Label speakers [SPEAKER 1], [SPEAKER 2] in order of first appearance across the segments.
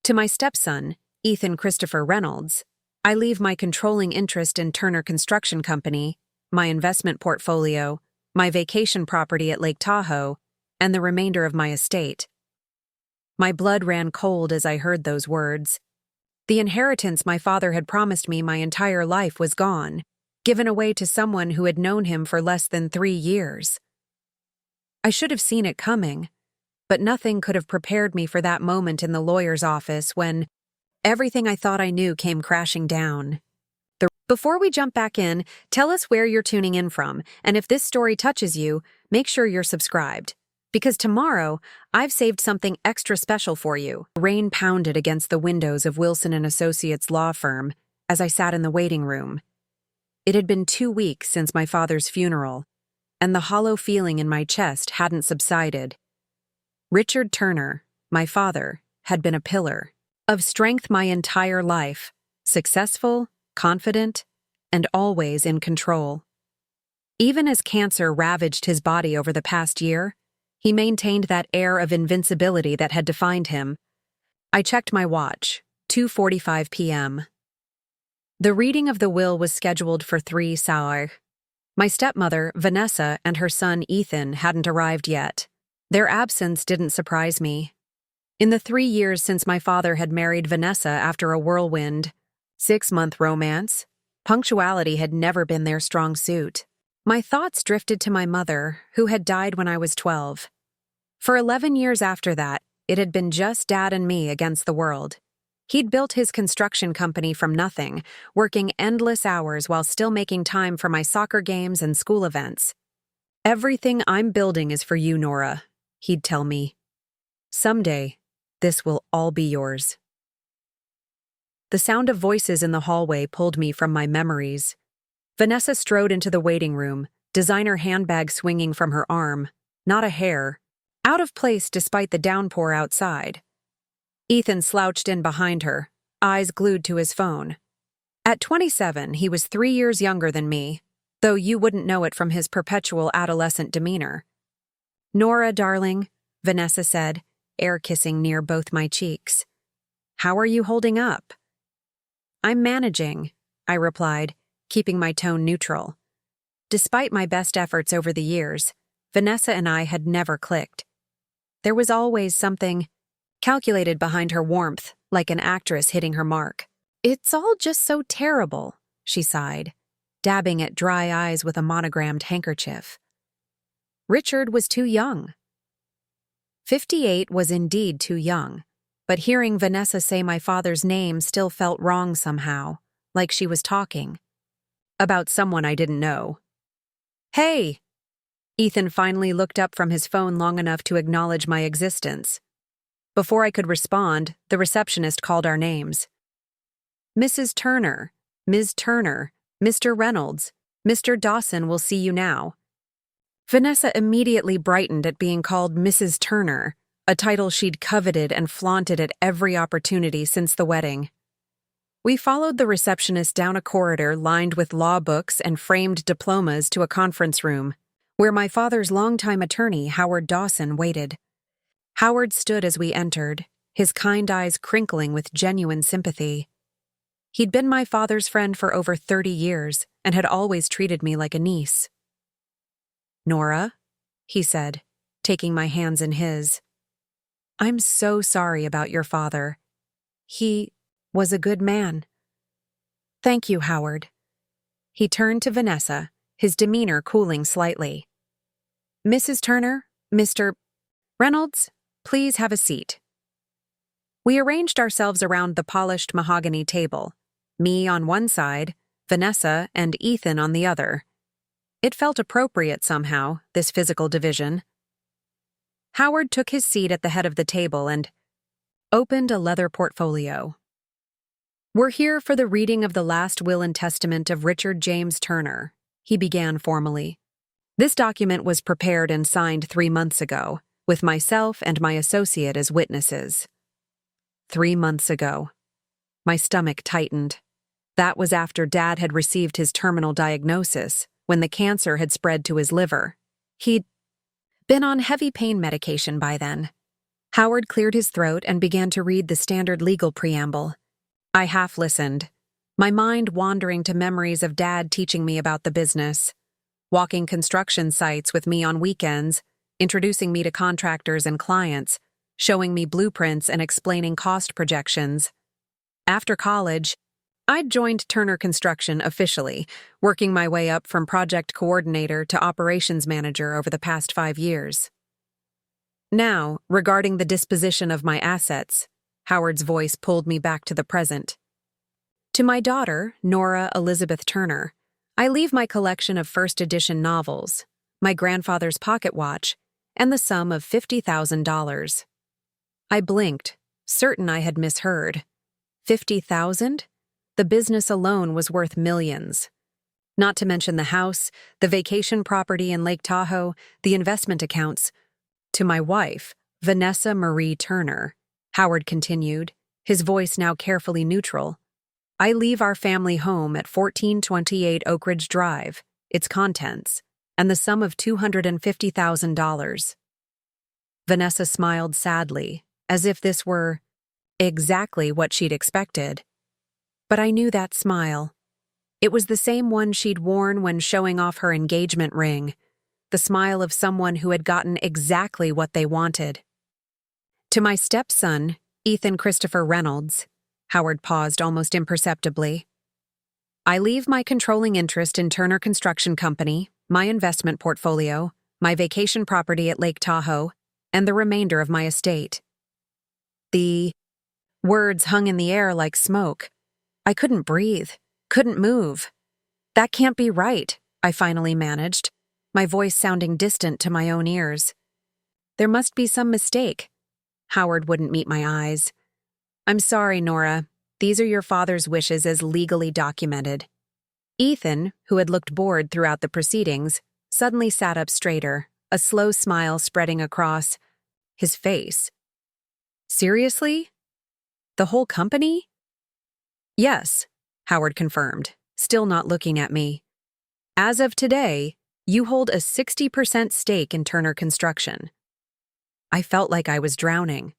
[SPEAKER 1] To my stepson, Ethan Christopher Reynolds, I leave my controlling interest in Turner Construction Company, my investment portfolio, my vacation property at Lake Tahoe, and the remainder of my estate. My blood ran cold as I heard those words. The inheritance my father had promised me my entire life was gone, given away to someone who had known him for less than 3 years. I should have seen it coming, but nothing could have prepared me for that moment in the lawyer's office when everything I thought I knew came crashing down. Before we jump back in, tell us where you're tuning in from, and if this story touches you, make sure you're subscribed. Because tomorrow, I've saved something extra special for you. Rain pounded against the windows of Wilson & Associates law firm as I sat in the waiting room. It had been 2 weeks since my father's funeral, and the hollow feeling in my chest hadn't subsided. Richard Turner, my father, had been a pillar of strength my entire life, successful, confident, and always in control. Even as cancer ravaged his body over the past year, he maintained that air of invincibility that had defined him. I checked my watch, 2:45 p.m. The reading of the will was scheduled for 3 hours. My stepmother, Vanessa, and her son, Ethan, hadn't arrived yet. Their absence didn't surprise me. In the 3 years since my father had married Vanessa after a whirlwind, 6-month romance, punctuality had never been their strong suit. My thoughts drifted to my mother, who had died when I was 12. For 11 years after that, it had been just Dad and me against the world. He'd built his construction company from nothing, working endless hours while still making time for my soccer games and school events. "Everything I'm building is for you, Nora," he'd tell me. "Someday, this will all be yours." The sound of voices in the hallway pulled me from my memories. Vanessa strode into the waiting room, designer handbag swinging from her arm, not a hair, out of place despite the downpour outside. Ethan slouched in behind her, eyes glued to his phone. At 27, he was 3 years younger than me, though you wouldn't know it from his perpetual adolescent demeanor. "Nora, darling," Vanessa said, air kissing near both my cheeks. "How are you holding up?" "I'm managing," I replied, keeping my tone neutral. Despite my best efforts over the years, Vanessa and I had never clicked. There was always something calculated behind her warmth, like an actress hitting her mark. "It's all just so terrible," she sighed, dabbing at dry eyes with a monogrammed handkerchief. Richard was too young. 58 was indeed too young, but hearing Vanessa say my father's name still felt wrong somehow, like she was talking about someone I didn't know. "Hey!" Ethan finally looked up from his phone long enough to acknowledge my existence. Before I could respond, the receptionist called our names. "Mrs. Turner, Ms. Turner, Mr. Reynolds, Mr. Dawson will see you now." Vanessa immediately brightened at being called Mrs. Turner, a title she'd coveted and flaunted at every opportunity since the wedding. We followed the receptionist down a corridor lined with law books and framed diplomas to a conference room, where my father's longtime attorney, Howard Dawson, waited. Howard stood as we entered, his kind eyes crinkling with genuine sympathy. He'd been my father's friend for over 30 years and had always treated me like a niece. "Nora," he said, taking my hands in his. "I'm so sorry about your father. He was a good man." "Thank you, Howard." He turned to Vanessa, his demeanor cooling slightly. "Mrs. Turner, Mr. Reynolds, please have a seat." We arranged ourselves around the polished mahogany table, me on one side, Vanessa and Ethan on the other. It felt appropriate somehow, this physical division. Howard took his seat at the head of the table and opened a leather portfolio. "We're here for the reading of the last will and testament of Richard James Turner," he began formally. "This document was prepared and signed 3 months ago, with myself and my associate as witnesses." 3 months ago. My stomach tightened. That was after Dad had received his terminal diagnosis, when the cancer had spread to his liver. He'd been on heavy pain medication by then. Howard cleared his throat and began to read the standard legal preamble. I half listened, my mind wandering to memories of Dad teaching me about the business, walking construction sites with me on weekends, introducing me to contractors and clients, showing me blueprints and explaining cost projections. After college, I'd joined Turner Construction officially, working my way up from project coordinator to operations manager over the past 5 years. Now, regarding the disposition of my assets, Howard's voice pulled me back to the present. To my daughter, Nora Elizabeth Turner, I leave my collection of first edition novels, my grandfather's pocket watch, and the sum of $50,000. I blinked, certain I had misheard. 50,000? The business alone was worth millions. Not to mention the house, the vacation property in Lake Tahoe, the investment accounts. To my wife, Vanessa Marie Turner, Howard continued, his voice now carefully neutral. I leave our family home at 1428 Oak Ridge Drive, its contents, and the sum of $250,000. Vanessa smiled sadly, as if this were exactly what she'd expected. But I knew that smile. It was the same one she'd worn when showing off her engagement ring, the smile of someone who had gotten exactly what they wanted. To my stepson, Ethan Christopher Reynolds, Howard paused almost imperceptibly. I leave my controlling interest in Turner Construction Company, my investment portfolio, my vacation property at Lake Tahoe, and the remainder of my estate. The words hung in the air like smoke. I couldn't breathe, couldn't move. That can't be right, I finally managed, my voice sounding distant to my own ears. There must be some mistake. Howard wouldn't meet my eyes. I'm sorry, Nora. These are your father's wishes as legally documented. Ethan, who had looked bored throughout the proceedings, suddenly sat up straighter, a slow smile spreading across his face. Seriously? The whole company? Yes, Howard confirmed, still not looking at me. As of today, you hold a 60% stake in Turner Construction. I felt like I was drowning.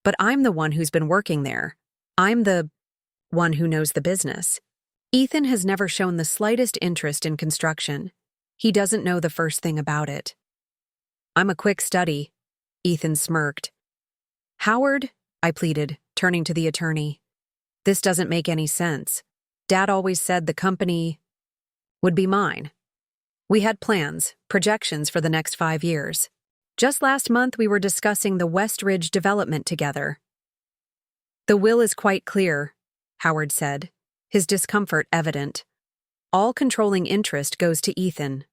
[SPEAKER 1] But I'm the one who's been working there. I'm the one who knows the business. Ethan has never shown the slightest interest in construction. He doesn't know the first thing about it. I'm a quick study, Ethan smirked. Howard, I pleaded, turning to the attorney. This doesn't make any sense. Dad always said the company would be mine. We had plans, projections for the next 5 years. Just last month, we were discussing the West Ridge development together. The will is quite clear, Howard said, his discomfort evident. All controlling interest goes to Ethan.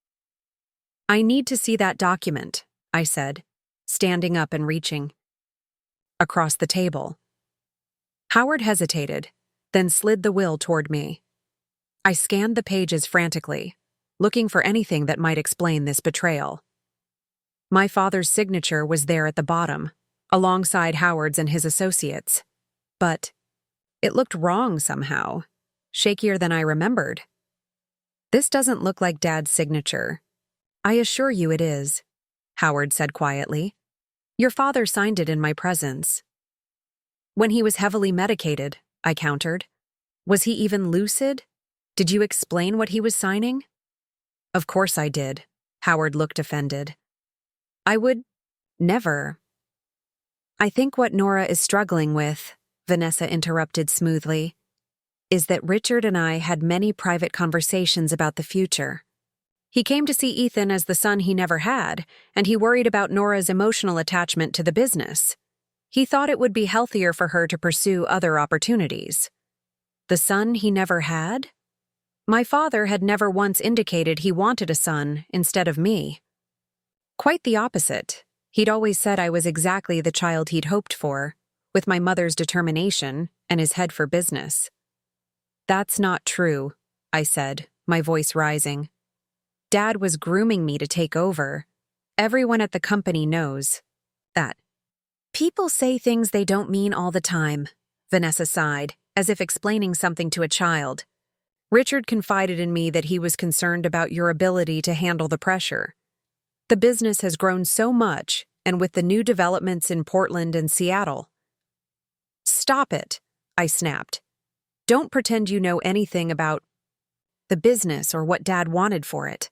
[SPEAKER 1] I need to see that document, I said, standing up and reaching across the table. Howard hesitated, then slid the will toward me. I scanned the pages frantically, looking for anything that might explain this betrayal. My father's signature was there at the bottom, alongside Howard's and his associates. But it looked wrong somehow, shakier than I remembered. This doesn't look like Dad's signature. I assure you it is, Howard said quietly. Your father signed it in my presence. When he was heavily medicated, I countered. Was he even lucid? Did you explain what he was signing? Of course I did. Howard looked offended. I would never. I think what Nora is struggling with, Vanessa interrupted smoothly, is that Richard and I had many private conversations about the future. He came to see Ethan as the son he never had, and he worried about Nora's emotional attachment to the business. He thought it would be healthier for her to pursue other opportunities. The son he never had? My father had never once indicated he wanted a son instead of me. Quite the opposite. He'd always said I was exactly the child he'd hoped for, with my mother's determination and his head for business. That's not true, I said, my voice rising. Dad was grooming me to take over. Everyone at the company knows that. People say things they don't mean all the time, Vanessa sighed, as if explaining something to a child. Richard confided in me that he was concerned about your ability to handle the pressure. The business has grown so much, and with the new developments in Portland and Seattle. Stop it, I snapped. Don't pretend you know anything about the business or what Dad wanted for it.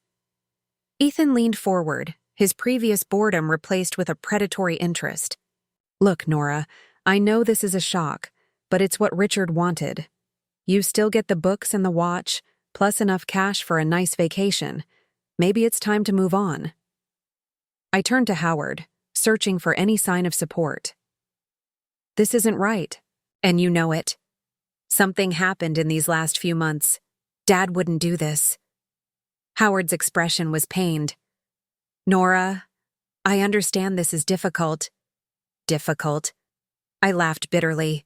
[SPEAKER 1] Ethan leaned forward, his previous boredom replaced with a predatory interest. Look, Nora, I know this is a shock, but it's what Richard wanted. You still get the books and the watch, plus enough cash for a nice vacation. Maybe it's time to move on. I turned to Howard, searching for any sign of support. This isn't right, and you know it. Something happened in these last few months. Dad wouldn't do this. Howard's expression was pained. Nora, I understand this is difficult. Difficult? I laughed bitterly.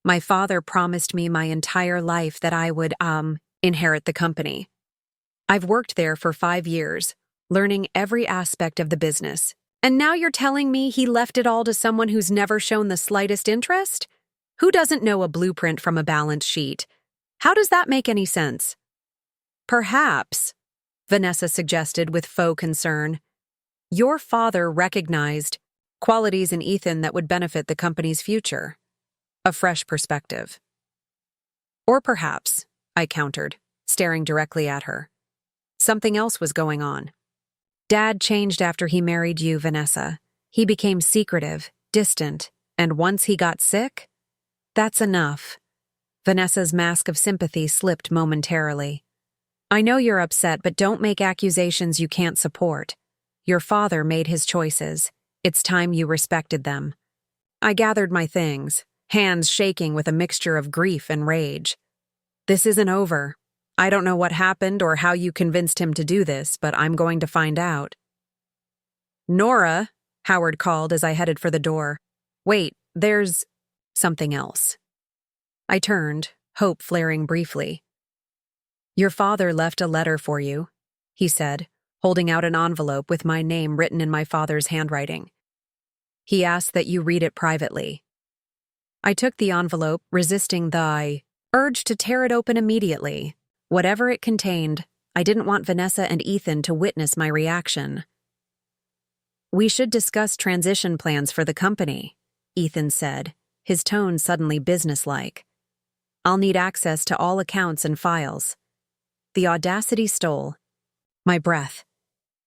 [SPEAKER 1] My father promised me my entire life that I would, inherit the company. I've worked there for 5 years, learning every aspect of the business. And now you're telling me he left it all to someone who's never shown the slightest interest? Who doesn't know a blueprint from a balance sheet? How does that make any sense? Perhaps, Vanessa suggested with faux concern, your father recognized qualities in Ethan that would benefit the company's future. A fresh perspective. Or perhaps, I countered, staring directly at her. Something else was going on. Dad changed after he married you, Vanessa. He became secretive, distant, and once he got sick, that's enough. Vanessa's mask of sympathy slipped momentarily. I know you're upset, but don't make accusations you can't support. Your father made his choices. It's time you respected them. I gathered my things, hands shaking with a mixture of grief and rage. This isn't over. I don't know what happened or how you convinced him to do this, but I'm going to find out. Nora, Howard called as I headed for the door. Wait, there's something else. I turned, hope flaring briefly. Your father left a letter for you, he said, holding out an envelope with my name written in my father's handwriting. He asked that you read it privately. I took the envelope, resisting the urge to tear it open immediately. Whatever it contained, I didn't want Vanessa and Ethan to witness my reaction. We should discuss transition plans for the company, Ethan said, his tone suddenly businesslike. I'll need access to all accounts and files. The audacity stole my breath.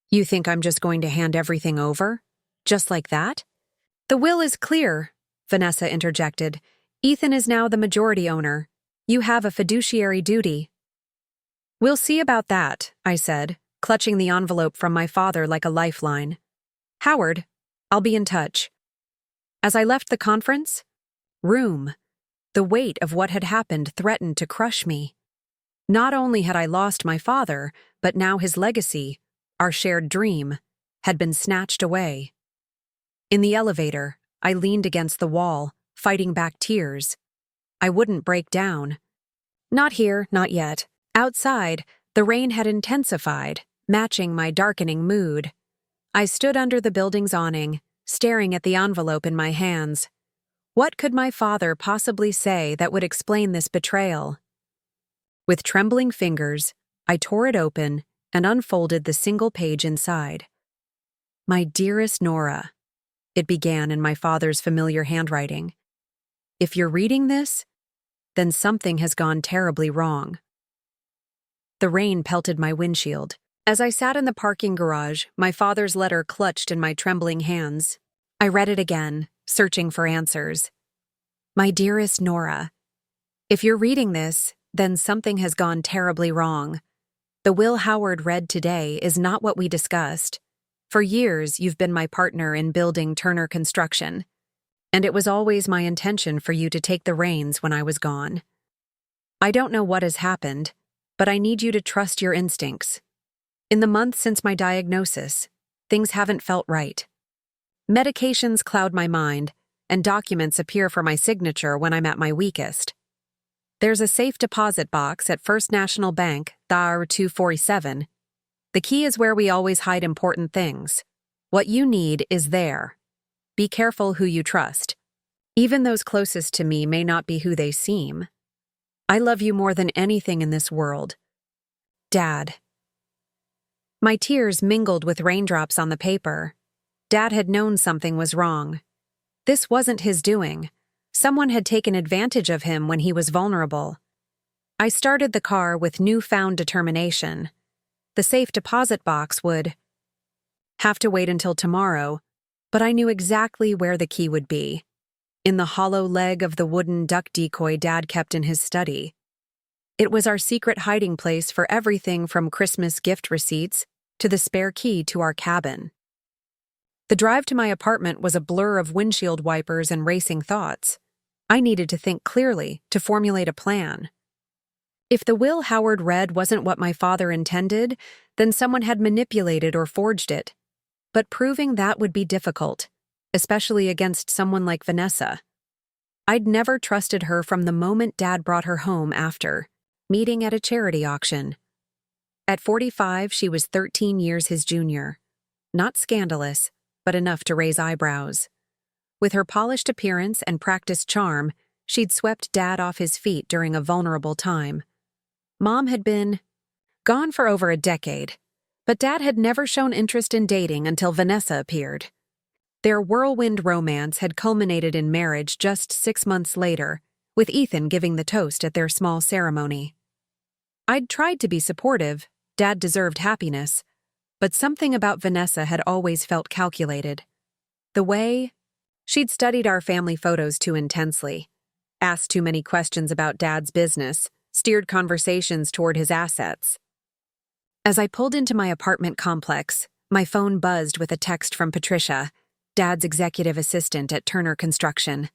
[SPEAKER 1] You think I'm just going to hand everything over? Just like that? The will is clear, Vanessa interjected. Ethan is now the majority owner. You have a fiduciary duty. We'll see about that, I said, clutching the envelope from my father like a lifeline. Howard, I'll be in touch. As I left the conference room, the weight of what had happened threatened to crush me. Not only had I lost my father, but now his legacy, our shared dream, had been snatched away. In the elevator, I leaned against the wall, fighting back tears. I wouldn't break down. Not here, not yet. Outside, the rain had intensified, matching my darkening mood. I stood under the building's awning, staring at the envelope in my hands. What could my father possibly say that would explain this betrayal? With trembling fingers, I tore it open and unfolded the single page inside. My dearest Nora, it began in my father's familiar handwriting. If you're reading this, then something has gone terribly wrong. The rain pelted my windshield. As I sat in the parking garage, my father's letter clutched in my trembling hands. I read it again, searching for answers. My dearest Nora, if you're reading this, then something has gone terribly wrong. The will Howard read today is not what we discussed. For years, you've been my partner in building Turner Construction, and it was always my intention for you to take the reins when I was gone. I don't know what has happened, but I need you to trust your instincts. In the months since my diagnosis, things haven't felt right. Medications cloud my mind, and documents appear for my signature when I'm at my weakest. There's a safe deposit box at First National Bank, Thar 247. The key is where we always hide important things. What you need is there. Be careful who you trust. Even those closest to me may not be who they seem. I love you more than anything in this world. Dad. My tears mingled with raindrops on the paper. Dad had known something was wrong. This wasn't his doing. Someone had taken advantage of him when he was vulnerable. I started the car with newfound determination. The safe deposit box would have to wait until tomorrow, but I knew exactly where the key would be. In the hollow leg of the wooden duck decoy Dad kept in his study. It was our secret hiding place for everything from Christmas gift receipts to the spare key to our cabin. The drive to my apartment was a blur of windshield wipers and racing thoughts. I needed to think clearly, to formulate a plan. If the will Howard read wasn't what my father intended, then someone had manipulated or forged it. But proving that would be difficult, especially against someone like Vanessa. I'd never trusted her from the moment Dad brought her home after meeting at a charity auction. At 45, she was 13 years his junior. Not scandalous, but enough to raise eyebrows. With her polished appearance and practiced charm, she'd swept Dad off his feet during a vulnerable time. Mom had been gone for over a decade, but Dad had never shown interest in dating until Vanessa appeared. Their whirlwind romance had culminated in marriage just 6 months later, with Ethan giving the toast at their small ceremony. I'd tried to be supportive, Dad deserved happiness, but something about Vanessa had always felt calculated. The way she'd studied our family photos too intensely, asked too many questions about Dad's business, steered conversations toward his assets. As I pulled into my apartment complex, my phone buzzed with a text from Patricia, Dad's executive assistant at Turner Construction.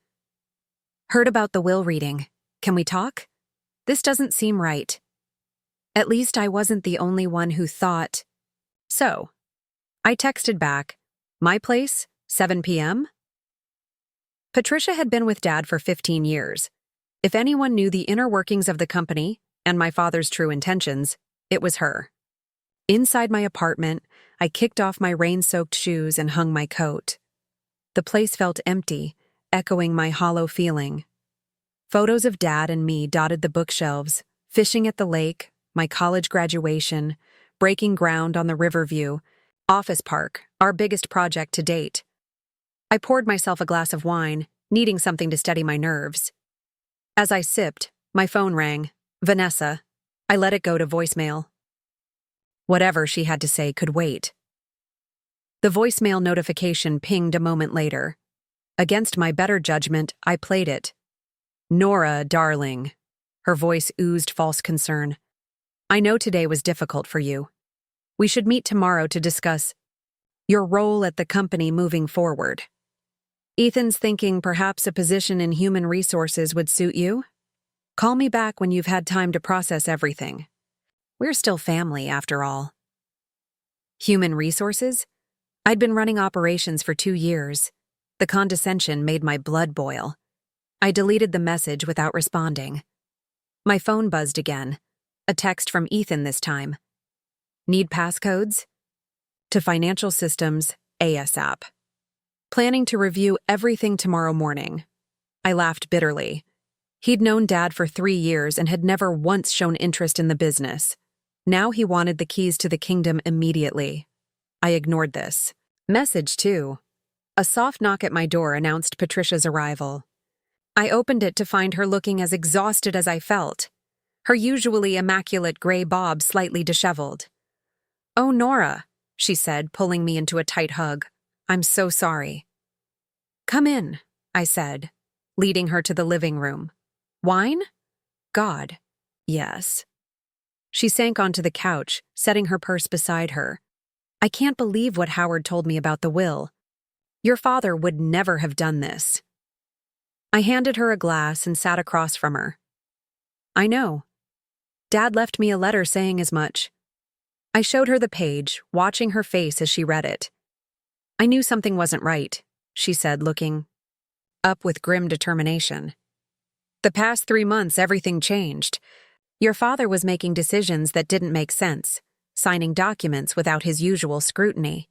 [SPEAKER 1] Heard about the will reading. Can we talk? This doesn't seem right. At least I wasn't the only one who thought. So, I texted back, my place, 7 p.m.? Patricia had been with Dad for 15 years. If anyone knew the inner workings of the company and my father's true intentions, it was her. Inside my apartment, I kicked off my rain-soaked shoes and hung my coat. The place felt empty, echoing my hollow feeling. Photos of Dad and me dotted the bookshelves, fishing at the lake, my college graduation, breaking ground on the Riverview, Office Park, our biggest project to date. I poured myself a glass of wine, needing something to steady my nerves. As I sipped, my phone rang. Vanessa. I let it go to voicemail. Whatever she had to say could wait. The voicemail notification pinged a moment later. Against my better judgment, I played it. Nora, darling. Her voice oozed false concern. I know today was difficult for you. We should meet tomorrow to discuss your role at the company moving forward. Ethan's thinking perhaps a position in human resources would suit you. Call me back when you've had time to process everything. We're still family, after all. Human resources? I'd been running operations for 2 years. The condescension made my blood boil. I deleted the message without responding. My phone buzzed again. A text from Ethan this time. Need passcodes? To financial systems, ASAP. Planning to review everything tomorrow morning. I laughed bitterly. He'd known Dad for 3 years and had never once shown interest in the business. Now he wanted the keys to the kingdom immediately. I ignored this. Message, too. A soft knock at my door announced Patricia's arrival. I opened it to find her looking as exhausted as I felt. Her usually immaculate gray bob slightly disheveled. "Oh, Nora," she said, pulling me into a tight hug. "I'm so sorry." "Come in," I said, leading her to the living room. "Wine?" "God, yes." She sank onto the couch, setting her purse beside her. "I can't believe what Howard told me about the will. Your father would never have done this." I handed her a glass and sat across from her. "I know. Dad left me a letter saying as much." I showed her the page, watching her face as she read it. "I knew something wasn't right," she said, looking up with grim determination. "The past 3 months, everything changed. Your father was making decisions that didn't make sense, signing documents without his usual scrutiny."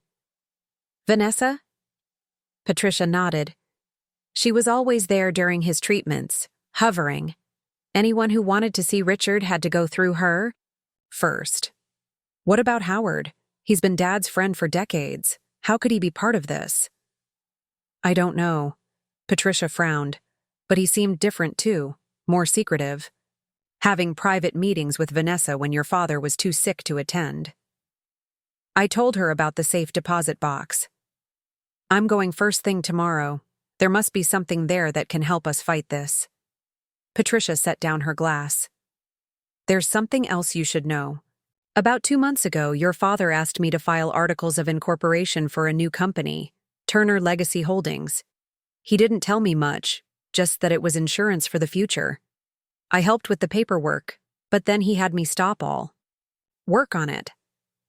[SPEAKER 1] "Vanessa?" Patricia nodded. She was always there during his treatments, hovering. Anyone who wanted to see Richard had to go through her first. "What about Howard? He's been Dad's friend for decades. How could he be part of this? I don't know. Patricia frowned, but he seemed different too, more secretive. Having private meetings with Vanessa when your father was too sick to attend. I told her about the safe deposit box. I'm going first thing tomorrow. There must be something there that can help us fight this. Patricia set down her glass. There's something else you should know. About 2 months ago, your father asked me to file articles of incorporation for a new company, Turner Legacy Holdings. He didn't tell me much, just that it was insurance for the future. I helped with the paperwork, but then he had me stop all. Work on it.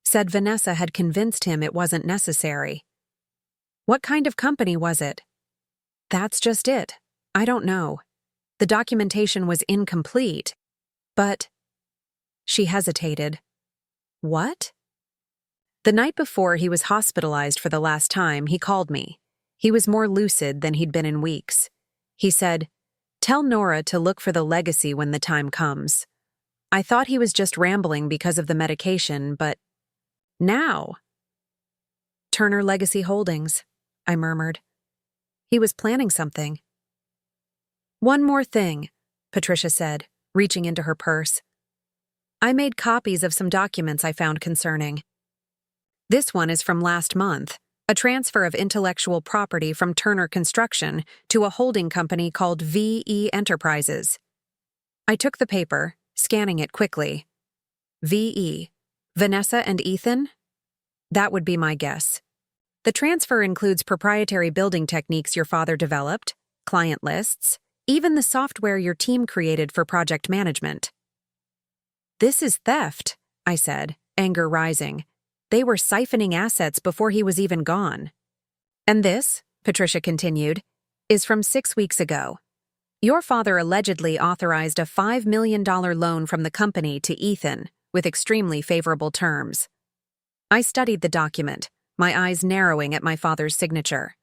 [SPEAKER 1] Said Vanessa had convinced him it wasn't necessary. What kind of company was it? That's just it. I don't know. The documentation was incomplete, but... She hesitated. What? The night before he was hospitalized for the last time, he called me. He was more lucid than he'd been in weeks. He said, "Tell Nora to look for the legacy when the time comes." I thought he was just rambling because of the medication, but now. Turner Legacy Holdings, I murmured. He was planning something. One more thing, Patricia said, reaching into her purse. I made copies of some documents I found concerning. This one is from last month, a transfer of intellectual property from Turner Construction to a holding company called VE Enterprises. I took the paper, scanning it quickly. VE, Vanessa and Ethan? That would be my guess. The transfer includes proprietary building techniques your father developed, client lists, even the software your team created for project management. This is theft, I said, anger rising. They were siphoning assets before he was even gone. And this, Patricia continued, is from 6 weeks ago. Your father allegedly authorized a $5 million loan from the company to Ethan, with extremely favorable terms. I studied the document, my eyes narrowing at my father's signature.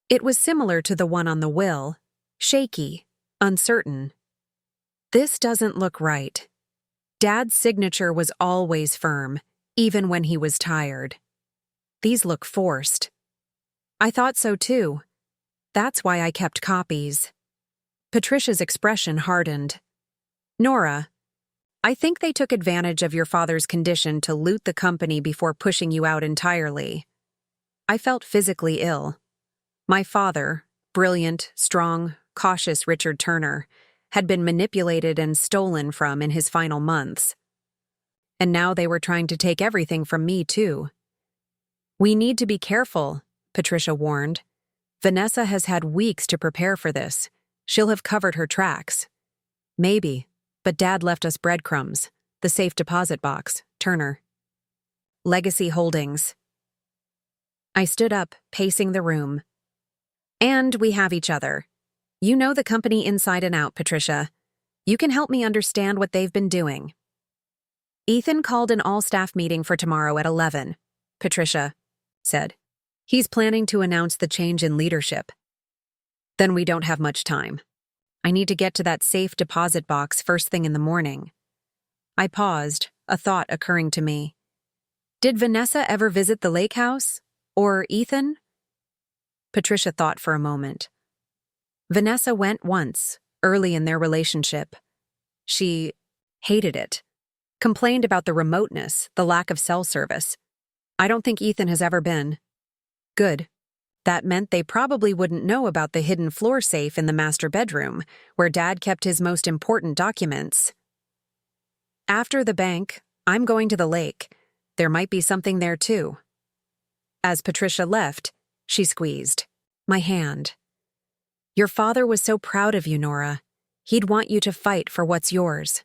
[SPEAKER 1] It was similar to the one on the will, shaky, uncertain. This doesn't look right. Dad's signature was always firm, even when he was tired. These look forced. I thought so too. That's why I kept copies. Patricia's expression hardened. Nora, I think they took advantage of your father's condition to loot the company before pushing you out entirely. I felt physically ill. My father, brilliant, strong, cautious Richard Turner, had been manipulated and stolen from in his final months. And now they were trying to take everything from me, too. We need to be careful, Patricia warned. Vanessa has had weeks to prepare for this. She'll have covered her tracks. Maybe, but Dad left us breadcrumbs. The safe deposit box, Turner. Legacy Holdings. I stood up, pacing the room. And we have each other. You know the company inside and out, Patricia. You can help me understand what they've been doing. Ethan called an all-staff meeting for tomorrow at 11, Patricia said. He's planning to announce the change in leadership. Then we don't have much time. I need to get to that safe deposit box first thing in the morning. I paused, a thought occurring to me. Did Vanessa ever visit the lake house? Or Ethan? Patricia thought for a moment. Vanessa went once, early in their relationship. She hated it. Complained about the remoteness, the lack of cell service. I don't think Ethan has ever been. Good. That meant they probably wouldn't know about the hidden floor safe in the master bedroom, where Dad kept his most important documents. After the bank, I'm going to the lake. There might be something there too. As Patricia left, she squeezed my hand. Your father was so proud of you, Nora. He'd want you to fight for what's yours.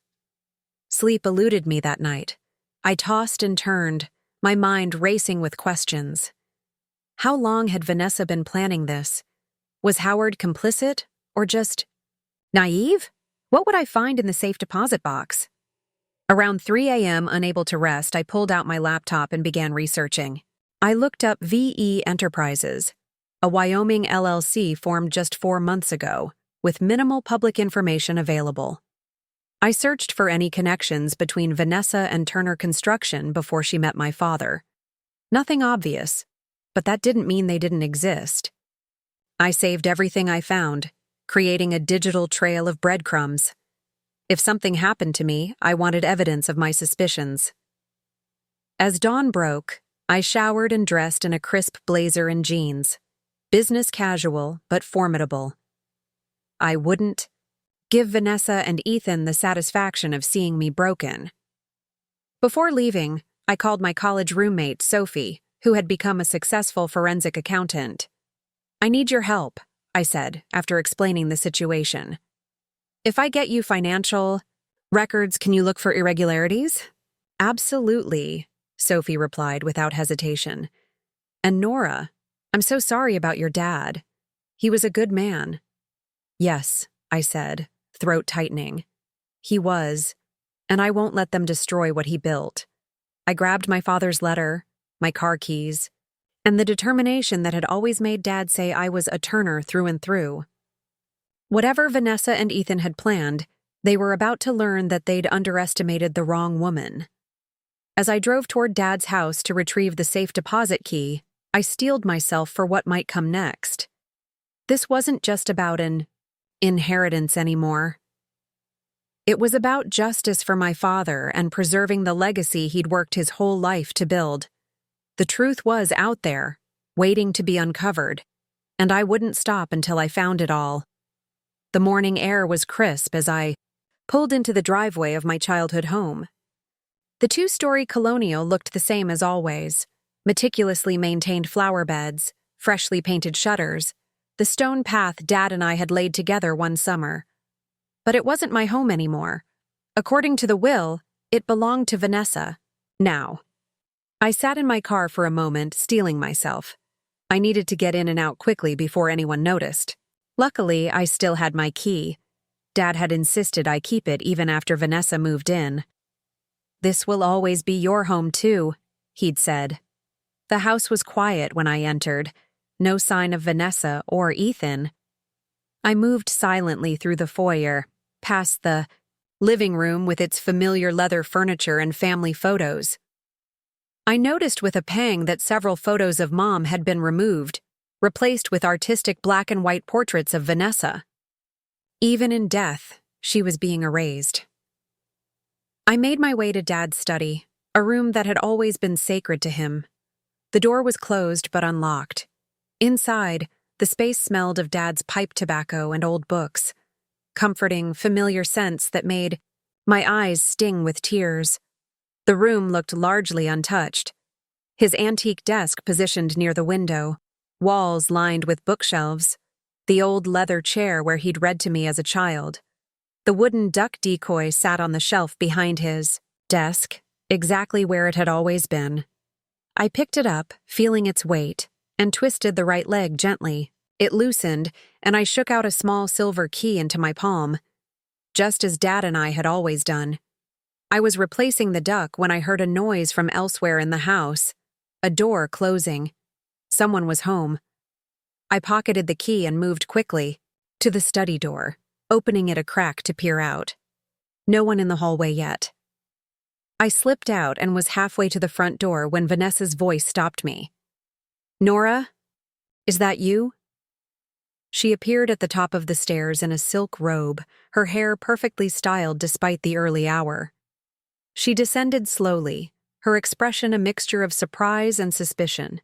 [SPEAKER 1] Sleep eluded me that night. I tossed and turned, my mind racing with questions. How long had Vanessa been planning this? Was Howard complicit, or just naive? What would I find in the safe deposit box? Around 3 a.m., unable to rest, I pulled out my laptop and began researching. I looked up VE Enterprises, a Wyoming LLC formed just 4 months ago, with minimal public information available. I searched for any connections between Vanessa and Turner Construction before she met my father. Nothing obvious. but that didn't mean they didn't exist. I saved everything I found, creating a digital trail of breadcrumbs. If something happened to me, I wanted evidence of my suspicions. As dawn broke, I showered and dressed in a crisp blazer and jeans. Business casual, but formidable. I wouldn't give Vanessa and Ethan the satisfaction of seeing me broken. Before leaving, I called my college roommate, Sophie, who had become a successful forensic accountant. "I need your help," I said, after explaining the situation. "If I get you financial records, can you look for irregularities?" "Absolutely," Sophie replied without hesitation. "And Nora, I'm so sorry about your dad. He was a good man." "Yes," I said, throat tightening. "He was, and I won't let them destroy what he built." I grabbed my father's letter, my car keys, and the determination that had always made Dad say I was a Turner through and through. Whatever Vanessa and Ethan had planned, they were about to learn that they'd underestimated the wrong woman. As I drove toward Dad's house to retrieve the safe deposit key, I steeled myself for what might come next. This wasn't just about an inheritance anymore. It was about justice for my father and preserving the legacy he'd worked his whole life to build. The truth was out there, waiting to be uncovered, and I wouldn't stop until I found it all. The morning air was crisp as I pulled into the driveway of my childhood home. The two-story colonial looked the same as always: meticulously maintained flower beds, freshly painted shutters, the stone path Dad and I had laid together one summer. But it wasn't my home anymore. According to the will, it belonged to Vanessa. Now. I sat in my car for a moment, steeling myself. I needed to get in and out quickly before anyone noticed. Luckily, I still had my key. Dad had insisted I keep it even after Vanessa moved in. "This will always be your home, too," he'd said. The house was quiet when I entered. No sign of Vanessa or Ethan. I moved silently through the foyer, past the living room with its familiar leather furniture and family photos. I noticed with a pang that several photos of Mom had been removed, replaced with artistic black and white portraits of Vanessa. Even in death, she was being erased. I made my way to Dad's study, a room that had always been sacred to him. The door was closed but unlocked. Inside, the space smelled of Dad's pipe tobacco and old books, comforting, familiar scents that made my eyes sting with tears. The room looked largely untouched. His antique desk positioned near the window, walls lined with bookshelves, the old leather chair where he'd read to me as a child. The wooden duck decoy sat on the shelf behind his desk, exactly where it had always been. I picked it up, feeling its weight, and twisted the right leg gently. It loosened, and I shook out a small silver key into my palm, just as Dad and I had always done. I was replacing the duck when I heard a noise from elsewhere in the house, a door closing. Someone was home. I pocketed the key and moved quickly to the study door, opening it a crack to peer out. No one in the hallway yet. I slipped out and was halfway to the front door when Vanessa's voice stopped me. "Nora, is that you?" She appeared at the top of the stairs in a silk robe, her hair perfectly styled despite the early hour. She descended slowly, her expression a mixture of surprise and suspicion.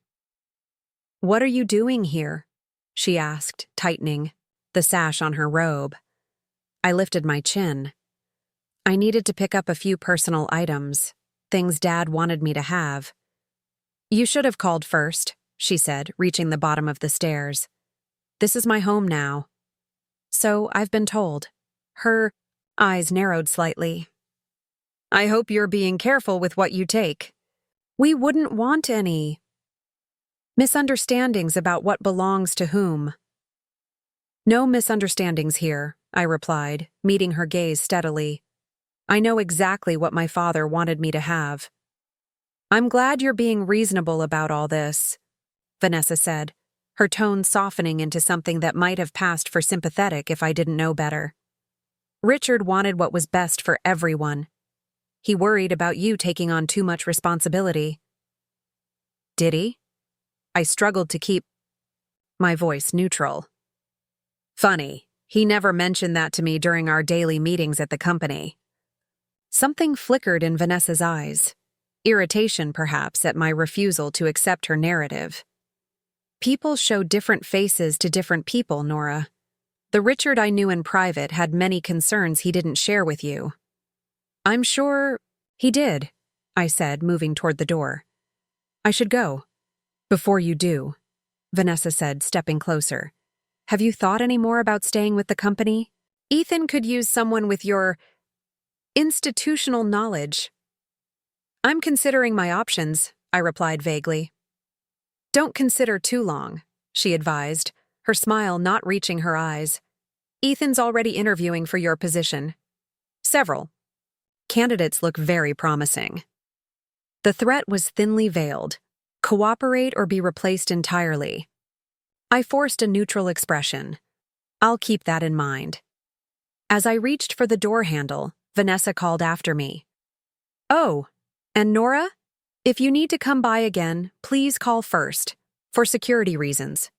[SPEAKER 1] "What are you doing here?" she asked, tightening the sash on her robe. I lifted my chin. I needed to pick up a few personal items, things Dad wanted me to have. "You should have called first," she said, reaching the bottom of the stairs. "This is my home now." "So I've been told." Her eyes narrowed slightly. "I hope you're being careful with what you take." "We wouldn't want any misunderstandings about what belongs to whom." "No misunderstandings here," I replied, meeting her gaze steadily. "I know exactly what my father wanted me to have." "I'm glad you're being reasonable about all this," Vanessa said, her tone softening into something that might have passed for sympathetic if I didn't know better. "Richard wanted what was best for everyone. He worried about you taking on too much responsibility." "Did he?" I struggled to keep my voice neutral. Funny, he never mentioned that to me during our daily meetings at the company. Something flickered in Vanessa's eyes. Irritation, perhaps, at my refusal to accept her narrative. People show different faces to different people, Nora. The Richard I knew in private had many concerns he didn't share with you. I'm sure he did, I said, moving toward the door. I should go. Before you do, Vanessa said, stepping closer. Have you thought any more about staying with the company? Ethan could use someone with your institutional knowledge. I'm considering my options, I replied vaguely. Don't consider too long, she advised, her smile not reaching her eyes. Ethan's already interviewing for your position. Several candidates look very promising. The threat was thinly veiled. Cooperate or be replaced entirely. I forced a neutral expression. I'll keep that in mind. As I reached for the door handle, Vanessa called after me. Oh, and Nora? If you need to come by again, please call first, for security reasons.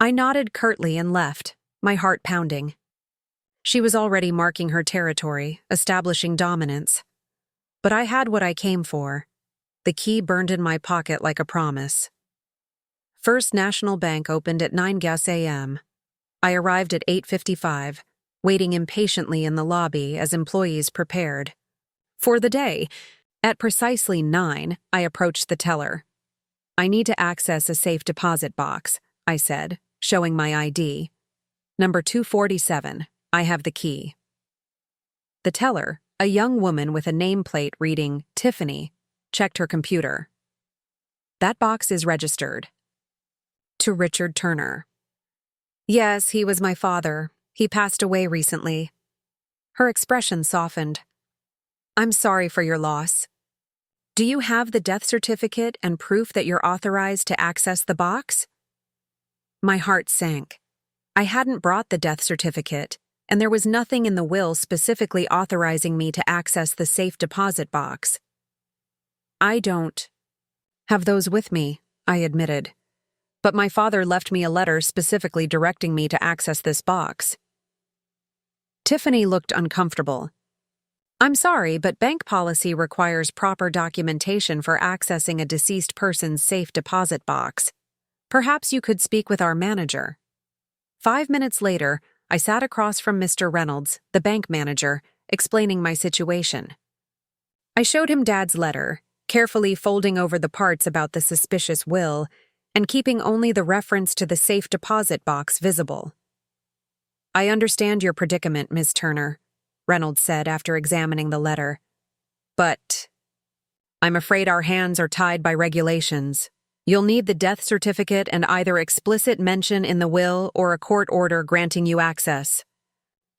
[SPEAKER 1] I nodded curtly and left, my heart pounding. She was already marking her territory, establishing dominance. But I had what I came for. The key burned in my pocket like a promise. First National Bank opened at 9 a.m. I arrived at 8:55, waiting impatiently in the lobby as employees prepared. For the day, at precisely 9, I approached the teller. I need to access a safe deposit box, I said, showing my ID. Number 247, I have the key. The teller, a young woman with a nameplate reading Tiffany, checked her computer. That box is registered. To Richard Turner. Yes, he was my father. He passed away recently. Her expression softened. I'm sorry for your loss. Do you have the death certificate and proof that you're authorized to access the box? My heart sank. I hadn't brought the death certificate, and there was nothing in the will specifically authorizing me to access the safe deposit box. I don't have those with me, I admitted. But my father left me a letter specifically directing me to access this box. Tiffany looked uncomfortable. I'm sorry, but bank policy requires proper documentation for accessing a deceased person's safe deposit box. Perhaps you could speak with our manager. 5 minutes later, I sat across from Mr. Reynolds, the bank manager, explaining my situation. I showed him Dad's letter, carefully folding over the parts about the suspicious will and keeping only the reference to the safe deposit box visible. I understand your predicament, Ms. Turner, Reynolds said after examining the letter. But I'm afraid our hands are tied by regulations. You'll need the death certificate and either explicit mention in the will or a court order granting you access.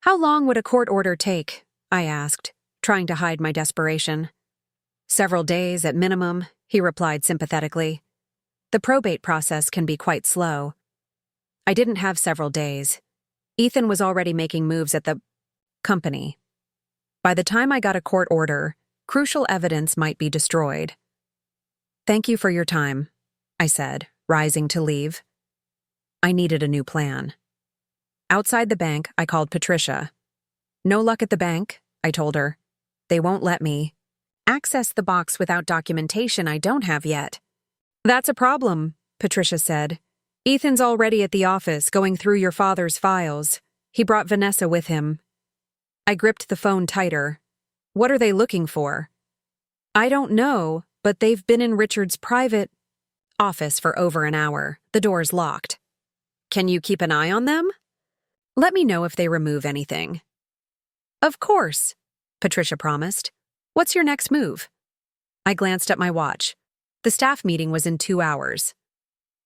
[SPEAKER 1] How long would a court order take? I asked, trying to hide my desperation. Several days at minimum, he replied sympathetically. The probate process can be quite slow. I didn't have several days. Ethan was already making moves at the company. By the time I got a court order, crucial evidence might be destroyed. Thank you for your time, I said, rising to leave. I needed a new plan. Outside the bank, I called Patricia. No luck at the bank, I told her. They won't let me access the box without documentation I don't have yet. That's a problem, Patricia said. Ethan's already at the office going through your father's files. He brought Vanessa with him. I gripped the phone tighter. What are they looking for? I don't know, but they've been in Richard's private office for over an hour. The door's locked. Can you keep an eye on them? Let me know if they remove anything. Of course, Patricia promised. What's your next move? I glanced at my watch. The staff meeting was in 2 hours.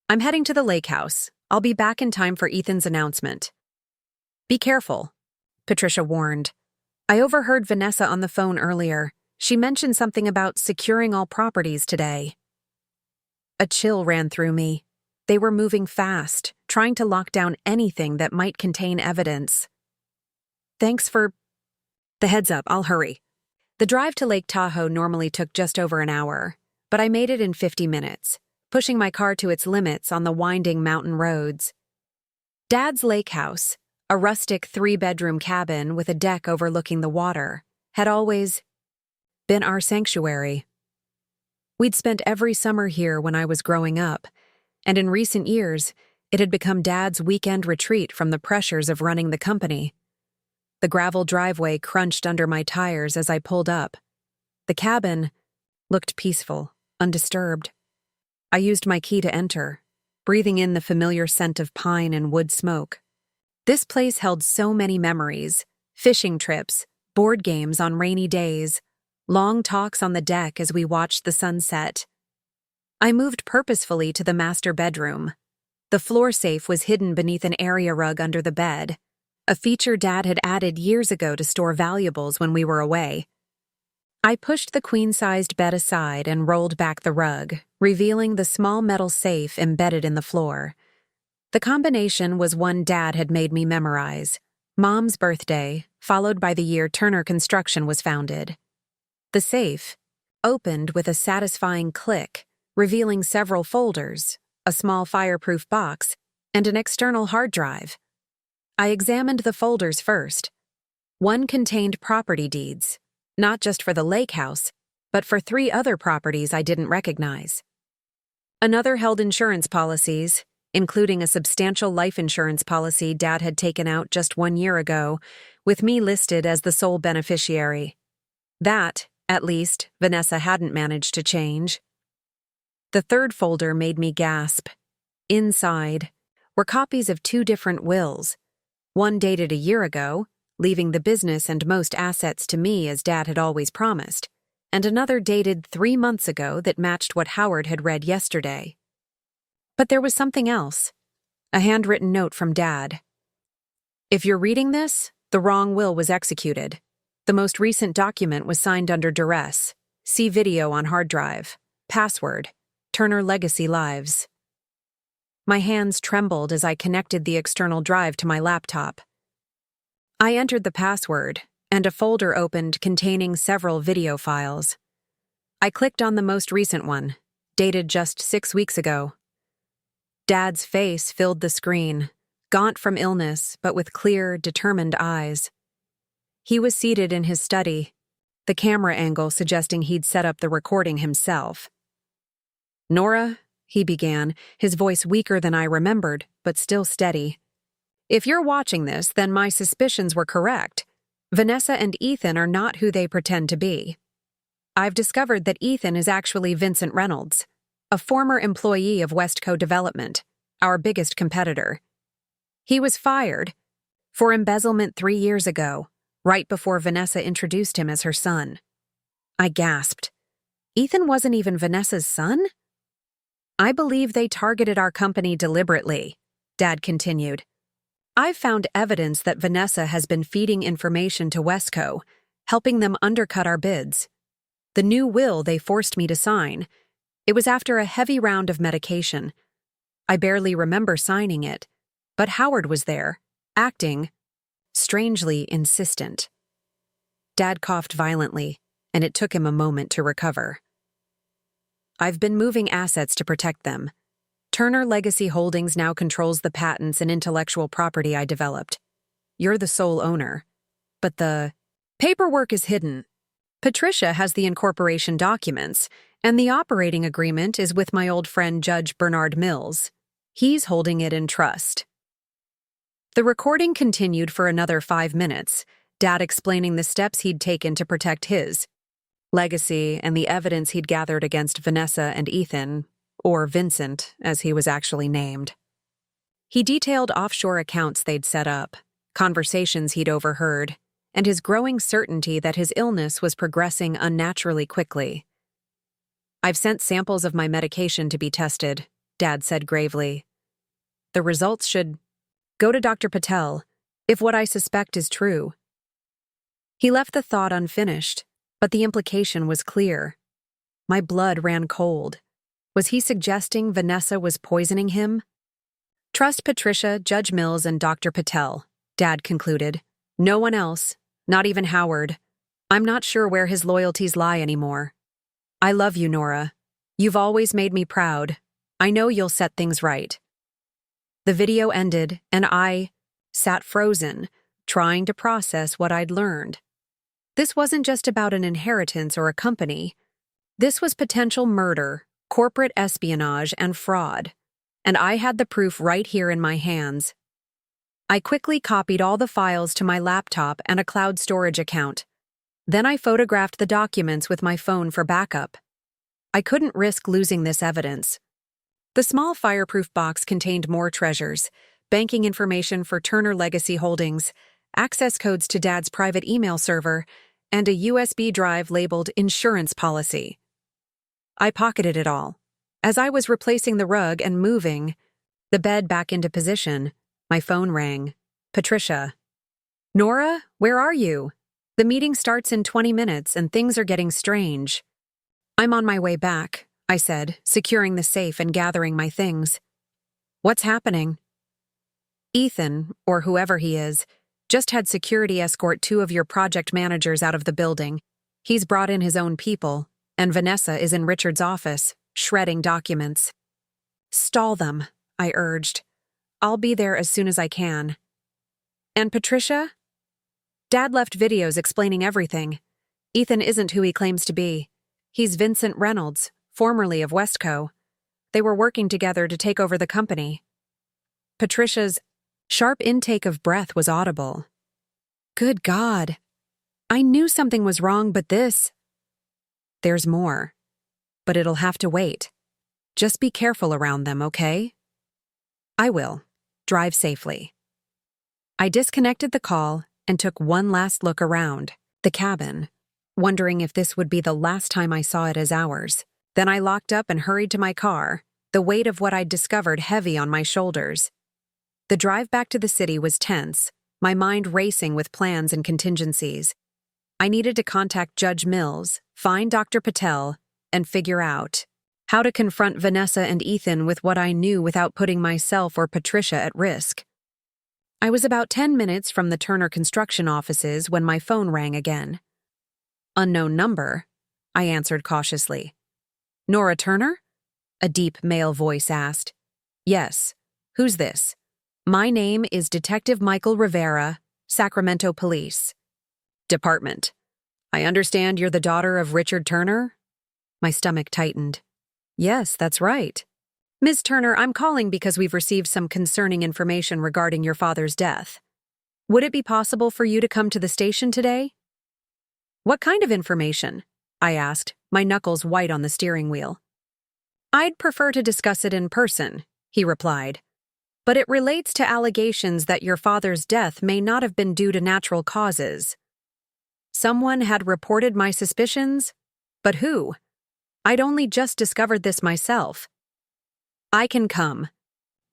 [SPEAKER 1] I'm heading to the lake house. I'll be back in time for Ethan's announcement. Be careful, Patricia warned. I overheard Vanessa on the phone earlier. She mentioned something about securing all properties today. A chill ran through me. They were moving fast, trying to lock down anything that might contain evidence. Thanks for the heads up, I'll hurry. The drive to Lake Tahoe normally took just over an hour, but I made it in 50 minutes, pushing my car to its limits on the winding mountain roads. Dad's lake house, a rustic 3-bedroom cabin with a deck overlooking the water, had always been our sanctuary. We'd spent every summer here when I was growing up, and in recent years, it had become Dad's weekend retreat from the pressures of running the company. The gravel driveway crunched under my tires as I pulled up. The cabin looked peaceful, undisturbed. I used my key to enter, breathing in the familiar scent of pine and wood smoke. This place held so many memories: fishing trips, board games on rainy days, long talks on the deck as we watched the sunset. I moved purposefully to the master bedroom. The floor safe was hidden beneath an area rug under the bed, a feature Dad had added years ago to store valuables when we were away. I pushed the queen-sized bed aside and rolled back the rug, revealing the small metal safe embedded in the floor. The combination was one Dad had made me memorize: Mom's birthday, followed by the year Turner Construction was founded. The safe opened with a satisfying click, revealing several folders, a small fireproof box, and an external hard drive. I examined the folders first. One contained property deeds, not just for the lake house, but for 3 other properties I didn't recognize. Another held insurance policies, including a substantial life insurance policy Dad had taken out just 1 year ago, with me listed as the sole beneficiary. That, at least, Vanessa hadn't managed to change. The third folder made me gasp. Inside were copies of 2 different wills, one dated a year ago, leaving the business and most assets to me as Dad had always promised, and another dated 3 months ago that matched what Howard had read yesterday. But there was something else, a handwritten note from Dad. "If you're reading this, the wrong will was executed. The most recent document was signed under duress. See video on hard drive. Password: Turner Legacy Lives." My hands trembled as I connected the external drive to my laptop. I entered the password, and a folder opened containing several video files. I clicked on the most recent one, dated just 6 weeks ago. Dad's face filled the screen, gaunt from illness, but with clear, determined eyes. He was seated in his study, the camera angle suggesting he'd set up the recording himself. "Nora," he began, his voice weaker than I remembered, but still steady. "If you're watching this, then my suspicions were correct. Vanessa and Ethan are not who they pretend to be. I've discovered that Ethan is actually Vincent Reynolds, a former employee of Westco Development, our biggest competitor. He was fired for embezzlement 3 years ago, right before Vanessa introduced him as her son." I gasped. Ethan wasn't even Vanessa's son? "I believe they targeted our company deliberately," Dad continued. "I've found evidence that Vanessa has been feeding information to Westco, helping them undercut our bids. The new will they forced me to sign, it was after a heavy round of medication. I barely remember signing it, but Howard was there, acting strangely insistent." Dad coughed violently, and it took him a moment to recover. "I've been moving assets to protect them. Turner Legacy Holdings now controls the patents and intellectual property I developed. You're the sole owner. But the paperwork is hidden. Patricia has the incorporation documents, and the operating agreement is with my old friend Judge Bernard Mills. He's holding it in trust." The recording continued for another 5 minutes, Dad explaining the steps he'd taken to protect his legacy and the evidence he'd gathered against Vanessa and Ethan, or Vincent, as he was actually named. He detailed offshore accounts they'd set up, conversations he'd overheard, and his growing certainty that his illness was progressing unnaturally quickly. "I've sent samples of my medication to be tested," Dad said gravely. "The results should go to Dr. Patel, if what I suspect is true." He left the thought unfinished, but the implication was clear. My blood ran cold. Was he suggesting Vanessa was poisoning him? "Trust Patricia, Judge Mills, and Dr. Patel," Dad concluded. "No one else, not even Howard. I'm not sure where his loyalties lie anymore. I love you, Nora. You've always made me proud, I know you'll set things right." The video ended, and I sat frozen, trying to process what I'd learned. This wasn't just about an inheritance or a company. This was potential murder, corporate espionage, and fraud. And I had the proof right here in my hands. I quickly copied all the files to my laptop and a cloud storage account. Then I photographed the documents with my phone for backup. I couldn't risk losing this evidence. The small fireproof box contained more treasures: banking information for Turner Legacy Holdings, access codes to Dad's private email server, and a USB drive labeled insurance policy. I pocketed it all. As I was replacing the rug and moving the bed back into position, my phone rang. "Patricia." "Nora, where are you? The meeting starts in 20 minutes and things are getting strange." "I'm on my way back," I said, securing the safe and gathering my things. "What's happening?" "Ethan, or whoever he is, just had security escort 2 of your project managers out of the building. He's brought in his own people, and Vanessa is in Richard's office, shredding documents." "Stall them," I urged. "I'll be there as soon as I can." "And Patricia?" "Dad left videos explaining everything. Ethan isn't who he claims to be. He's Vincent Reynolds, formerly of Westco. They were working together to take over the company." Patricia's sharp intake of breath was audible. Good God. I knew something was wrong, but this... "There's more. But it'll have to wait. Just be careful around them, okay?" "I will. Drive safely." I disconnected the call and took one last look around the cabin, wondering if this would be the last time I saw it as ours. Then I locked up and hurried to my car, the weight of what I'd discovered heavy on my shoulders. The drive back to the city was tense, my mind racing with plans and contingencies. I needed to contact Judge Mills, find Dr. Patel, and figure out how to confront Vanessa and Ethan with what I knew without putting myself or Patricia at risk. I was about 10 minutes from the Turner construction offices when my phone rang again. "Unknown number," I answered cautiously. "Nora Turner?" a deep male voice asked. "Yes. Who's this?" "My name is Detective Michael Rivera, Sacramento Police Department. I understand you're the daughter of Richard Turner?" My stomach tightened. "Yes, that's right. Ms. Turner, I'm calling because we've received some concerning information regarding your father's death. Would it be possible for you to come to the station today?" "What kind of information?" I asked, my knuckles white on the steering wheel. "I'd prefer to discuss it in person," he replied. "But it relates to allegations that your father's death may not have been due to natural causes. Someone had reported my suspicions? But who? I'd only just discovered this myself." "I can come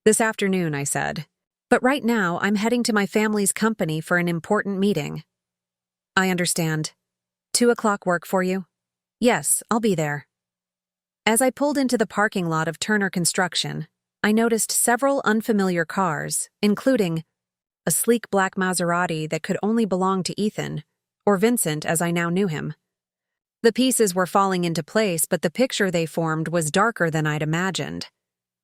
[SPEAKER 1] this afternoon," I said. "But right now I'm heading to my family's company for an important meeting." "I understand. 2:00 work for you?" "Yes, I'll be there." As I pulled into the parking lot of Turner Construction, I noticed several unfamiliar cars, including a sleek black Maserati that could only belong to Ethan, or Vincent as I now knew him. The pieces were falling into place, but the picture they formed was darker than I'd imagined.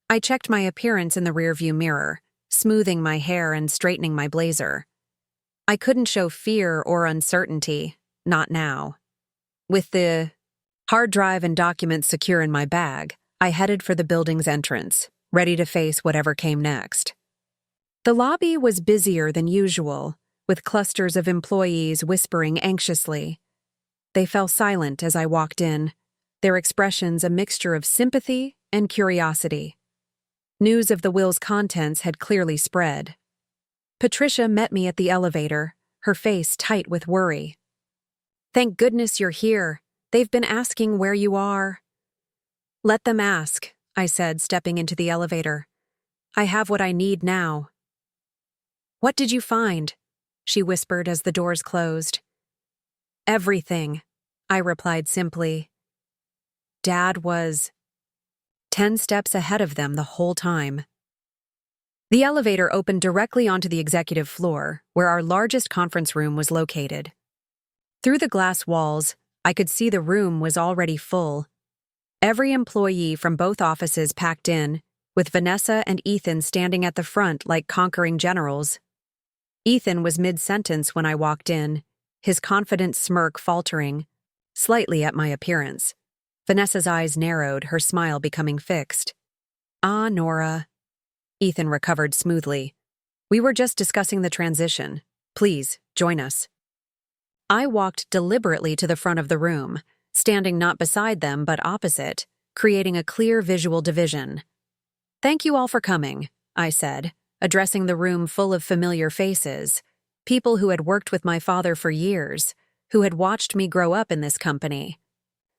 [SPEAKER 1] I checked my appearance in the rearview mirror, smoothing my hair and straightening my blazer. I couldn't show fear or uncertainty, not now. With the hard drive and documents secure in my bag, I headed for the building's entrance, ready to face whatever came next. The lobby was busier than usual, with clusters of employees whispering anxiously. They fell silent as I walked in, their expressions a mixture of sympathy and curiosity. News of the will's contents had clearly spread. Patricia met me at the elevator, her face tight with worry. "Thank goodness you're here. They've been asking where you are." "Let them ask," I said, stepping into the elevator. "I have what I need now." "What did you find?" she whispered as the doors closed. "Everything," I replied simply. Dad was 10 steps ahead of them the whole time. The elevator opened directly onto the executive floor, where our largest conference room was located. Through the glass walls, I could see the room was already full. Every employee from both offices packed in, with Vanessa and Ethan standing at the front like conquering generals. Ethan was mid-sentence when I walked in, his confident smirk faltering, slightly at my appearance. Vanessa's eyes narrowed, her smile becoming fixed. "Ah, Nora." Ethan recovered smoothly. "We were just discussing the transition. Please, join us." I walked deliberately to the front of the room, standing not beside them but opposite, creating a clear visual division. "Thank you all for coming," I said, addressing the room full of familiar faces, people who had worked with my father for years, who had watched me grow up in this company.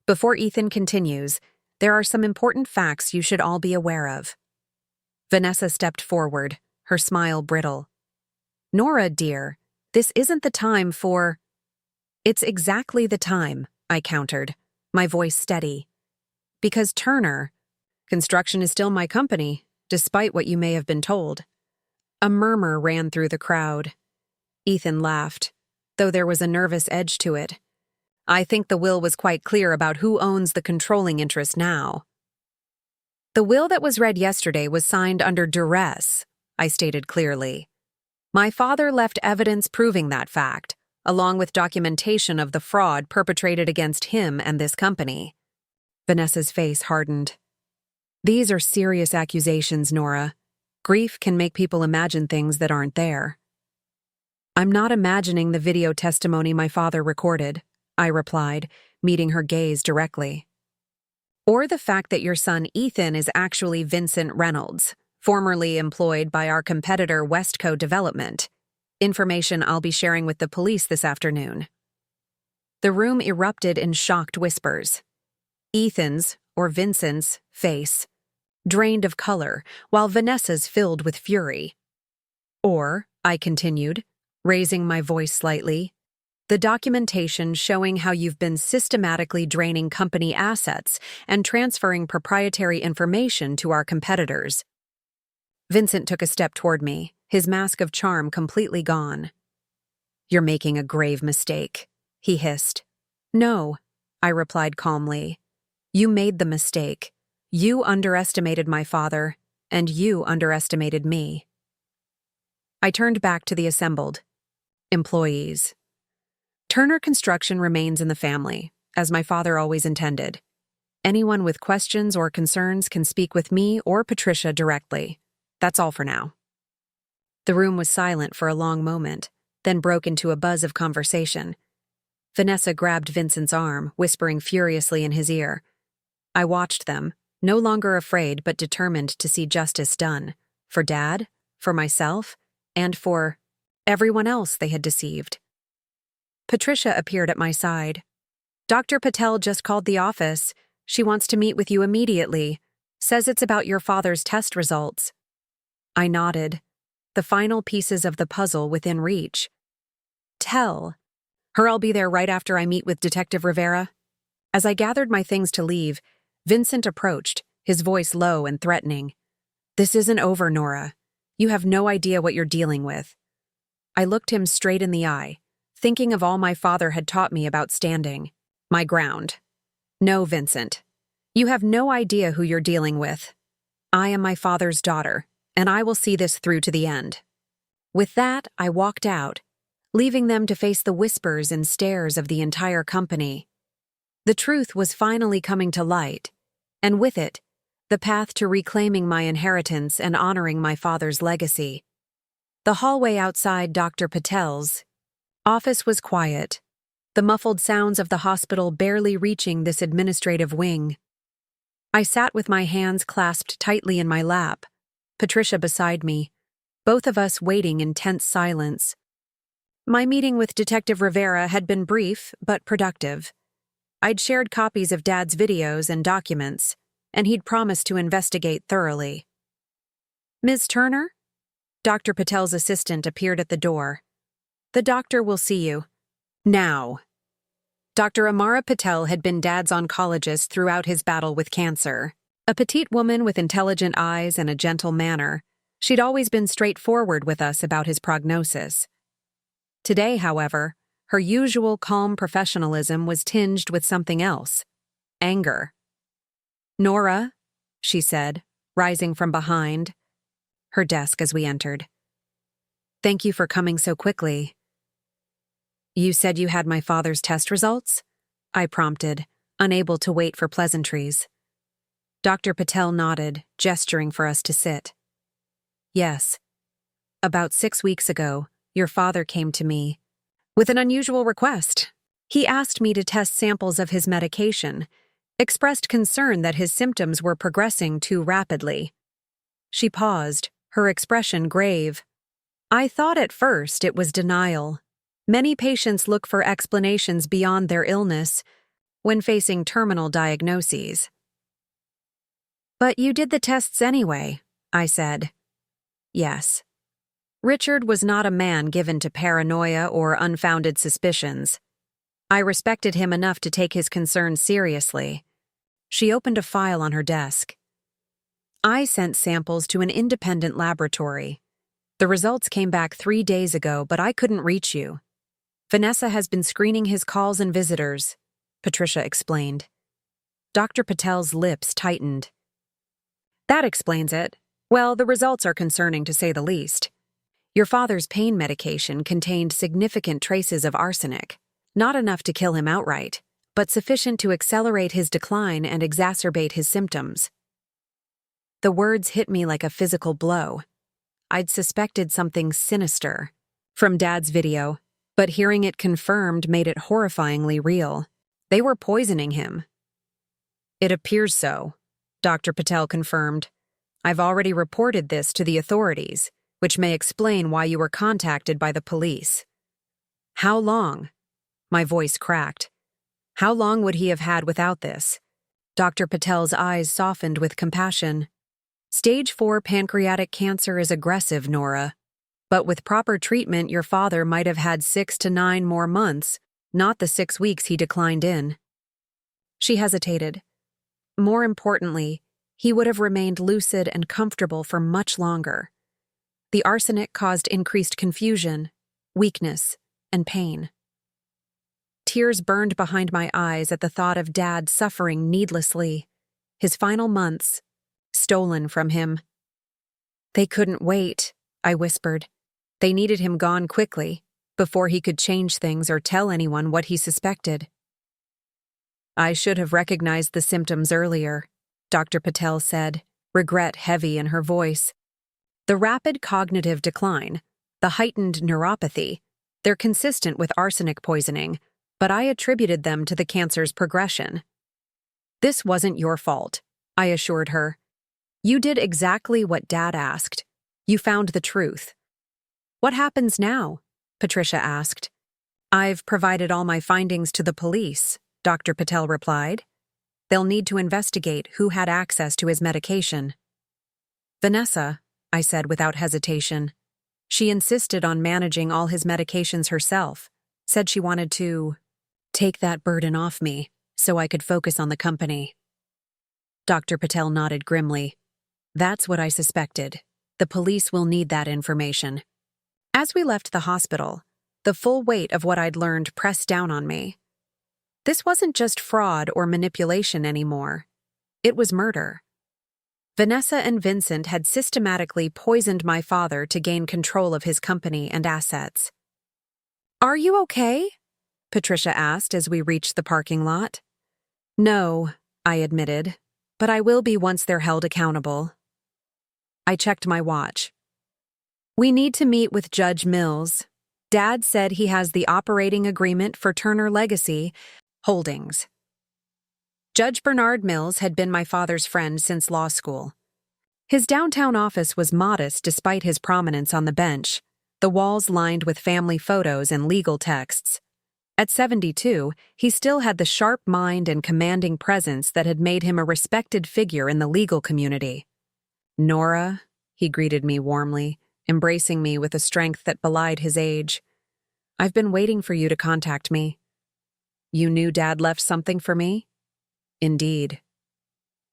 [SPEAKER 1] Before Ethan continues, there are some important facts you should all be aware of. Vanessa stepped forward, her smile brittle. "Nora, dear, this isn't the time for—" "It's exactly the time," I countered, my voice steady. "Because Turner, construction is still my company, despite what you may have been told." A murmur ran through the crowd. Ethan laughed, though there was a nervous edge to it. "I think the will was quite clear about who owns the controlling interest now." "The will that was read yesterday was signed under duress," I stated clearly. "My father left evidence proving that fact, along with documentation of the fraud perpetrated against him and this company." Vanessa's face hardened. "These are serious accusations, Nora. Grief can make people imagine things that aren't there." "I'm not imagining the video testimony my father recorded," I replied, meeting her gaze directly. "Or the fact that your son Ethan is actually Vincent Reynolds, formerly employed by our competitor Westco Development. Information I'll be sharing with the police this afternoon." The room erupted in shocked whispers. Ethan's, or Vincent's, face drained of color, while Vanessa's filled with fury. "Or," I continued, raising my voice slightly, "the documentation showing how you've been systematically draining company assets and transferring proprietary information to our competitors." Vincent took a step toward me, his mask of charm completely gone. "You're making a grave mistake," he hissed. "No," I replied calmly. "You made the mistake. You underestimated my father, and you underestimated me." I turned back to the assembled employees. Turner Construction remains in the family, as my father always intended. Anyone with questions or concerns can speak with me or Patricia directly. That's all for now. The room was silent for a long moment, then broke into a buzz of conversation. Vanessa grabbed Vincent's arm, whispering furiously in his ear. I watched them, no longer afraid but determined to see justice done, for Dad, for myself, and for everyone else they had deceived. Patricia appeared at my side. "Dr. Patel just called the office. She wants to meet with you immediately. Says it's about your father's test results." I nodded, the final pieces of the puzzle within reach. "Tell her I'll be there right after I meet with Detective Rivera." As I gathered my things to leave, Vincent approached, his voice low and threatening. "This isn't over, Nora. You have no idea what you're dealing with." I looked him straight in the eye, thinking of all my father had taught me about standing my ground. "No, Vincent. You have no idea who you're dealing with. I am my father's daughter, and I will see this through to the end." With that, I walked out, leaving them to face the whispers and stares of the entire company. The truth was finally coming to light, and with it, the path to reclaiming my inheritance and honoring my father's legacy. The hallway outside Dr. Patel's office was quiet, the muffled sounds of the hospital barely reaching this administrative wing. I sat with my hands clasped tightly in my lap, Patricia beside me, both of us waiting in tense silence. My meeting with Detective Rivera had been brief but productive. I'd shared copies of Dad's videos and documents, and he'd promised to investigate thoroughly. "Ms. Turner?" Dr. Patel's assistant appeared at the door. "The doctor will see you. Now." Dr. Amara Patel had been Dad's oncologist throughout his battle with cancer. A petite woman with intelligent eyes and a gentle manner, she'd always been straightforward with us about his prognosis. Today, however, her usual calm professionalism was tinged with something else: anger. Nora, she said, rising from behind her desk as we entered. Thank you for coming so quickly. You said you had my father's test results? I prompted, unable to wait for pleasantries. Dr. Patel nodded, gesturing for us to sit. Yes. About 6 weeks ago, your father came to me with an unusual request. He asked me to test samples of his medication, expressed concern that his symptoms were progressing too rapidly. She paused, her expression grave. I thought at first it was denial. Many patients look for explanations beyond their illness when facing terminal diagnoses. But you did the tests anyway, I said. Yes. Richard was not a man given to paranoia or unfounded suspicions. I respected him enough to take his concerns seriously. She opened a file on her desk. I sent samples to an independent laboratory. The results came back 3 days ago, but I couldn't reach you. Vanessa has been screening his calls and visitors, Patricia explained. Dr. Patel's lips tightened. That explains it. Well, the results are concerning to say the least. Your father's pain medication contained significant traces of arsenic, not enough to kill him outright, but sufficient to accelerate his decline and exacerbate his symptoms. The words hit me like a physical blow. I'd suspected something sinister from Dad's video, but hearing it confirmed made it horrifyingly real. They were poisoning him. It appears so, Dr. Patel confirmed. I've already reported this to the authorities, which may explain why you were contacted by the police. How long? My voice cracked. How long would he have had without this? Dr. Patel's eyes softened with compassion. Stage 4 pancreatic cancer is aggressive, Nora. But with proper treatment, your father might have had 6 to 9 more months, not the 6 weeks he declined in. She hesitated. More importantly, he would have remained lucid and comfortable for much longer. The arsenic caused increased confusion, weakness, and pain. Tears burned behind my eyes at the thought of Dad suffering needlessly, his final months stolen from him. They couldn't wait, I whispered. They needed him gone quickly, before he could change things or tell anyone what he suspected. I should have recognized the symptoms earlier, Dr. Patel said, regret heavy in her voice. The rapid cognitive decline, the heightened neuropathy, they're consistent with arsenic poisoning, but I attributed them to the cancer's progression. This wasn't your fault, I assured her. You did exactly what Dad asked. You found the truth. What happens now? Patricia asked. I've provided all my findings to the police, Dr. Patel replied. They'll need to investigate who had access to his medication. Vanessa, I said without hesitation. She insisted on managing all his medications herself, said she wanted to take that burden off me so I could focus on the company. Dr. Patel nodded grimly. That's what I suspected. The police will need that information. As we left the hospital, the full weight of what I'd learned pressed down on me. This wasn't just fraud or manipulation anymore. It was murder. Vanessa and Vincent had systematically poisoned my father to gain control of his company and assets. Are you okay? Patricia asked as we reached the parking lot. No, I admitted, but I will be once they're held accountable. I checked my watch. We need to meet with Judge Mills. Dad said he has the operating agreement for Turner Legacy Holdings. Judge Bernard Mills had been my father's friend since law school. His downtown office was modest despite his prominence on the bench, the walls lined with family photos and legal texts. At 72, he still had the sharp mind and commanding presence that had made him a respected figure in the legal community. Nora, he greeted me warmly, embracing me with a strength that belied his age. I've been waiting for you to contact me. You knew Dad left something for me? Indeed.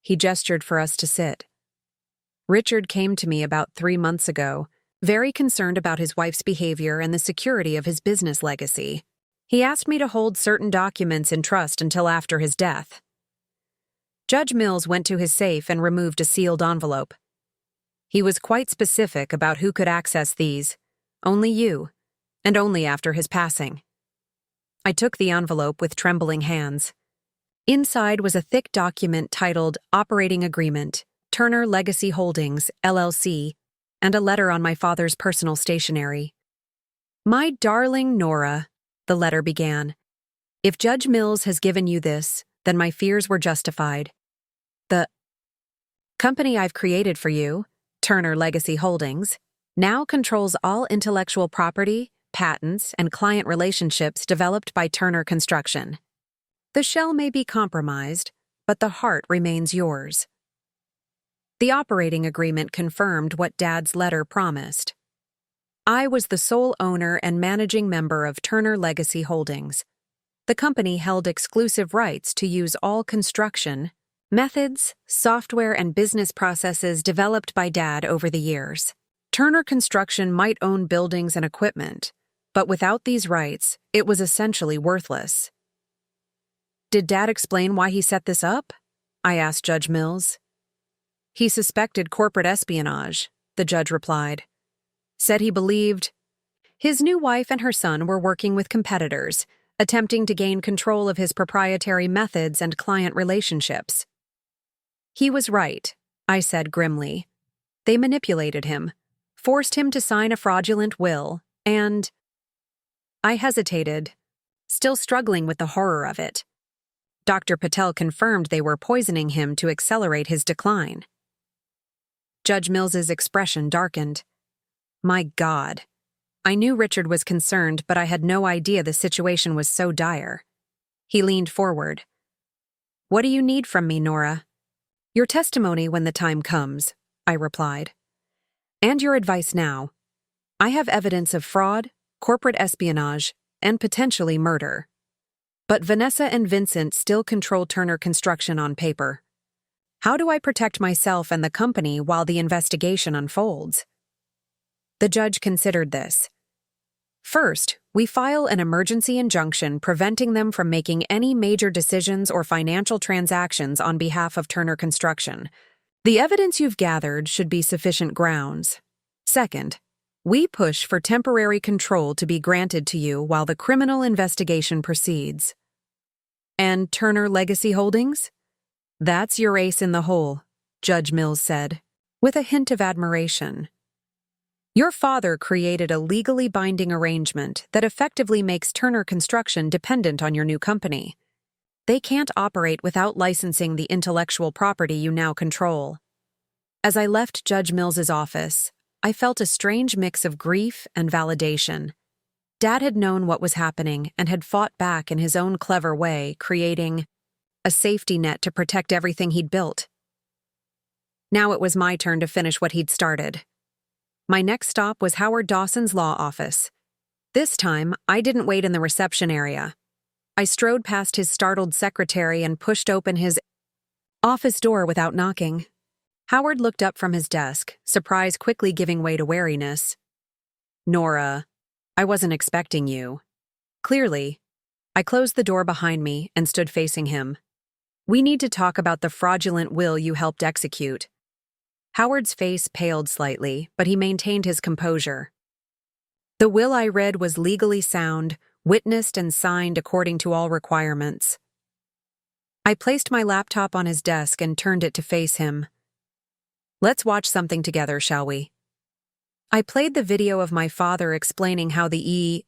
[SPEAKER 1] He gestured for us to sit. Richard came to me about 3 months ago, very concerned about his wife's behavior and the security of his business legacy. He asked me to hold certain documents in trust until after his death. Judge Mills went to his safe and removed a sealed envelope. He was quite specific about who could access these. Only you, and only after his passing. I took the envelope with trembling hands. Inside was a thick document titled Operating Agreement, Turner Legacy Holdings, LLC, and a letter on my father's personal stationery. My darling Nora, the letter began. If Judge Mills has given you this, then my fears were justified. The company I've created for you, Turner Legacy Holdings, now controls all intellectual property, patents, and client relationships developed by Turner Construction. The shell may be compromised, but the heart remains yours. The operating agreement confirmed what Dad's letter promised. I was the sole owner and managing member of Turner Legacy Holdings. The company held exclusive rights to use all construction, methods, software, and business processes developed by Dad over the years. Turner Construction might own buildings and equipment, but without these rights, it was essentially worthless. Did Dad explain why he set this up? I asked Judge Mills. He suspected corporate espionage, the judge replied. Said he believed his new wife and her son were working with competitors, attempting to gain control of his proprietary methods and client relationships. He was right, I said grimly. They manipulated him, forced him to sign a fraudulent will, and I hesitated, still struggling with the horror of it. Dr. Patel confirmed they were poisoning him to accelerate his decline. Judge Mills's expression darkened. My God. I knew Richard was concerned, but I had no idea the situation was so dire. He leaned forward. What do you need from me, Nora? Your testimony when the time comes, I replied. And your advice now. I have evidence of fraud, corporate espionage, and potentially murder. But Vanessa and Vincent still control Turner Construction on paper. How do I protect myself and the company while the investigation unfolds? The judge considered this. First, we file an emergency injunction preventing them from making any major decisions or financial transactions on behalf of Turner Construction. The evidence you've gathered should be sufficient grounds. Second, we push for temporary control to be granted to you while the criminal investigation proceeds. And Turner Legacy Holdings? That's your ace in the hole, Judge Mills said, with a hint of admiration. Your father created a legally binding arrangement that effectively makes Turner Construction dependent on your new company. They can't operate without licensing the intellectual property you now control. As I left Judge Mills's office, I felt a strange mix of grief and validation. Dad had known what was happening and had fought back in his own clever way, creating a safety net to protect everything he'd built. Now it was my turn to finish what he'd started. My next stop was Howard Dawson's law office. This time, I didn't wait in the reception area. I strode past his startled secretary and pushed open his office door without knocking. Howard looked up from his desk, surprise quickly giving way to wariness. Nora, I wasn't expecting you. Clearly. I closed the door behind me and stood facing him. We need to talk about the fraudulent will you helped execute. Howard's face paled slightly, but he maintained his composure. The will I read was legally sound, witnessed and signed according to all requirements. I placed my laptop on his desk and turned it to face him. Let's watch something together, shall we? I played the video of my father explaining how the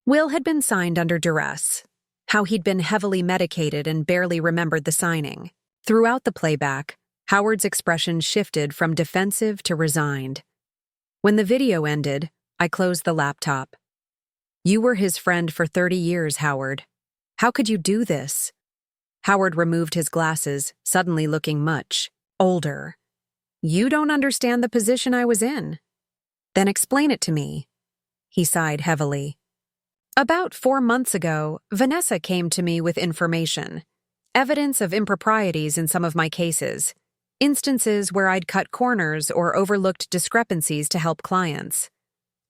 [SPEAKER 1] will had been signed under duress, how he'd been heavily medicated and barely remembered the signing. Throughout the playback, Howard's expression shifted from defensive to resigned. When the video ended, I closed the laptop. You were his friend for 30 years, Howard. How could you do this? Howard removed his glasses, suddenly looking much older. You don't understand the position I was in. Then explain it to me. He sighed heavily. About 4 months ago, Vanessa came to me with information, evidence of improprieties in some of my cases, instances where I'd cut corners or overlooked discrepancies to help clients.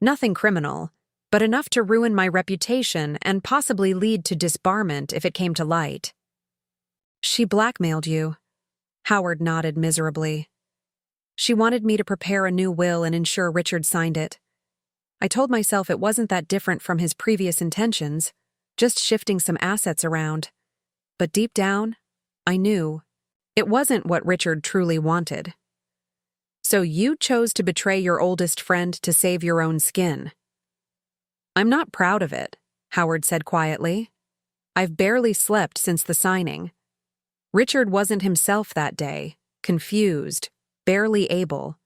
[SPEAKER 1] Nothing criminal, but enough to ruin my reputation and possibly lead to disbarment if it came to light. She blackmailed you, Howard nodded miserably. She wanted me to prepare a new will and ensure Richard signed it. I told myself it wasn't that different from his previous intentions, just shifting some assets around. But deep down, I knew it wasn't what Richard truly wanted. So you chose to betray your oldest friend to save your own skin. I'm not proud of it, Howard said quietly. I've barely slept since the signing. Richard wasn't himself that day, confused, barely able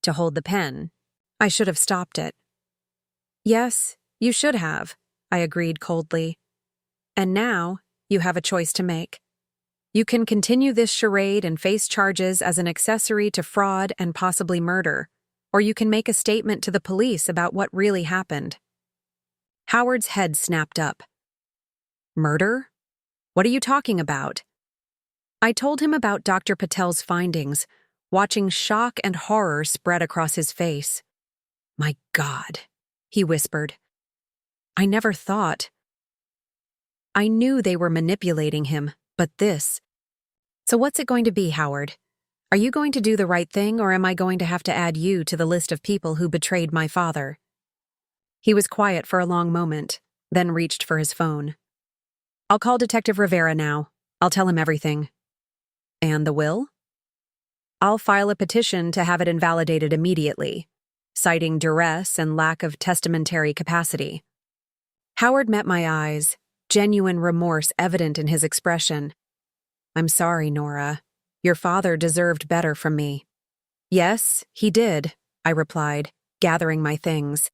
[SPEAKER 1] to hold the pen. I should have stopped it. Yes, you should have, I agreed coldly. And now, you have a choice to make. You can continue this charade and face charges as an accessory to fraud and possibly murder, or you can make a statement to the police about what really happened. Howard's head snapped up. Murder? What are you talking about? I told him about Dr. Patel's findings, watching shock and horror spread across his face. My God, he whispered. I never thought. I knew they were manipulating him, but this. So what's it going to be, Howard? Are you going to do the right thing, or am I going to have to add you to the list of people who betrayed my father? He was quiet for a long moment, then reached for his phone. I'll call Detective Rivera now. I'll tell him everything. And the will? I'll file a petition to have it invalidated immediately, citing duress and lack of testamentary capacity. Howard met my eyes, genuine remorse evident in his expression. I'm sorry, Nora. Your father deserved better from me. Yes, he did, I replied, gathering my things.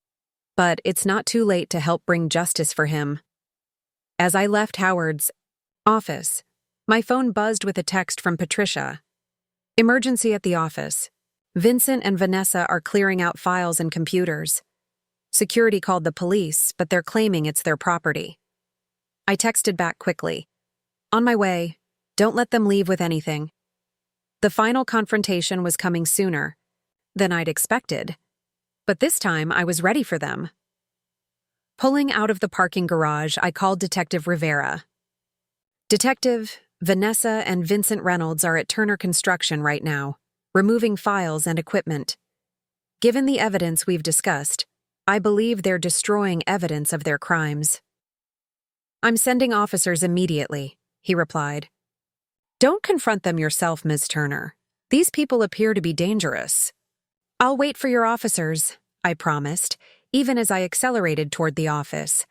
[SPEAKER 1] But it's not too late to help bring justice for him. As I left Howard's office, my phone buzzed with a text from Patricia. Emergency at the office. Vincent and Vanessa are clearing out files and computers. Security called the police, but they're claiming it's their property. I texted back quickly. On my way. Don't let them leave with anything. The final confrontation was coming sooner than I'd expected, but this time I was ready for them. Pulling out of the parking garage, I called Detective Rivera. Detective, Vanessa and Vincent Reynolds are at Turner Construction right now, removing files and equipment. Given the evidence we've discussed, I believe they're destroying evidence of their crimes. I'm sending officers immediately, he replied. Don't confront them yourself, Ms. Turner. These people appear to be dangerous. I'll wait for your officers, I promised, even as I accelerated toward the office.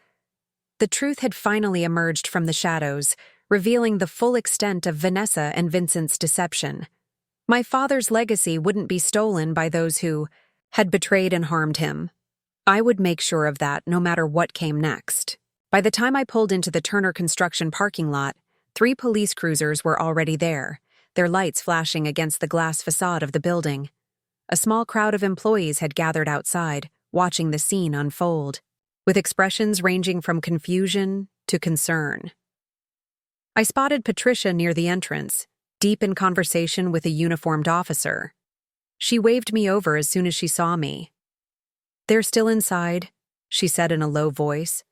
[SPEAKER 1] The truth had finally emerged from the shadows, revealing the full extent of Vanessa and Vincent's deception. My father's legacy wouldn't be stolen by those who had betrayed and harmed him. I would make sure of that no matter what came next. By the time I pulled into the Turner Construction parking lot, 3 police cruisers were already there, their lights flashing against the glass facade of the building. A small crowd of employees had gathered outside, watching the scene unfold, with expressions ranging from confusion to concern. I spotted Patricia near the entrance, deep in conversation with a uniformed officer. She waved me over as soon as she saw me. They're still inside, she said in a low voice.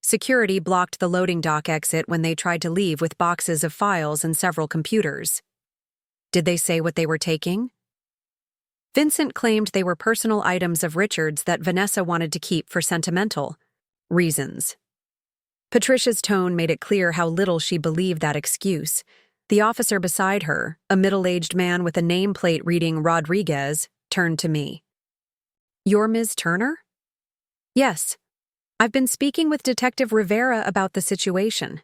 [SPEAKER 1] Security blocked the loading dock exit when they tried to leave with boxes of files and several computers. Did they say what they were taking? Vincent claimed they were personal items of Richard's that Vanessa wanted to keep for sentimental reasons. Patricia's tone made it clear how little she believed that excuse. The officer beside her, a middle-aged man with a nameplate reading Rodriguez, turned to me. You're Ms. Turner? Yes. I've been speaking with Detective Rivera about the situation.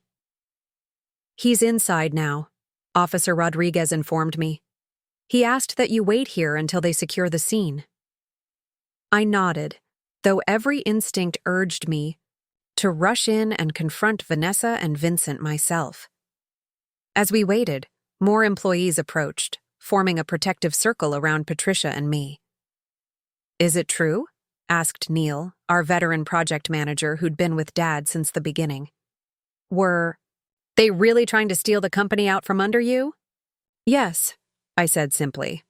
[SPEAKER 1] He's inside now, Officer Rodriguez informed me. He asked that you wait here until they secure the scene. I nodded, though every instinct urged me to rush in and confront Vanessa and Vincent myself. As we waited, more employees approached, forming a protective circle around Patricia and me. Is it true? Asked Neil, our veteran project manager who'd been with Dad since the beginning. Were they really trying to steal the company out from under you? Yes, I said simply.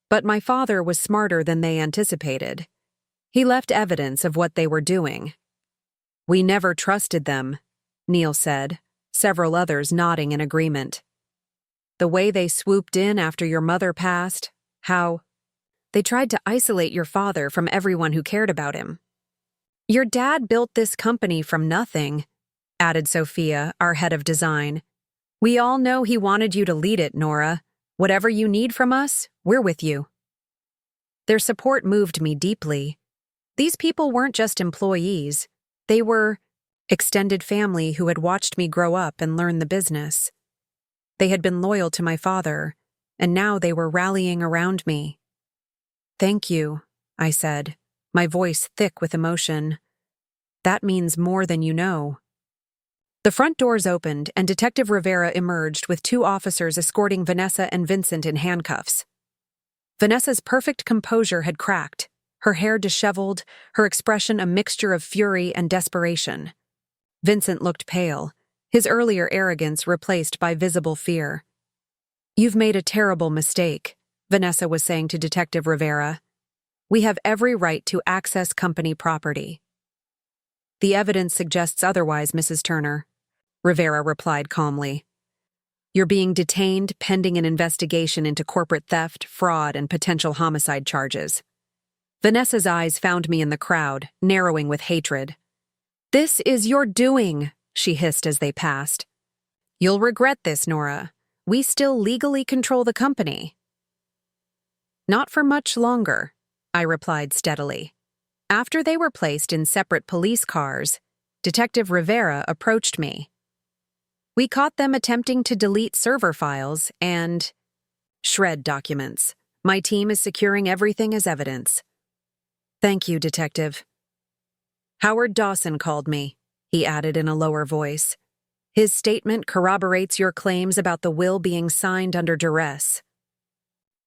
[SPEAKER 1] But my father was smarter than they anticipated. He left evidence of what they were doing. We never trusted them, Neil said, several others nodding in agreement. The way they swooped in after your mother passed, how they tried to isolate your father from everyone who cared about him. Your dad built this company from nothing, added Sophia, our head of design. We all know he wanted you to lead it, Nora. Whatever you need from us, we're with you. Their support moved me deeply. These people weren't just employees. They were extended family who had watched me grow up and learn the business. They had been loyal to my father, and now they were rallying around me. Thank you, I said, my voice thick with emotion. That means more than you know. The front doors opened, and Detective Rivera emerged with 2 officers escorting Vanessa and Vincent in handcuffs. Vanessa's perfect composure had cracked, her hair disheveled, her expression a mixture of fury and desperation. Vincent looked pale, his earlier arrogance replaced by visible fear. You've made a terrible mistake, Vanessa was saying to Detective Rivera. We have every right to access company property. The evidence suggests otherwise, Mrs. Turner, Rivera replied calmly. You're being detained pending an investigation into corporate theft, fraud, and potential homicide charges. Vanessa's eyes found me in the crowd, narrowing with hatred. This is your doing, she hissed as they passed. You'll regret this, Nora. We still legally control the company. Not for much longer, I replied steadily. After they were placed in separate police cars, Detective Rivera approached me. We caught them attempting to delete server files and shred documents. My team is securing everything as evidence. Thank you, Detective. Howard Dawson called me, he added in a lower voice. His statement corroborates your claims about the will being signed under duress.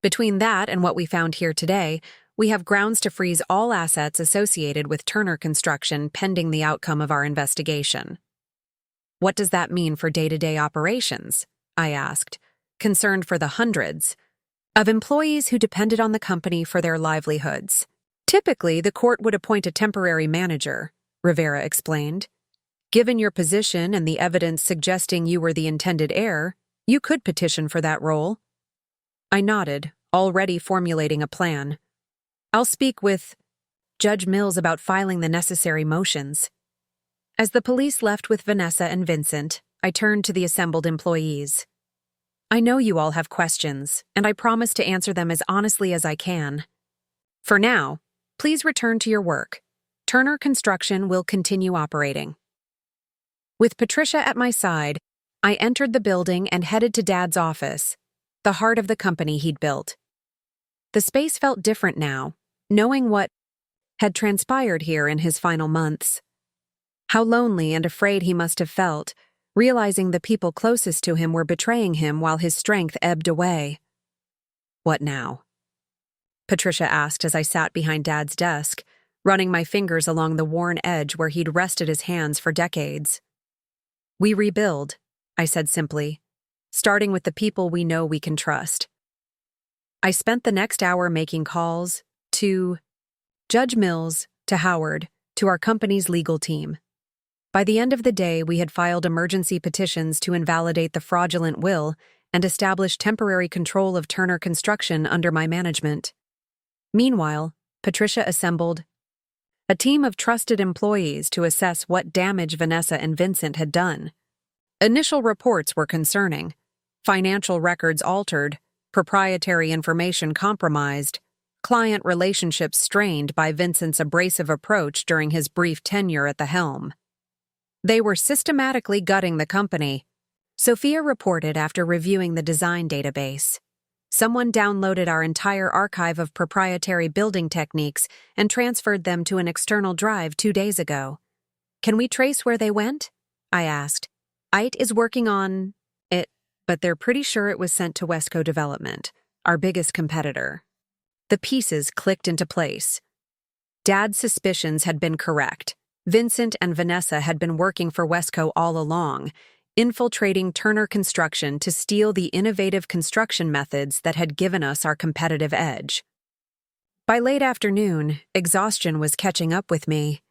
[SPEAKER 1] Between that and what we found here today, we have grounds to freeze all assets associated with Turner Construction pending the outcome of our investigation. What does that mean for day-to-day operations? I asked, concerned for the hundreds of employees who depended on the company for their livelihoods. Typically, the court would appoint a temporary manager, Rivera explained. Given your position and the evidence suggesting you were the intended heir, you could petition for that role. I nodded, already formulating a plan. I'll speak with Judge Mills about filing the necessary motions. As the police left with Vanessa and Vincent, I turned to the assembled employees. I know you all have questions, and I promise to answer them as honestly as I can. For now, please return to your work. Turner Construction will continue operating. With Patricia at my side, I entered the building and headed to Dad's office, the heart of the company he'd built. The space felt different now, knowing what had transpired here in his final months. How lonely and afraid he must have felt, realizing the people closest to him were betraying him while his strength ebbed away. What now? Patricia asked as I sat behind Dad's desk, running my fingers along the worn edge where he'd rested his hands for decades. We rebuild, I said simply, starting with the people we know we can trust. I spent the next hour making calls to Judge Mills, to Howard, to our company's legal team. By the end of the day, we had filed emergency petitions to invalidate the fraudulent will and establish temporary control of Turner Construction under my management. Meanwhile, Patricia assembled a team of trusted employees to assess what damage Vanessa and Vincent had done. Initial reports were concerning. Financial records altered, proprietary information compromised, client relationships strained by Vincent's abrasive approach during his brief tenure at the helm. They were systematically gutting the company, Sophia reported after reviewing the design database. Someone downloaded our entire archive of proprietary building techniques and transferred them to an external drive 2 days ago. Can we trace where they went? I asked. IT is working on it, but they're pretty sure it was sent to Wesco Development, our biggest competitor. The pieces clicked into place. Dad's suspicions had been correct. Vincent and Vanessa had been working for Wesco all along, infiltrating Turner Construction to steal the innovative construction methods that had given us our competitive edge. By late afternoon, exhaustion was catching up with me.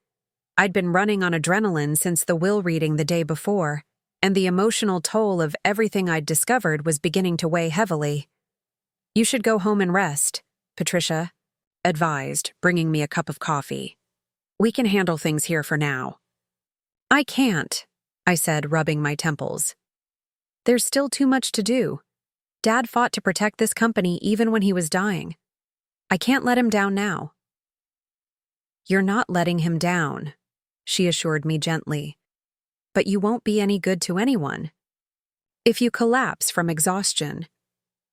[SPEAKER 1] I'd been running on adrenaline since the will reading the day before. and the emotional toll of everything I'd discovered was beginning to weigh heavily. "You should go home and rest," Patricia advised, bringing me a cup of coffee. "We can handle things here for now." "I can't," I said, rubbing my temples. "There's still too much to do. Dad fought to protect this company even when he was dying. I can't let him down now." "You're not letting him down," she assured me gently. "But you won't be any good to anyone. If you collapse from exhaustion,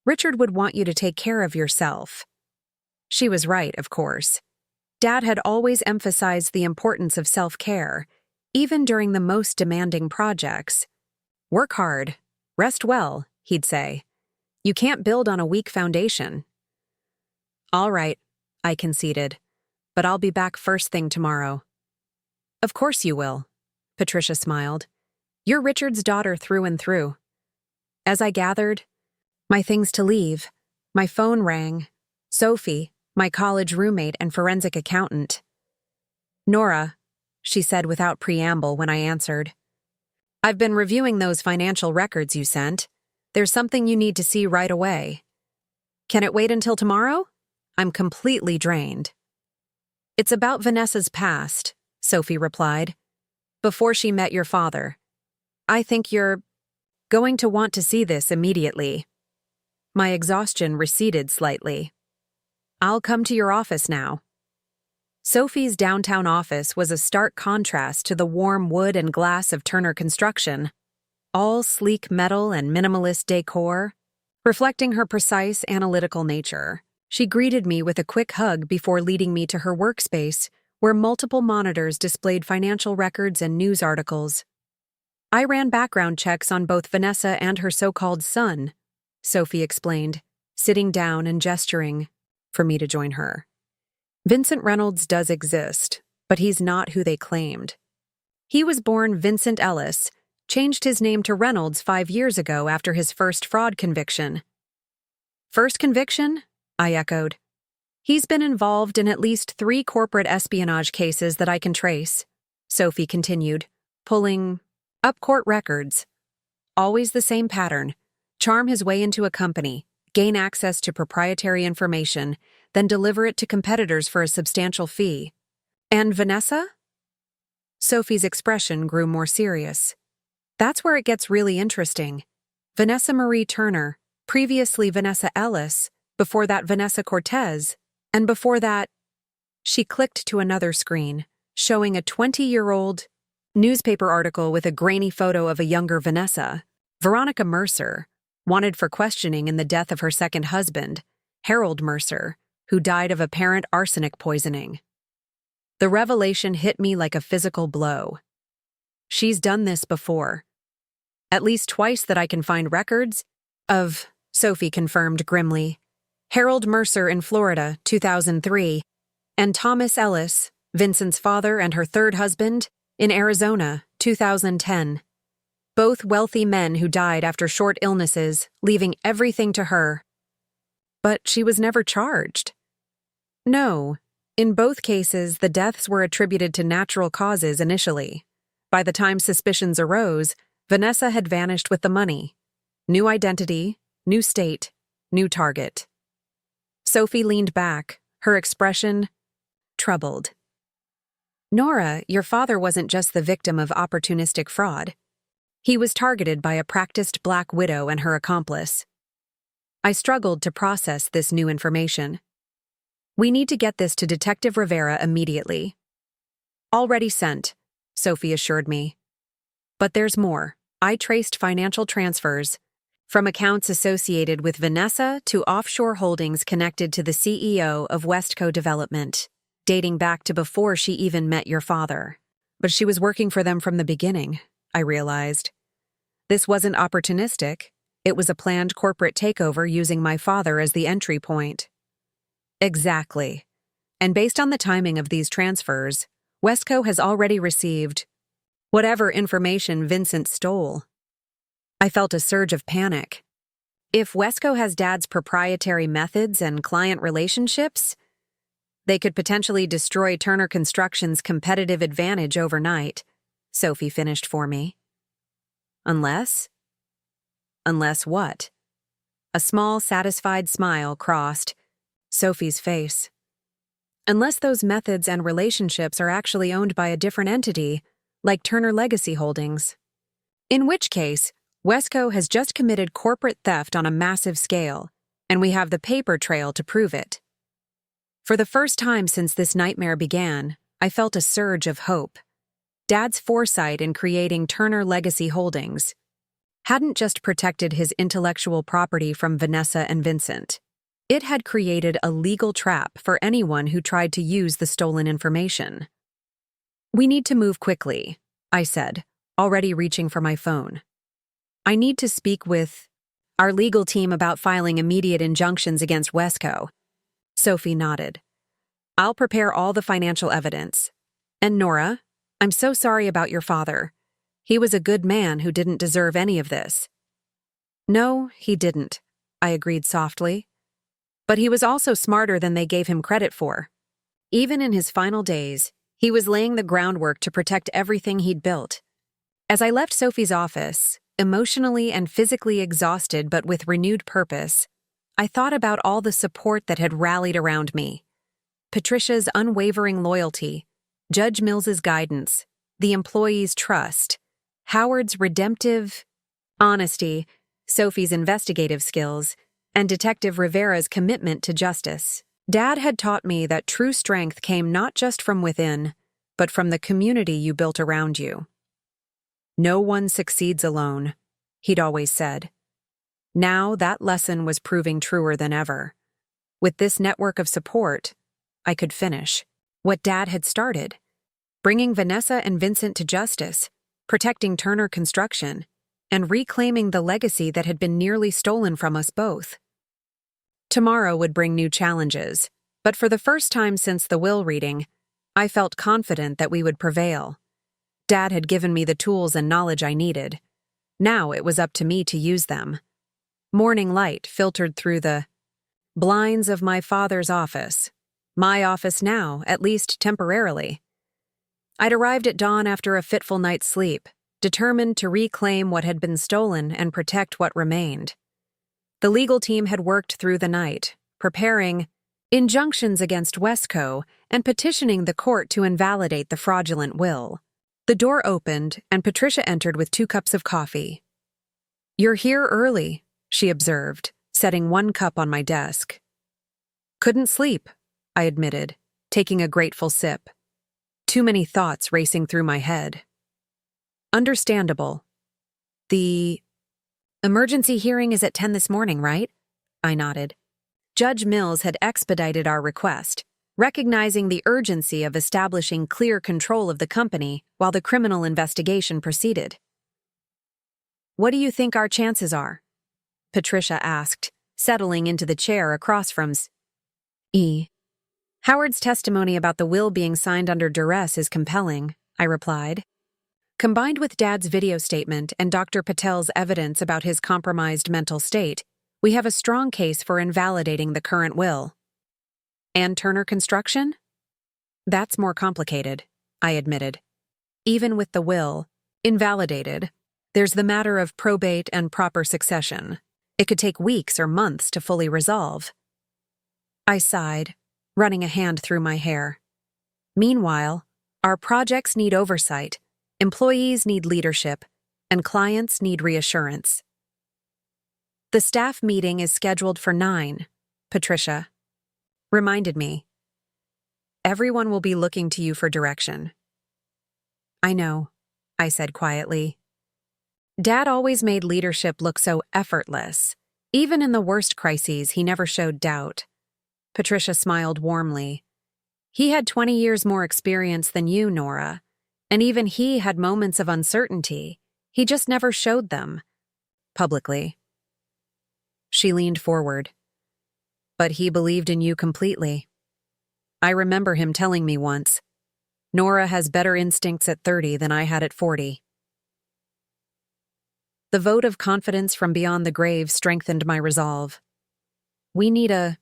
[SPEAKER 1] Richard would want you to take care of yourself." She was right, of course. Dad had always emphasized the importance of self-care, even during the most demanding projects. "Work hard, rest well," he'd say. "You can't build on a weak foundation." "All right," I conceded, "but I'll be back first thing tomorrow." "Of course you will," Patricia smiled. "You're Richard's daughter through and through." As I gathered my things to leave, my phone rang. Sophie, my college roommate and forensic accountant. "Nora," she said without preamble when I answered. "I've been reviewing those financial records you sent. There's something you need to see right away." "Can it wait until tomorrow? I'm completely drained." "It's about Vanessa's past," Sophie replied. "Before she met your father. I think you're going to want to see this immediately." My exhaustion receded slightly. "I'll come to your office now." Sophie's downtown office was a stark contrast to the warm wood and glass of Turner Construction, all sleek metal and minimalist decor, reflecting her precise analytical nature. She greeted me with a quick hug before leading me to her workspace, where multiple monitors displayed financial records and news articles. "I ran background checks on both Vanessa and her so-called son," Sophie explained, sitting down and gesturing for me to join her. "Vincent Reynolds does exist, but he's not who they claimed. He was born Vincent Ellis, changed his name to Reynolds 5 years ago after his first fraud conviction." "First conviction?" I echoed. "He's been involved in at least 3 corporate espionage cases that I can trace," Sophie continued, pulling up court records. "Always the same pattern: charm his way into a company, gain access to proprietary information, then deliver it to competitors for a substantial fee." "And Vanessa?" Sophie's expression grew more serious. "That's where it gets really interesting. Vanessa Marie Turner, previously Vanessa Ellis, before that Vanessa Cortez, and before that—" She clicked to another screen, showing a 20-year-old newspaper article with a grainy photo of a younger Vanessa, Veronica Mercer, wanted for questioning in the death of her second husband, Harold Mercer, who died of apparent arsenic poisoning. The revelation hit me like a physical blow. She's done this before. At least twice that I can find records of, Sophie confirmed grimly. Harold Mercer in Florida, 2003, and Thomas Ellis, Vincent's father and her third husband, in Arizona, 2010. Both wealthy men who died after short illnesses, leaving everything to her. But she was never charged. No, in both cases, the deaths were attributed to natural causes initially. By the time suspicions arose, Vanessa had vanished with the money. New identity, new state, new target. Sophie leaned back, her expression troubled. "Nora, your father wasn't just the victim of opportunistic fraud. He was targeted by a practiced Black Widow and her accomplice." I struggled to process this new information. "We need to get this to Detective Rivera immediately." "Already sent," Sophie assured me. "But there's more. I traced financial transfers, from accounts associated with Vanessa to offshore holdings connected to the CEO of Westco Development, dating back to before she even met your father. But she was working for them from the beginning," I realized. This wasn't opportunistic. It was a planned corporate takeover using my father as the entry point. Exactly. And based on the timing of these transfers, Westco has already received whatever information Vincent stole. I felt a surge of panic. If Westco has Dad's proprietary methods and client relationships, they could potentially destroy Turner Construction's competitive advantage overnight, Sophie finished for me. Unless? Unless what? A small, satisfied smile crossed Sophie's face. Unless those methods and relationships are actually owned by a different entity, like Turner Legacy Holdings. In which case, Wesco has just committed corporate theft on a massive scale, and we have the paper trail to prove it. For the first time since this nightmare began, I felt a surge of hope. Dad's foresight in creating Turner Legacy Holdings hadn't just protected his intellectual property from Vanessa and Vincent. It had created a legal trap for anyone who tried to use the stolen information. "We need to move quickly," I said, already reaching for my phone. "I need to speak with our legal team about filing immediate injunctions against Wesco." Sophie nodded. "I'll prepare all the financial evidence. And Nora, I'm so sorry about your father. He was a good man who didn't deserve any of this." "No, he didn't," I agreed softly. "But he was also smarter than they gave him credit for. Even in his final days, he was laying the groundwork to protect everything he'd built." As I left Sophie's office, emotionally and physically exhausted but with renewed purpose, I thought about all the support that had rallied around me. Patricia's unwavering loyalty, Judge Mills's guidance, the employees' trust, Howard's redemptive honesty, Sophie's investigative skills, and Detective Rivera's commitment to justice. Dad had taught me that true strength came not just from within, but from the community you built around you. "No one succeeds alone," he'd always said. Now that lesson was proving truer than ever. With this network of support, I could finish what Dad had started, bringing Vanessa and Vincent to justice, protecting Turner Construction, and reclaiming the legacy that had been nearly stolen from us both. Tomorrow would bring new challenges, but for the first time since the will reading, I felt confident that we would prevail. Dad had given me the tools and knowledge I needed. Now it was up to me to use them. Morning light filtered through the blinds of my father's office. My office now, at least temporarily. I'd arrived at dawn after a fitful night's sleep, determined to reclaim what had been stolen and protect what remained. The legal team had worked through the night, preparing injunctions against Wesco and petitioning the court to invalidate the fraudulent will. The door opened, and Patricia entered with 2 cups of coffee. "You're here early," she observed, setting 1 cup on my desk. "Couldn't sleep," I admitted, taking a grateful sip. Too many thoughts racing through my head. "Understandable. The emergency hearing is at 10 this morning, right?" I nodded. Judge Mills had expedited our request, recognizing the urgency of establishing clear control of the company while the criminal investigation proceeded. "What do you think our chances are?" Patricia asked, settling into the chair across from E. "Howard's testimony about the will being signed under duress is compelling," I replied. "Combined with Dad's video statement and Dr. Patel's evidence about his compromised mental state, we have a strong case for invalidating the current will." "And Turner Construction?" "That's more complicated," I admitted. "Even with the will invalidated, there's the matter of probate and proper succession. It could take weeks or months to fully resolve." I sighed, running a hand through my hair. "Meanwhile, our projects need oversight, employees need leadership, and clients need reassurance." "The staff meeting is scheduled for 9, Patricia reminded me. "Everyone will be looking to you for direction." "I know," I said quietly. Dad always made leadership look so effortless. Even in the worst crises, he never showed doubt. Patricia smiled warmly. "He had 20 years more experience than you, Nora, and even he had moments of uncertainty. He just never showed them publicly." She leaned forward. "But he believed in you completely. I remember him telling me once, 'Nora has better instincts at 30 than I had at 40. The vote of confidence from beyond the grave strengthened my resolve. "We need a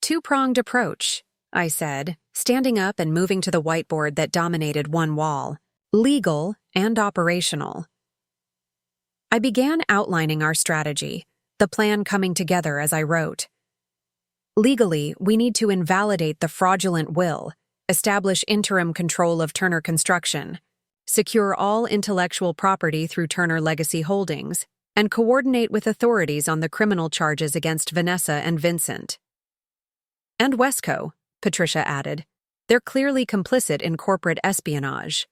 [SPEAKER 1] 2-pronged approach," I said, standing up and moving to the whiteboard that dominated one wall. "Legal and operational." I began outlining our strategy, the plan coming together as I wrote. Legally, we need to invalidate the fraudulent will, establish interim control of Turner Construction, secure all intellectual property through Turner Legacy Holdings, and coordinate with authorities on the criminal charges against Vanessa and Vincent. And Wesco, Patricia added. They're clearly complicit in corporate espionage.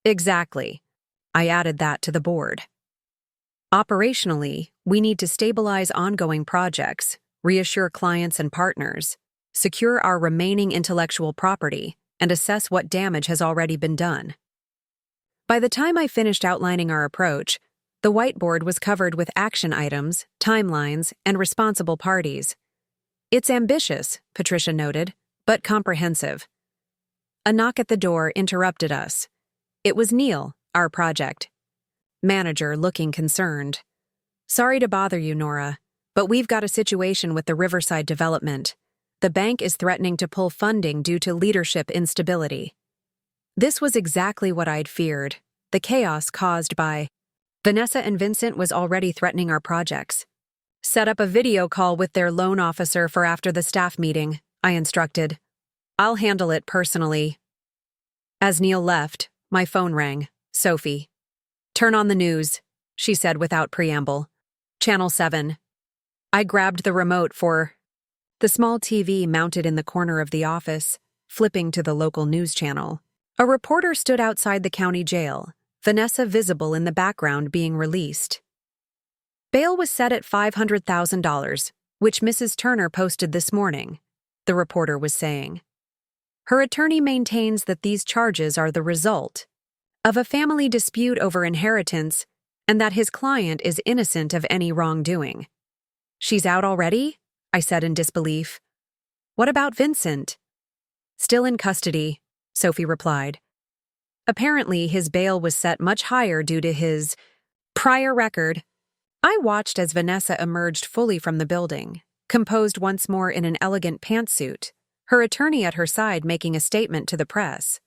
[SPEAKER 1] Exactly. I added that to the board. Operationally, we need to stabilize ongoing projects, reassure clients and partners, secure our remaining intellectual property, and assess what damage has already been done. By the time I finished outlining our approach, the whiteboard was covered with action items, timelines, and responsible parties. It's ambitious, Patricia noted, but comprehensive. A knock at the door interrupted us. It was Neil, our project manager, looking concerned. Sorry to bother you, Nora, but we've got a situation with the Riverside development. The bank is threatening to pull funding due to leadership instability. This was exactly what I'd feared. The chaos caused by Vanessa and Vincent was already threatening our projects. Set up a video call with their loan officer for after the staff meeting, I instructed. I'll handle it personally. As Neil left, my phone rang. Sophie. Turn on the news, she said without preamble. Channel 7. I grabbed the remote for the small TV mounted in the corner of the office, flipping to the local news channel. A reporter stood outside the county jail, Vanessa visible in the background being released. Bail was set at $500,000, which Mrs. Turner posted this morning, the reporter was saying. Her attorney maintains that these charges are the result of a family dispute over inheritance and that his client is innocent of any wrongdoing. She's out already? I said in disbelief. What about Vincent? Still in custody, Sophie replied. Apparently, his bail was set much higher due to his prior record. I watched as Vanessa emerged fully from the building, composed once more in an elegant pantsuit, her attorney at her side making a statement to the press.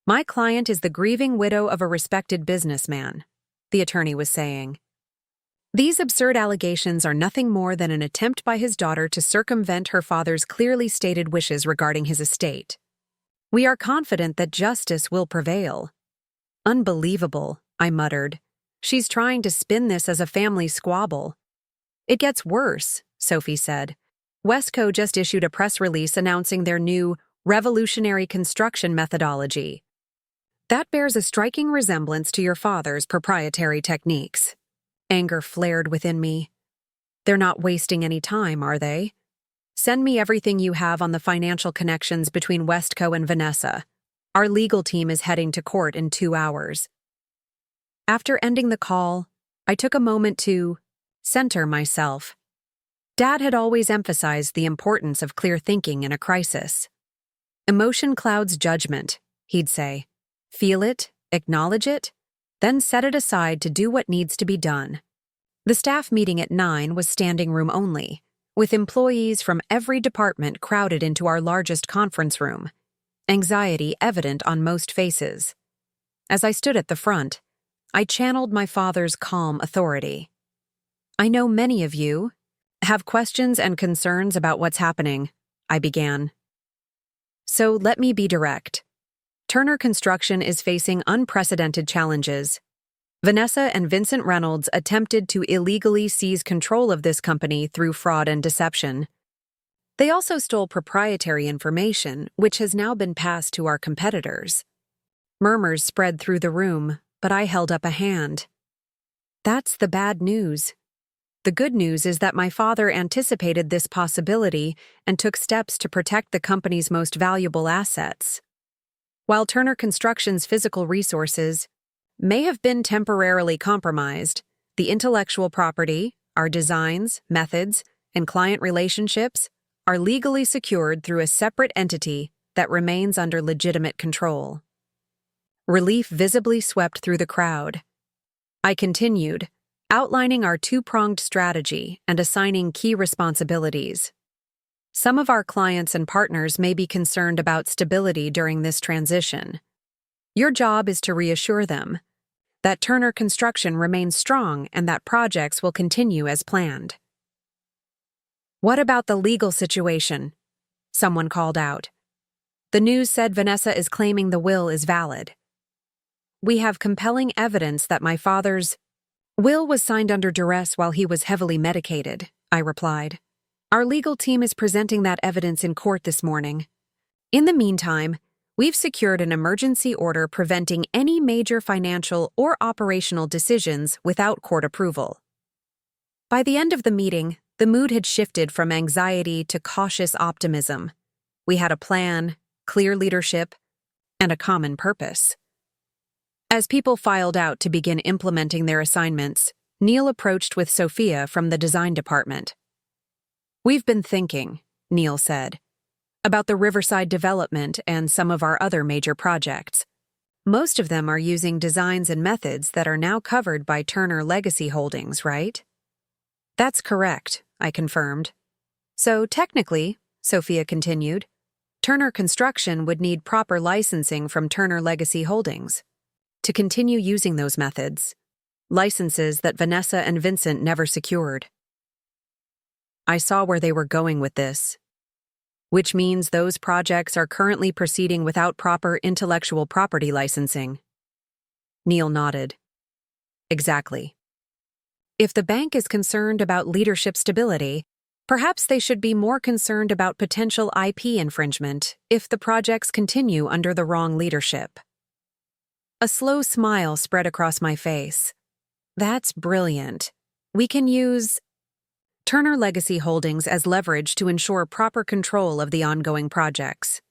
[SPEAKER 1] My client is the grieving widow of a respected businessman, the attorney was saying. These absurd allegations are nothing more than an attempt by his daughter to circumvent her father's clearly stated wishes regarding his estate. We are confident that justice will prevail. Unbelievable, I muttered. She's trying to spin this as a family squabble. It gets worse, Sophie said. Wesco just issued a press release announcing their new revolutionary construction methodology. That bears a striking resemblance to your father's proprietary techniques. Anger flared within me. They're not wasting any time, are they? Send me everything you have on the financial connections between Wesco and Vanessa. Our legal team is heading to court in 2 hours. After ending the call, I took a moment to center myself. Dad had always emphasized the importance of clear thinking in a crisis. Emotion clouds judgment, he'd say. Feel it, acknowledge it, then set it aside to do what needs to be done. The staff meeting at 9 was standing room only, with employees from every department crowded into our largest conference room, anxiety evident on most faces. As I stood at the front, I channeled my father's calm authority. I know many of you have questions and concerns about what's happening, I began. So let me be direct. Turner Construction is facing unprecedented challenges. Vanessa and Vincent Reynolds attempted to illegally seize control of this company through fraud and deception. They also stole proprietary information, which has now been passed to our competitors. Murmurs spread through the room, but I held up a hand. That's the bad news. The good news is that my father anticipated this possibility and took steps to protect the company's most valuable assets. While Turner Construction's physical resources may have been temporarily compromised, the intellectual property, our designs, methods, and client relationships are legally secured through a separate entity that remains under legitimate control. Relief visibly swept through the crowd. I continued, outlining our two-pronged strategy and assigning key responsibilities. Some of our clients and partners may be concerned about stability during this transition. Your job is to reassure them. that Turner Construction remains strong and that projects will continue as planned. What about the legal situation? Someone called out. The news said Vanessa is claiming the will is valid. We have compelling evidence that my father's will was signed under duress while he was heavily medicated, I replied. Our legal team is presenting that evidence in court this morning. In the meantime, we've secured an emergency order preventing any major financial or operational decisions without court approval. By the end of the meeting, the mood had shifted from anxiety to cautious optimism. We had a plan, clear leadership, and a common purpose. As people filed out to begin implementing their assignments, Neil approached with Sophia from the design department. We've been thinking, Neil said, about the Riverside development and some of our other major projects. Most of them are using designs and methods that are now covered by Turner Legacy Holdings, right? That's correct, I confirmed. So technically, Sophia continued, Turner Construction would need proper licensing from Turner Legacy Holdings to continue using those methods, licenses that Vanessa and Vincent never secured. I saw where they were going with this, which means those projects are currently proceeding without proper intellectual property licensing. Neil nodded. Exactly. If the bank is concerned about leadership stability, perhaps they should be more concerned about potential IP infringement if the projects continue under the wrong leadership. A slow smile spread across my face. That's brilliant. We can use Turner Legacy Holdings as leverage to ensure proper control of the ongoing projects.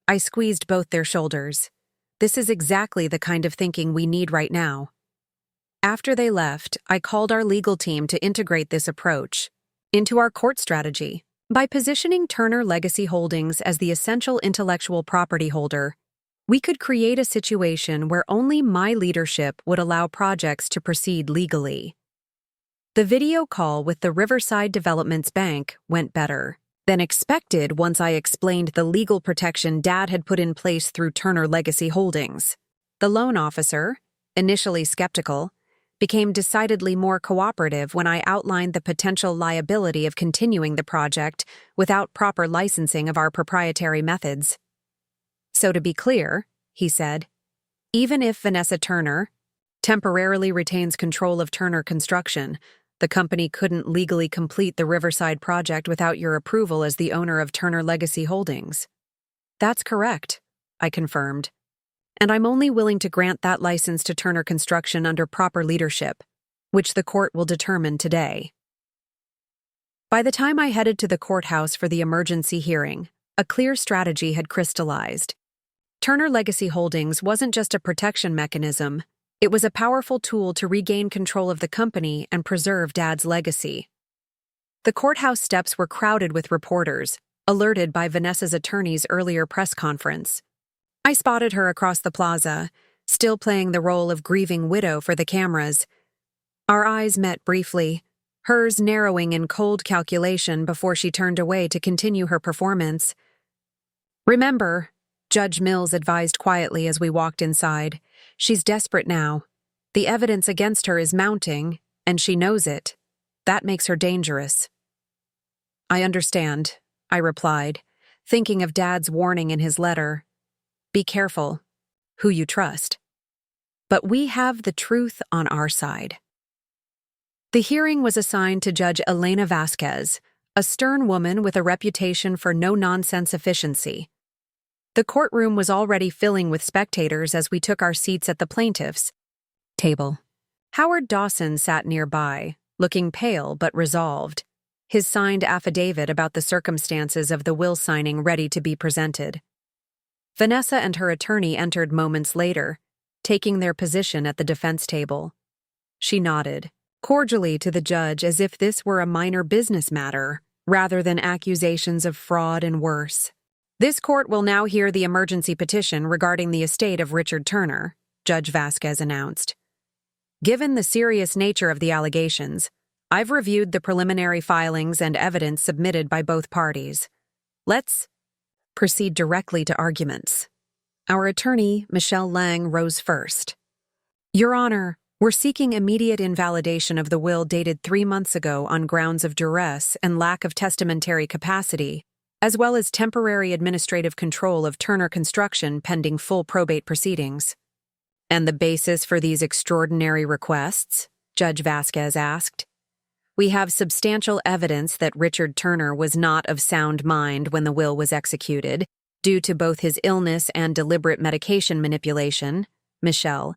[SPEAKER 1] I squeezed both their shoulders. This is exactly the kind of thinking we need right now. After they left, I called our legal team to integrate this approach into our court strategy. By positioning Turner Legacy Holdings as the essential intellectual property holder, we could create a situation where only my leadership would allow projects to proceed legally. The video call with the Riverside Developments Bank went better than expected once I explained the legal protection Dad had put in place through Turner Legacy Holdings. The loan officer, initially skeptical, became decidedly more cooperative when I outlined the potential liability of continuing the project without proper licensing of our proprietary methods. So to be clear, he said, even if Vanessa Turner temporarily retains control of Turner Construction, the company couldn't legally complete the Riverside project without your approval as the owner of Turner Legacy Holdings. That's correct, I confirmed. And I'm only willing to grant that license to Turner Construction under proper leadership, which the court will determine today. By the time I headed to the courthouse for the emergency hearing, a clear strategy had crystallized. Turner Legacy Holdings wasn't just a protection mechanism, it was a powerful tool to regain control of the company and preserve Dad's legacy. The courthouse steps were crowded with reporters, alerted by Vanessa's attorney's earlier press conference. I spotted her across the plaza, still playing the role of grieving widow for the cameras. Our eyes met briefly, hers narrowing in cold calculation before she turned away to continue her performance. Remember, Judge Mills advised quietly as we walked inside, she's desperate now. The evidence against her is mounting, and she knows it. That makes her dangerous. I understand, I replied, thinking of Dad's warning in his letter. Be careful who you trust. But we have the truth on our side. The hearing was assigned to Judge Elena Vasquez, a stern woman with a reputation for no-nonsense efficiency. The courtroom was already filling with spectators as we took our seats at the plaintiff's table. Howard Dawson sat nearby, looking pale but resolved, his signed affidavit about the circumstances of the will signing ready to be presented. Vanessa and her attorney entered moments later, taking their position at the defense table. She nodded cordially to the judge as if this were a minor business matter, rather than accusations of fraud and worse. This court will now hear the emergency petition regarding the estate of Richard Turner, Judge Vasquez announced. Given the serious nature of the allegations, I've reviewed the preliminary filings and evidence submitted by both parties. Let's proceed directly to arguments. Our attorney, Michelle Lang, rose first. Your Honor, We're seeking immediate invalidation of the will dated 3 months ago on grounds of duress and lack of testamentary capacity, as well as temporary administrative control of Turner Construction pending full probate proceedings. And the basis for these extraordinary requests? Judge Vasquez asked. We have substantial evidence that Richard Turner was not of sound mind when the will was executed, due to both his illness and deliberate medication manipulation, Michelle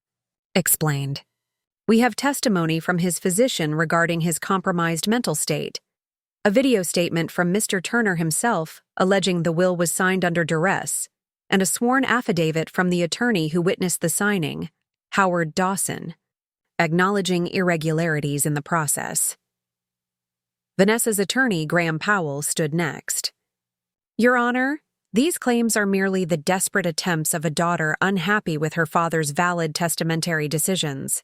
[SPEAKER 1] explained. We have testimony from his physician regarding his compromised mental state, a video statement from Mr. Turner himself alleging the will was signed under duress, and a sworn affidavit from the attorney who witnessed the signing, Howard Dawson, acknowledging irregularities in the process. Vanessa's attorney, Graham Powell, stood next. Your Honor, these claims are merely the desperate attempts of a daughter unhappy with her father's valid testamentary decisions.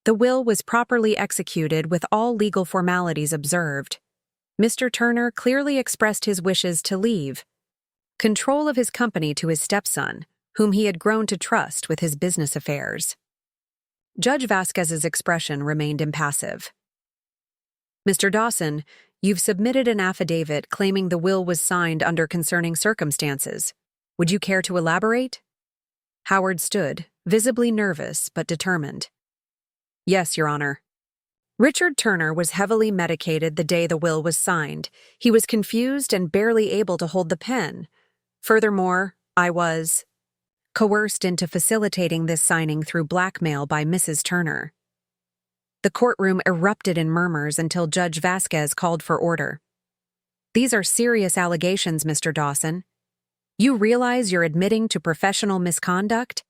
[SPEAKER 1] The will was properly executed with all legal formalities observed. Mr. Turner clearly expressed his wishes to leave control of his company to his stepson, whom he had grown to trust with his business affairs. Judge Vasquez's expression remained impassive. Mr. Dawson, you've submitted an affidavit claiming the will was signed under concerning circumstances. Would you care to elaborate? Howard stood, visibly nervous but determined. Yes, Your Honor. Richard Turner was heavily medicated the day the will was signed. He was confused and barely able to hold the pen. Furthermore, I was coerced into facilitating this signing through blackmail by Mrs. Turner. The courtroom erupted in murmurs until Judge Vasquez called for order. These are serious allegations, Mr. Dawson. You realize you're admitting to professional misconduct?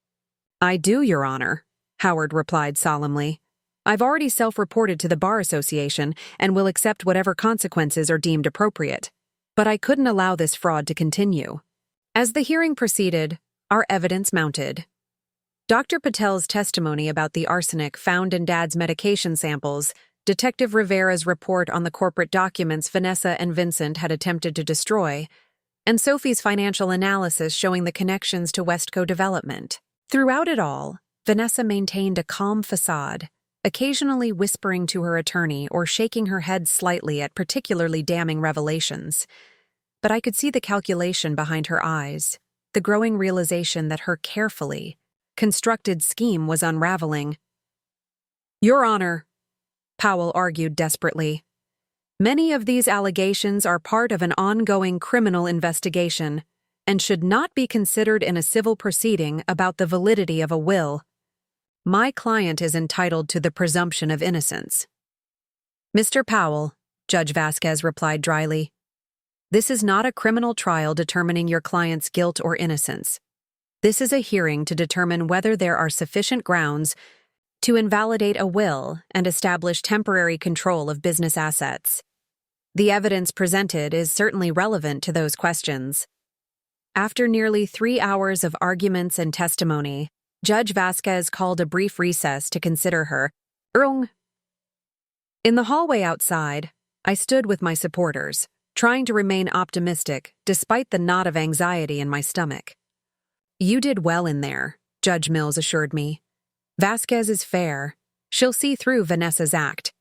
[SPEAKER 1] I do, Your Honor, Howard replied solemnly. I've already self-reported to the Bar Association and will accept whatever consequences are deemed appropriate. But I couldn't allow this fraud to continue. As the hearing proceeded, our evidence mounted. Dr. Patel's testimony about the arsenic found in Dad's medication samples, Detective Rivera's report on the corporate documents Vanessa and Vincent had attempted to destroy, and Sophie's financial analysis showing the connections to Westco Development. Throughout it all, Vanessa maintained a calm facade, occasionally whispering to her attorney or shaking her head slightly at particularly damning revelations. But I could see the calculation behind her eyes, the growing realization that her carefully constructed scheme was unraveling. Your Honor, Powell argued desperately, many of these allegations are part of an ongoing criminal investigation and should not be considered in a civil proceeding about the validity of a will. My client is entitled to the presumption of innocence. Mr. Powell, Judge Vasquez replied dryly, this is not a criminal trial determining your client's guilt or innocence. This is a hearing to determine whether there are sufficient grounds to invalidate a will and establish temporary control of business assets. The evidence presented is certainly relevant to those questions. After nearly 3 hours of arguments and testimony, Judge Vasquez called a brief recess to consider her. In the hallway outside, I stood with my supporters, trying to remain optimistic despite the knot of anxiety in my stomach. You did well in there, Judge Mills assured me. Vasquez is fair. She'll see through Vanessa's act.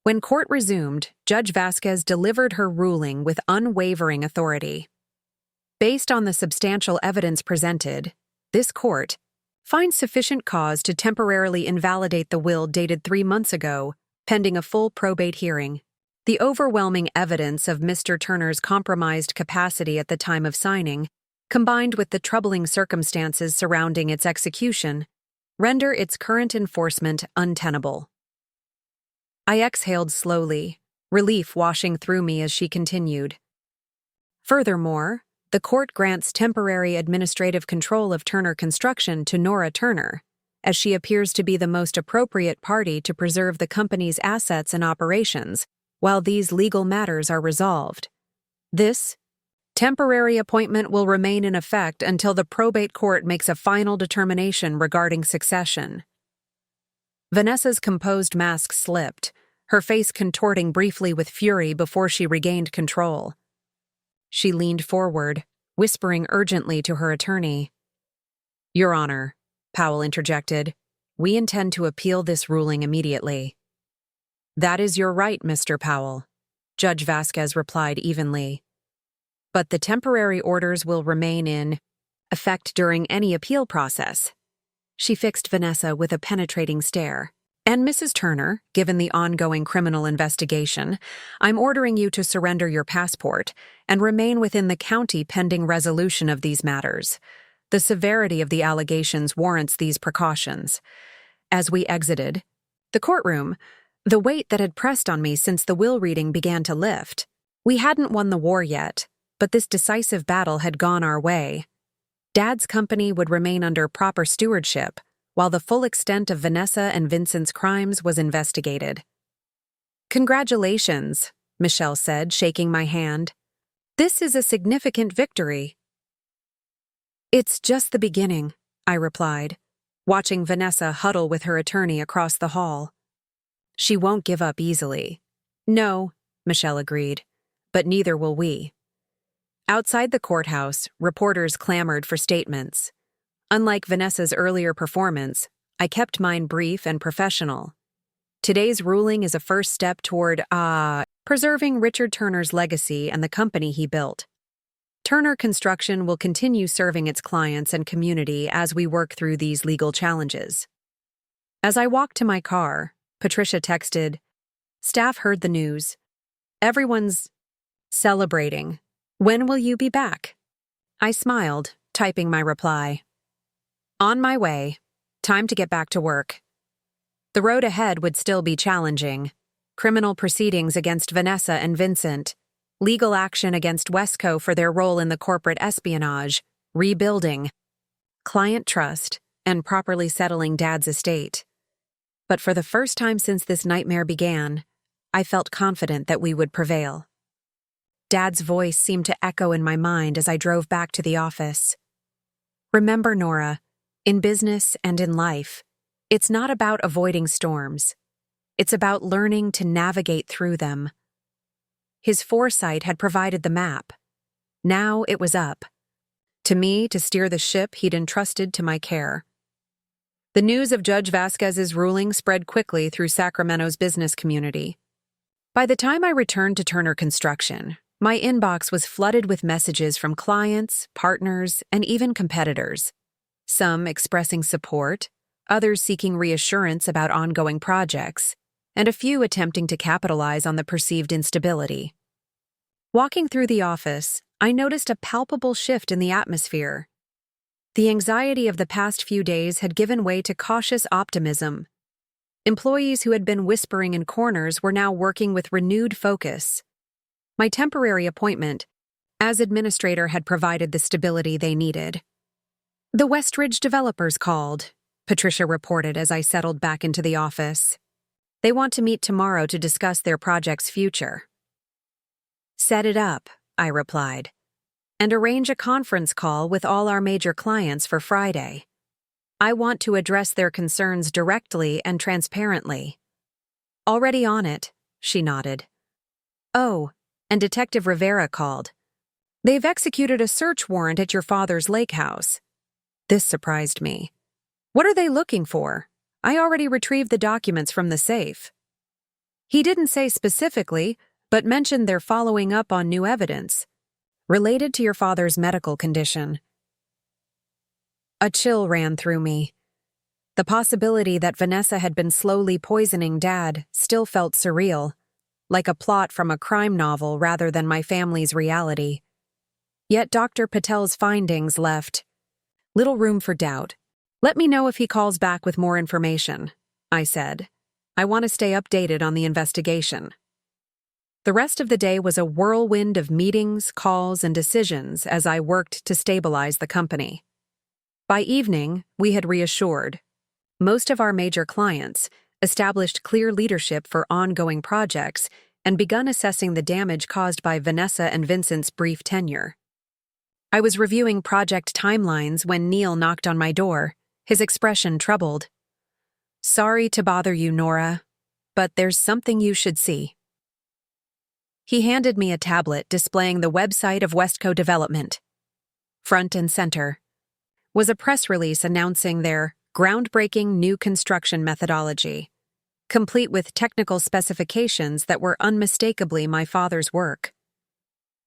[SPEAKER 1] When court resumed, Judge Vasquez delivered her ruling with unwavering authority. Based on the substantial evidence presented, this court finds sufficient cause to temporarily invalidate the will dated 3 months ago, pending a full probate hearing. The overwhelming evidence of Mr. Turner's compromised capacity at the time of signing, combined with the troubling circumstances surrounding its execution, render its current enforcement untenable. I exhaled slowly, relief washing through me as she continued. Furthermore, the court grants temporary administrative control of Turner Construction to Nora Turner, as she appears to be the most appropriate party to preserve the company's assets and operations while these legal matters are resolved. This temporary appointment will remain in effect until the probate court makes a final determination regarding succession. Vanessa's composed mask slipped, her face contorting briefly with fury before she regained control. She leaned forward, whispering urgently to her attorney. Your Honor, Powell interjected, We intend to appeal this ruling immediately. That is your right, Mr. Powell, Judge Vasquez replied evenly. But the temporary orders will remain in effect during any appeal process. She fixed Vanessa with a penetrating stare. And Mrs. Turner, given the ongoing criminal investigation, I'm ordering you to surrender your passport and remain within the county pending resolution of these matters. The severity of the allegations warrants these precautions. As we exited the courtroom, the weight that had pressed on me since the will reading began to lift. We hadn't won the war yet, but this decisive battle had gone our way. Dad's company would remain under proper stewardship, while the full extent of Vanessa and Vincent's crimes was investigated. Congratulations, Michelle said, shaking my hand. This is a significant victory. It's just the beginning, I replied, watching Vanessa huddle with her attorney across the hall. She won't give up easily. No, Michelle agreed, but neither will we. Outside the courthouse, reporters clamored for statements. Unlike Vanessa's earlier performance, I kept mine brief and professional. Today's ruling is a first step toward, preserving Richard Turner's legacy and the company he built. Turner Construction will continue serving its clients and community as we work through these legal challenges. As I walked to my car, Patricia texted, "Staff heard the news. Everyone's celebrating. When will you be back?" I smiled, typing my reply. On my way. Time to get back to work. The road ahead would still be challenging. Criminal proceedings against Vanessa and Vincent, legal action against Wesco for their role in the corporate espionage, rebuilding, client trust, and properly settling Dad's estate. But for the first time since this nightmare began, I felt confident that we would prevail. Dad's voice seemed to echo in my mind as I drove back to the office. Remember, Nora, in business and in life, it's not about avoiding storms. It's about learning to navigate through them. His foresight had provided the map. Now it was up to me to steer the ship he'd entrusted to my care. The news of Judge Vasquez's ruling spread quickly through Sacramento's business community. By the time I returned to Turner Construction, my inbox was flooded with messages from clients, partners, and even competitors. Some expressing support, others seeking reassurance about ongoing projects, and a few attempting to capitalize on the perceived instability. Walking through the office, I noticed a palpable shift in the atmosphere. The anxiety of the past few days had given way to cautious optimism. Employees who had been whispering in corners were now working with renewed focus. My temporary appointment as administrator had provided the stability they needed. The Westridge developers called, Patricia reported as I settled back into the office. They want to meet tomorrow to discuss their project's future. Set it up, I replied, and arrange a conference call with all our major clients for Friday. I want to address their concerns directly and transparently. Already on it, she nodded. Oh, and Detective Rivera called. They've executed a search warrant at your father's lake house. This surprised me. What are they looking for? I already retrieved the documents from the safe. He didn't say specifically, but mentioned they're following up on new evidence related to your father's medical condition. A chill ran through me. The possibility that Vanessa had been slowly poisoning Dad still felt surreal, like a plot from a crime novel rather than my family's reality. Yet Dr. Patel's findings left little room for doubt. Let me know if he calls back with more information, I said. I want to stay updated on the investigation. The rest of the day was a whirlwind of meetings, calls, and decisions as I worked to stabilize the company. By evening, we had reassured most of our major clients, established clear leadership for ongoing projects, and begun assessing the damage caused by Vanessa and Vincent's brief tenure. I was reviewing project timelines when Neil knocked on my door, his expression troubled. Sorry to bother you, Nora, but there's something you should see. He handed me a tablet displaying the website of Westco Development. Front and center was a press release announcing their groundbreaking new construction methodology, complete with technical specifications that were unmistakably my father's work.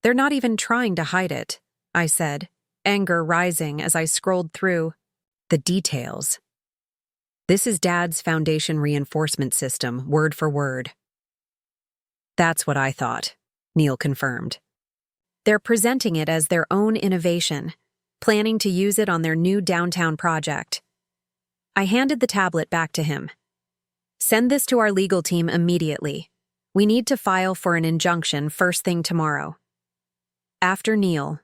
[SPEAKER 1] "They're not even trying to hide it," I said, anger rising as I scrolled through the details. "This is Dad's foundation reinforcement system, word for word." "That's what I thought," Neil confirmed. "They're presenting it as their own innovation, planning to use it on their new downtown project." I handed the tablet back to him. "Send this to our legal team immediately. We need to file for an injunction first thing tomorrow." After Neil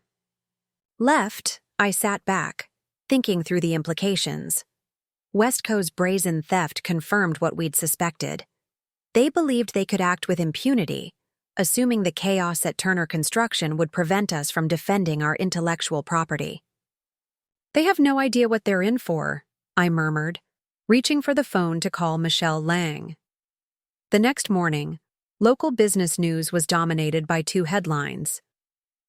[SPEAKER 1] left, I sat back, thinking through the implications. Westco's brazen theft confirmed what we'd suspected. They believed they could act with impunity, assuming the chaos at Turner Construction would prevent us from defending our intellectual property. "They have no idea what they're in for," I murmured, reaching for the phone to call Michelle Lang. The next morning, local business news was dominated by two headlines: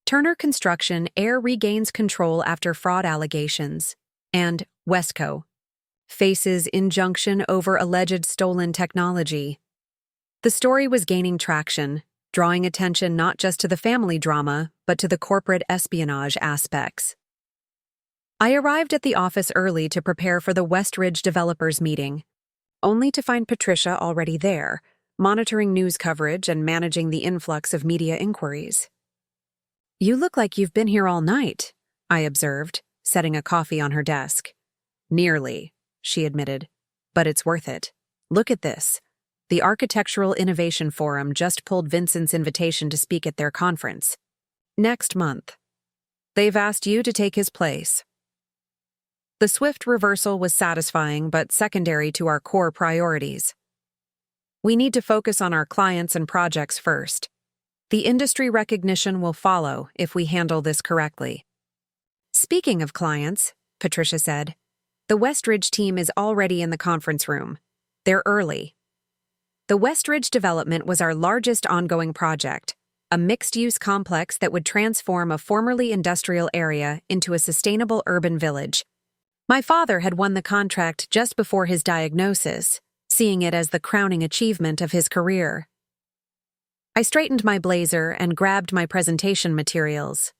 [SPEAKER 1] "Turner Construction Heir Regains Control After Fraud Allegations," and "Westco Faces Injunction Over Alleged Stolen Technology." The story was gaining traction, drawing attention not just to the family drama, but to the corporate espionage aspects. I arrived at the office early to prepare for the Westridge developers meeting, only to find Patricia already there, monitoring news coverage and managing the influx of media inquiries. "You look like you've been here all night," I observed, setting a coffee on her desk. "Nearly," she admitted, "but it's worth it. Look at this. The Architectural Innovation Forum just pulled Vincent's invitation to speak at their conference next month. They've asked you to take his place." The swift reversal was satisfying but secondary to our core priorities. We need to focus on our clients and projects first. The industry recognition will follow if we handle this correctly. "Speaking of clients," Patricia said, "the Westridge team is already in the conference room. They're early." The Westridge development was our largest ongoing project, a mixed-use complex that would transform a formerly industrial area into a sustainable urban village. My father had won the contract just before his diagnosis, seeing it as the crowning achievement of his career. I straightened my blazer and grabbed my presentation materials.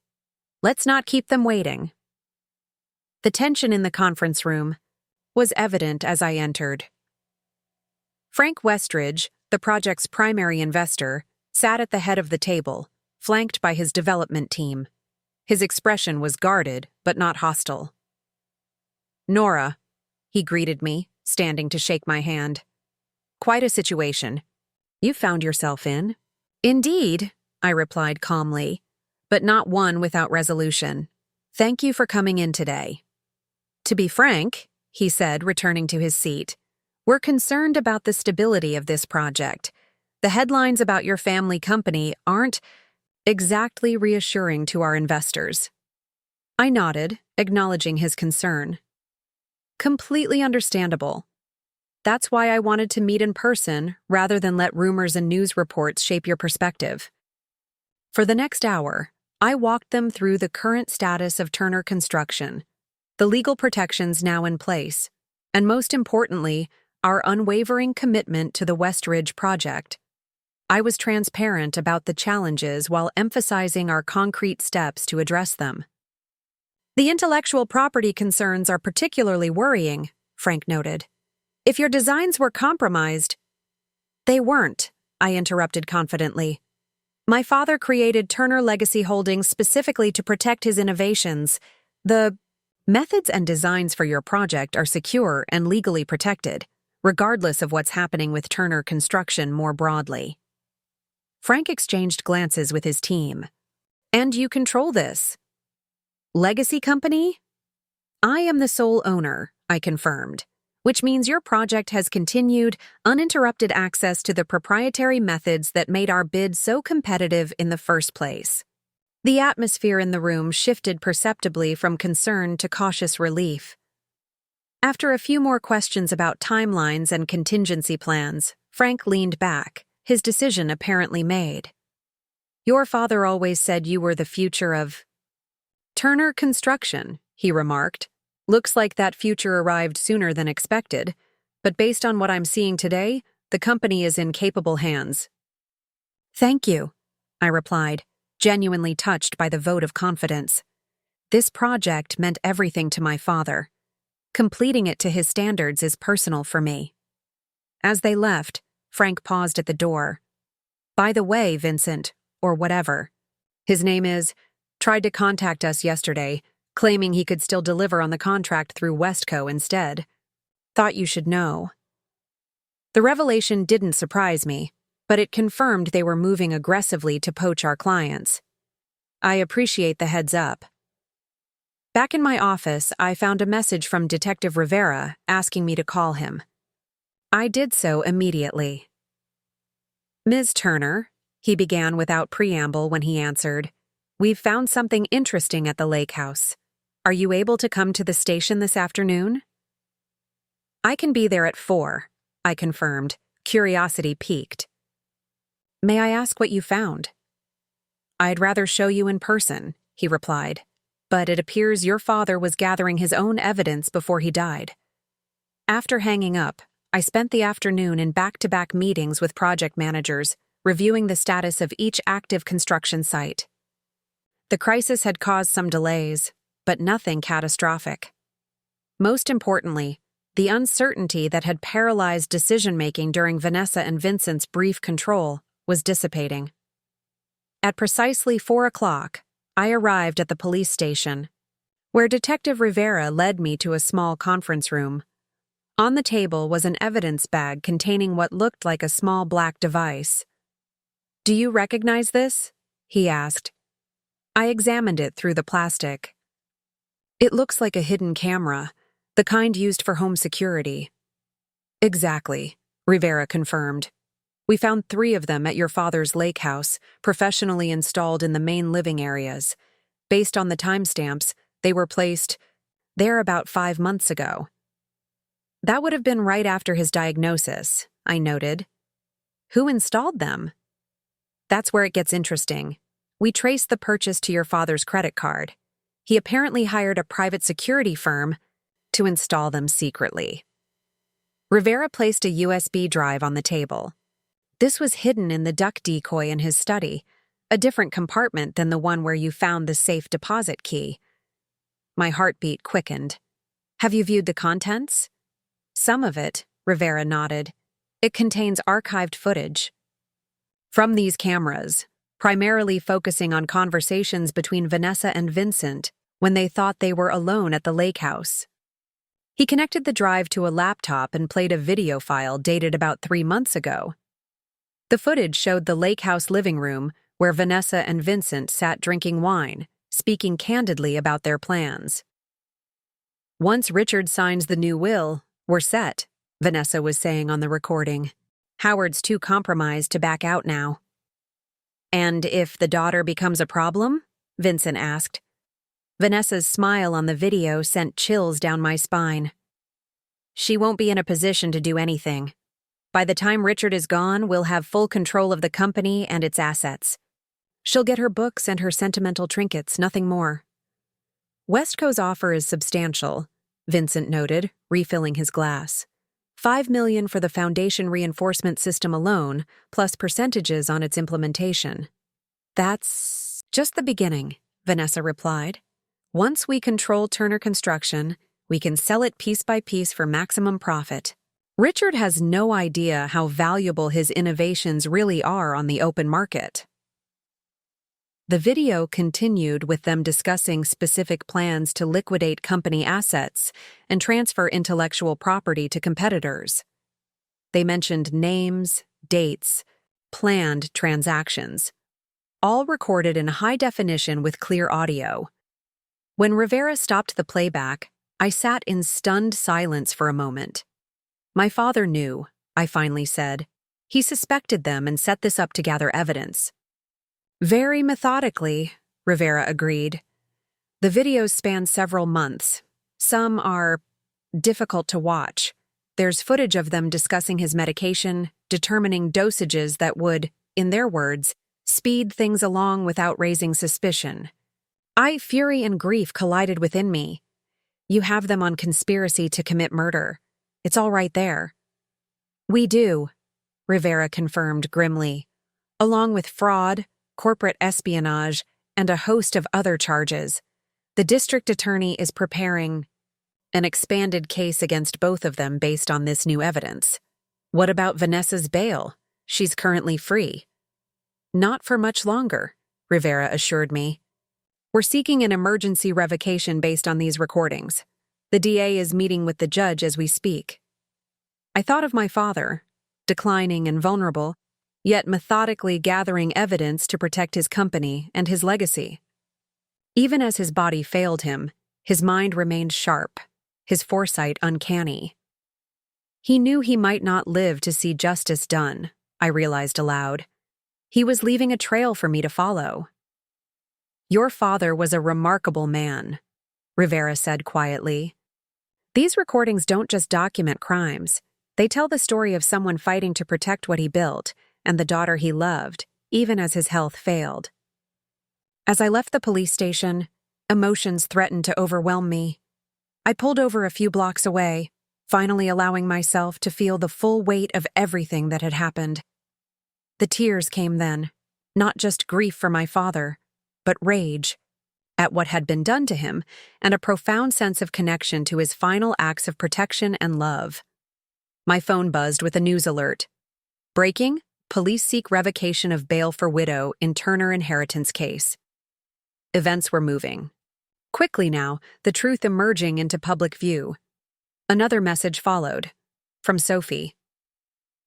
[SPEAKER 1] Let's not keep them waiting. The tension in the conference room was evident as I entered. Frank Westridge, the project's primary investor, sat at the head of the table, flanked by his development team. His expression was guarded, but not hostile. "Nora," he greeted me, standing to shake my hand. "Quite a situation you found yourself in." "Indeed," I replied calmly, "but not one without resolution. Thank you for coming in today." "To be frank," he said, returning to his seat, "we're concerned about the stability of this project. The headlines about your family company aren't exactly reassuring to our investors." I nodded, acknowledging his concern. "Completely understandable. That's why I wanted to meet in person rather than let rumors and news reports shape your perspective." For the next hour, I walked them through the current status of Turner Construction, the legal protections now in place, and most importantly, our unwavering commitment to the Westridge project. I was transparent about the challenges while emphasizing our concrete steps to address them. "The intellectual property concerns are particularly worrying," Frank noted. "If your designs were compromised—" "They weren't," I interrupted confidently. "My father created Turner Legacy Holdings specifically to protect his innovations. The methods and designs for your project are secure and legally protected, regardless of what's happening with Turner Construction more broadly." Frank exchanged glances with his team. "And you control this legacy company?" "I am the sole owner," I confirmed, "which means your project has continued, uninterrupted access to the proprietary methods that made our bid so competitive in the first place." The atmosphere in the room shifted perceptibly from concern to cautious relief. After a few more questions about timelines and contingency plans, Frank leaned back, his decision apparently made. "Your father always said you were the future of Turner Construction," he remarked, Looks like that future arrived sooner than expected, but based on what I'm seeing today, the company is in capable hands. Thank you, I replied, genuinely touched by the vote of confidence. This project meant everything to my father. Completing it to his standards is personal for me. As they left, Frank paused at the door. By the way, Vincent, or whatever. His name is, tried to contact us yesterday, claiming he could still deliver on the contract through Westco instead. Thought you should know. The revelation didn't surprise me, but it confirmed they were moving aggressively to poach our clients. I appreciate the heads up. Back in my office, I found a message from Detective Rivera asking me to call him. I did so immediately. Ms. Turner, he began without preamble when he answered, we've found something interesting at the lake house. Are you able to come to the station this afternoon? I can be there at 4, I confirmed, curiosity piqued. May I ask what you found? I'd rather show you in person, he replied, but it appears your father was gathering his own evidence before he died. After hanging up, I spent the afternoon in back-to-back meetings with project managers, reviewing the status of each active construction site. The crisis had caused some delays, but nothing catastrophic. Most importantly, the uncertainty that had paralyzed decision-making during Vanessa and Vincent's brief control was dissipating. At precisely 4 o'clock, I arrived at the police station, where Detective Rivera led me to a small conference room. On the table was an evidence bag containing what looked like a small black device. Do you recognize this? He asked. I examined it through the plastic. It looks like a hidden camera, the kind used for home security. Exactly, Rivera confirmed. We found 3 of them at your father's lake house, professionally installed in the main living areas. Based on the timestamps, they were placed there about 5 months ago. That would have been right after his diagnosis, I noted. Who installed them? That's where it gets interesting. We traced the purchase to your father's credit card. He apparently hired a private security firm to install them secretly. Rivera placed a USB drive on the table. This was hidden in the duck decoy in his study, a different compartment than the one where you found the safe deposit key. My heartbeat quickened. Have you viewed the contents? Some of it, Rivera nodded. It contains archived footage. From these cameras, primarily focusing on conversations between Vanessa and Vincent when they thought they were alone at the lake house. He connected the drive to a laptop and played a video file dated about 3 months ago. The footage showed the lake house living room where Vanessa and Vincent sat drinking wine, speaking candidly about their plans. Once Richard signs the new will, we're set, Vanessa was saying on the recording. Howard's too compromised to back out now. And if the daughter becomes a problem? Vincent asked. Vanessa's smile on the video sent chills down my spine. She won't be in a position to do anything. By the time Richard is gone, we'll have full control of the company and its assets. She'll get her books and her sentimental trinkets, nothing more. Westco's offer is substantial, Vincent noted, refilling his glass. $5 million for the foundation reinforcement system alone, plus percentages on its implementation. That's just the beginning, Vanessa replied. Once we control Turner Construction, we can sell it piece by piece for maximum profit. Richard has no idea how valuable his innovations really are on the open market. The video continued with them discussing specific plans to liquidate company assets and transfer intellectual property to competitors. They mentioned names, dates, planned transactions, all recorded in high definition with clear audio. When Rivera stopped the playback, I sat in stunned silence for a moment. My father knew, I finally said. He suspected them and set this up to gather evidence. Very methodically, Rivera agreed. The videos span several months. Some are difficult to watch. There's footage of them discussing his medication, determining dosages that would, in their words, speed things along without raising suspicion. Fury and grief collided within me. You have them on conspiracy to commit murder. It's all right there. We do, Rivera confirmed grimly, along with fraud, corporate espionage, and a host of other charges. The district attorney is preparing an expanded case against both of them based on this new evidence. What about Vanessa's bail? She's currently free. Not for much longer, Rivera assured me. We're seeking an emergency revocation based on these recordings. The DA is meeting with the judge as we speak. I thought of my father, declining and vulnerable, yet methodically gathering evidence to protect his company and his legacy. Even as his body failed him, his mind remained sharp, his foresight uncanny. He knew he might not live to see justice done, I realized aloud. He was leaving a trail for me to follow. Your father was a remarkable man, Rivera said quietly. These recordings don't just document crimes. They tell the story of someone fighting to protect what he built and the daughter he loved, even as his health failed. As I left the police station, emotions threatened to overwhelm me. I pulled over a few blocks away, finally allowing myself to feel the full weight of everything that had happened. The tears came then, not just grief for my father, but rage at what had been done to him and a profound sense of connection to his final acts of protection and love. My phone buzzed with a news alert. Breaking: police seek revocation of bail for widow in Turner inheritance case. Events were moving. Quickly now, the truth emerging into public view. Another message followed. From Sophie.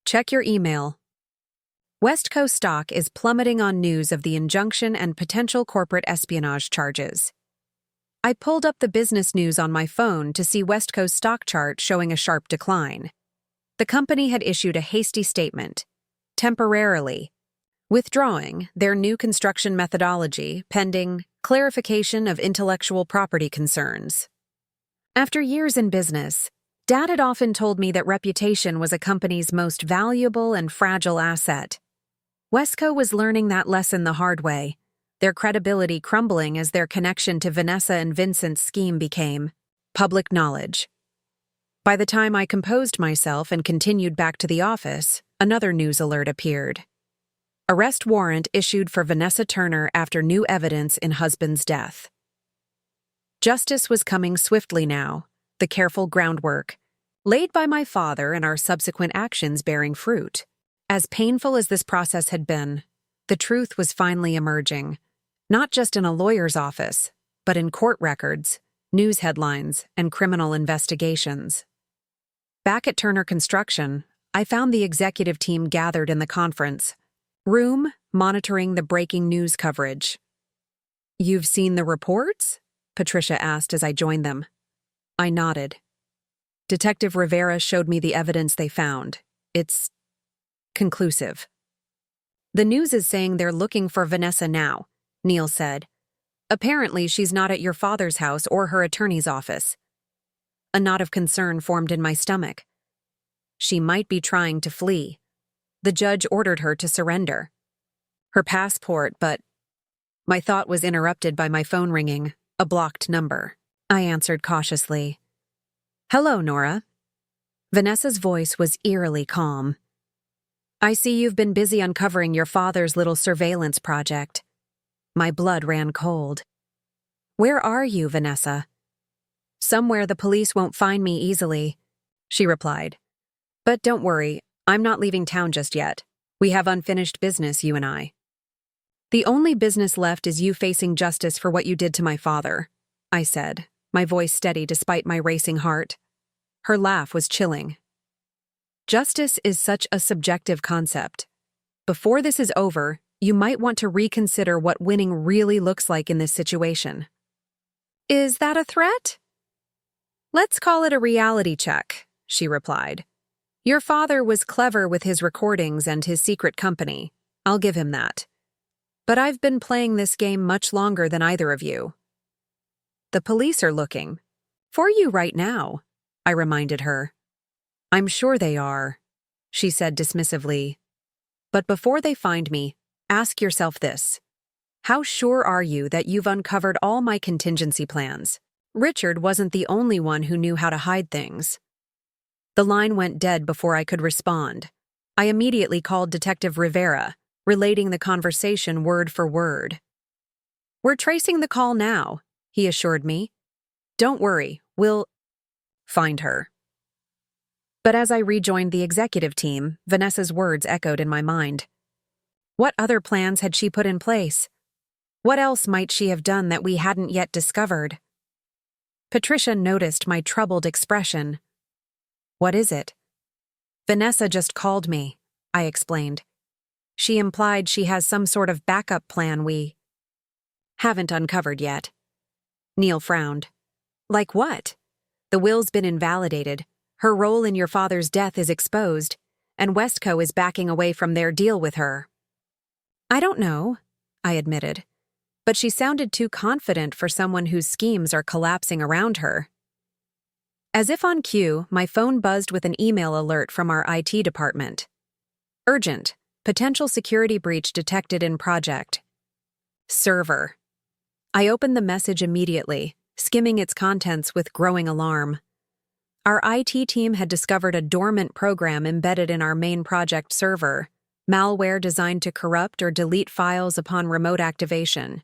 [SPEAKER 1] Check your email. West Coast stock is plummeting on news of the injunction and potential corporate espionage charges. I pulled up the business news on my phone to see West Coast stock chart showing a sharp decline. The company had issued a hasty statement, temporarily withdrawing their new construction methodology pending clarification of intellectual property concerns. After years in business, Dad had often told me that reputation was a company's most valuable and fragile asset. Wesco was learning that lesson the hard way, their credibility crumbling as their connection to Vanessa and Vincent's scheme became public knowledge. By the time I composed myself and continued back to the office, another news alert appeared. Arrest warrant issued for Vanessa Turner after new evidence in husband's death. Justice was coming swiftly now, the careful groundwork, laid by my father and our subsequent actions bearing fruit. As painful as this process had been, the truth was finally emerging, not just in a lawyer's office, but in court records, news headlines, and criminal investigations. Back at Turner Construction, I found the executive team gathered in the conference room, monitoring the breaking news coverage. You've seen the reports? Patricia asked as I joined them. I nodded. Detective Rivera showed me the evidence they found. It's conclusive. The news is saying they're looking for Vanessa now, Neil said. Apparently she's not at your father's house or her attorney's office. A knot of concern formed in my stomach. She might be trying to flee. The judge ordered her to surrender. Her passport, but... My thought was interrupted by my phone ringing, a blocked number. I answered cautiously. Hello, Nora. Vanessa's voice was eerily calm. I see you've been busy uncovering your father's little surveillance project. My blood ran cold. Where are you, Vanessa? Somewhere the police won't find me easily, she replied. But don't worry, I'm not leaving town just yet. We have unfinished business, you and I. The only business left is you facing justice for what you did to my father, I said, my voice steady despite my racing heart. Her laugh was chilling. Justice is such a subjective concept. Before this is over, you might want to reconsider what winning really looks like in this situation. Is that a threat? Let's call it a reality check, she replied. Your father was clever with his recordings and his secret company. I'll give him that. But I've been playing this game much longer than either of you. The police are looking. For you right now, I reminded her. I'm sure they are, she said dismissively. But before they find me, ask yourself this. How sure are you that you've uncovered all my contingency plans? Richard wasn't the only one who knew how to hide things. The line went dead before I could respond. I immediately called Detective Rivera, relating the conversation word for word. "We're tracing the call now," he assured me. "Don't worry, we'll find her." But as I rejoined the executive team, Vanessa's words echoed in my mind. What other plans had she put in place? What else might she have done that we hadn't yet discovered? Patricia noticed my troubled expression. "What is it?" "Vanessa just called me," I explained. "She implied she has some sort of backup plan we haven't uncovered yet." Neil frowned. "Like what? The will's been invalidated, her role in your father's death is exposed, and Westco is backing away from their deal with her." "I don't know," I admitted, "but she sounded too confident for someone whose schemes are collapsing around her." As if on cue, my phone buzzed with an email alert from our IT department. "Urgent. Potential security breach detected in project. Server." I opened the message immediately, skimming its contents with growing alarm. Our IT team had discovered a dormant program embedded in our main project server, malware designed to corrupt or delete files upon remote activation.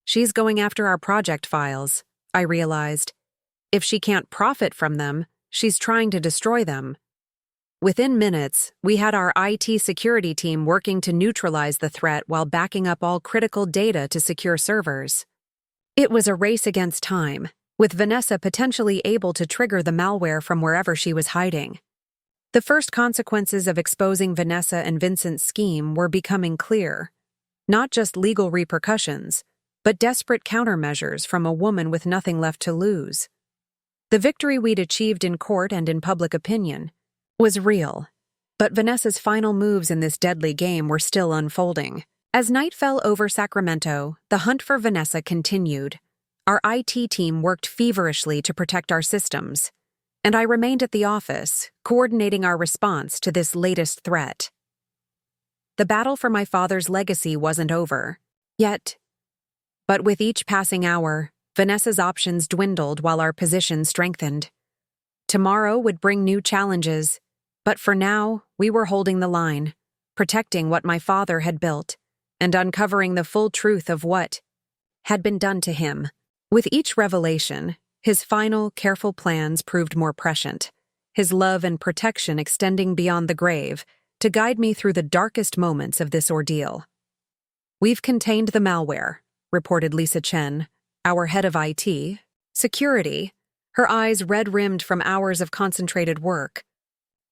[SPEAKER 1] She's going after our project files, I realized. If she can't profit from them, she's trying to destroy them. Within minutes, we had our IT security team working to neutralize the threat while backing up all critical data to secure servers. It was a race against time, with Vanessa potentially able to trigger the malware from wherever she was hiding. The first consequences of exposing Vanessa and Vincent's scheme were becoming clear. Not just legal repercussions, but desperate countermeasures from a woman with nothing left to lose. The victory we'd achieved in court and in public opinion was real, but Vanessa's final moves in this deadly game were still unfolding. As night fell over Sacramento, the hunt for Vanessa continued. Our IT team worked feverishly to protect our systems, and I remained at the office, coordinating our response to this latest threat. The battle for my father's legacy wasn't over, yet. But with each passing hour, Vanessa's options dwindled while our position strengthened. Tomorrow would bring new challenges, but for now, we were holding the line, protecting what my father had built, and uncovering the full truth of what had been done to him. With each revelation, his final, careful plans proved more prescient, his love and protection extending beyond the grave to guide me through the darkest moments of this ordeal. "We've contained the malware," reported Lisa Chen, our head of IT, security, her eyes red-rimmed from hours of concentrated work.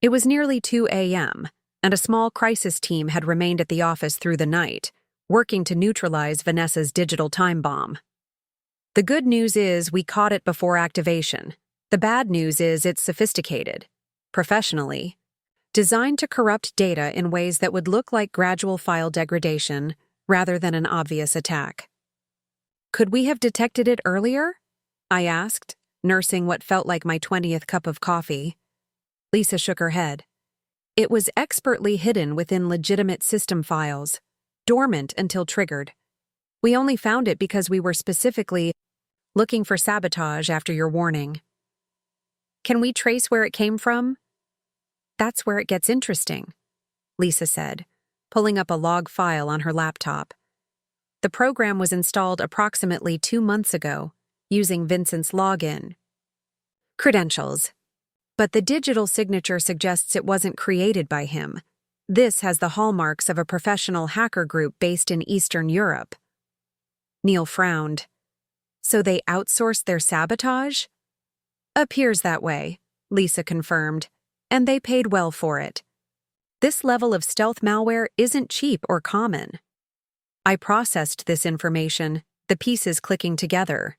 [SPEAKER 1] It was nearly 2 a.m., and a small crisis team had remained at the office through the night, working to neutralize Vanessa's digital time bomb. The good news is we caught it before activation. The bad news is it's sophisticated, professionally, designed to corrupt data in ways that would look like gradual file degradation rather than an obvious attack. "Could we have detected it earlier?" I asked, nursing what felt like my 20th cup of coffee. Lisa shook her head. "It was expertly hidden within legitimate system files, dormant until triggered. We only found it because we were specifically looking for sabotage after your warning." "Can we trace where it came from?" "That's where it gets interesting," Lisa said, pulling up a log file on her laptop. The program was installed approximately 2 months ago, using Vincent's login credentials. But the digital signature suggests it wasn't created by him. This has the hallmarks of a professional hacker group based in Eastern Europe. Neil frowned. "So they outsourced their sabotage?" "Appears that way," Lisa confirmed, "and they paid well for it. This level of stealth malware isn't cheap or common." I processed this information, the pieces clicking together.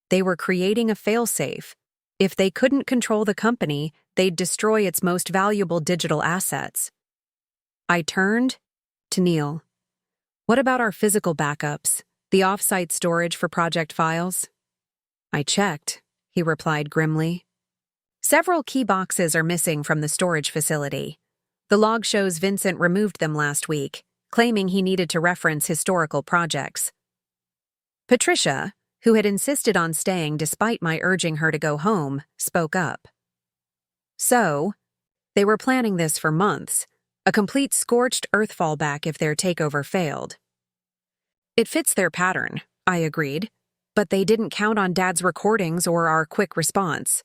[SPEAKER 1] They were creating a failsafe. If they couldn't control the company, they'd destroy its most valuable digital assets. I turned to Neil. "What about our physical backups, the off-site storage for project files?" "I checked," he replied grimly. "Several key boxes are missing from the storage facility. The log shows Vincent removed them last week, claiming he needed to reference historical projects." "Patricia, who had insisted on staying despite my urging her to go home, spoke up. So, they were planning this for months, a complete scorched earth fallback if their takeover failed. It fits their pattern, I agreed, but they didn't count on Dad's recordings or our quick response.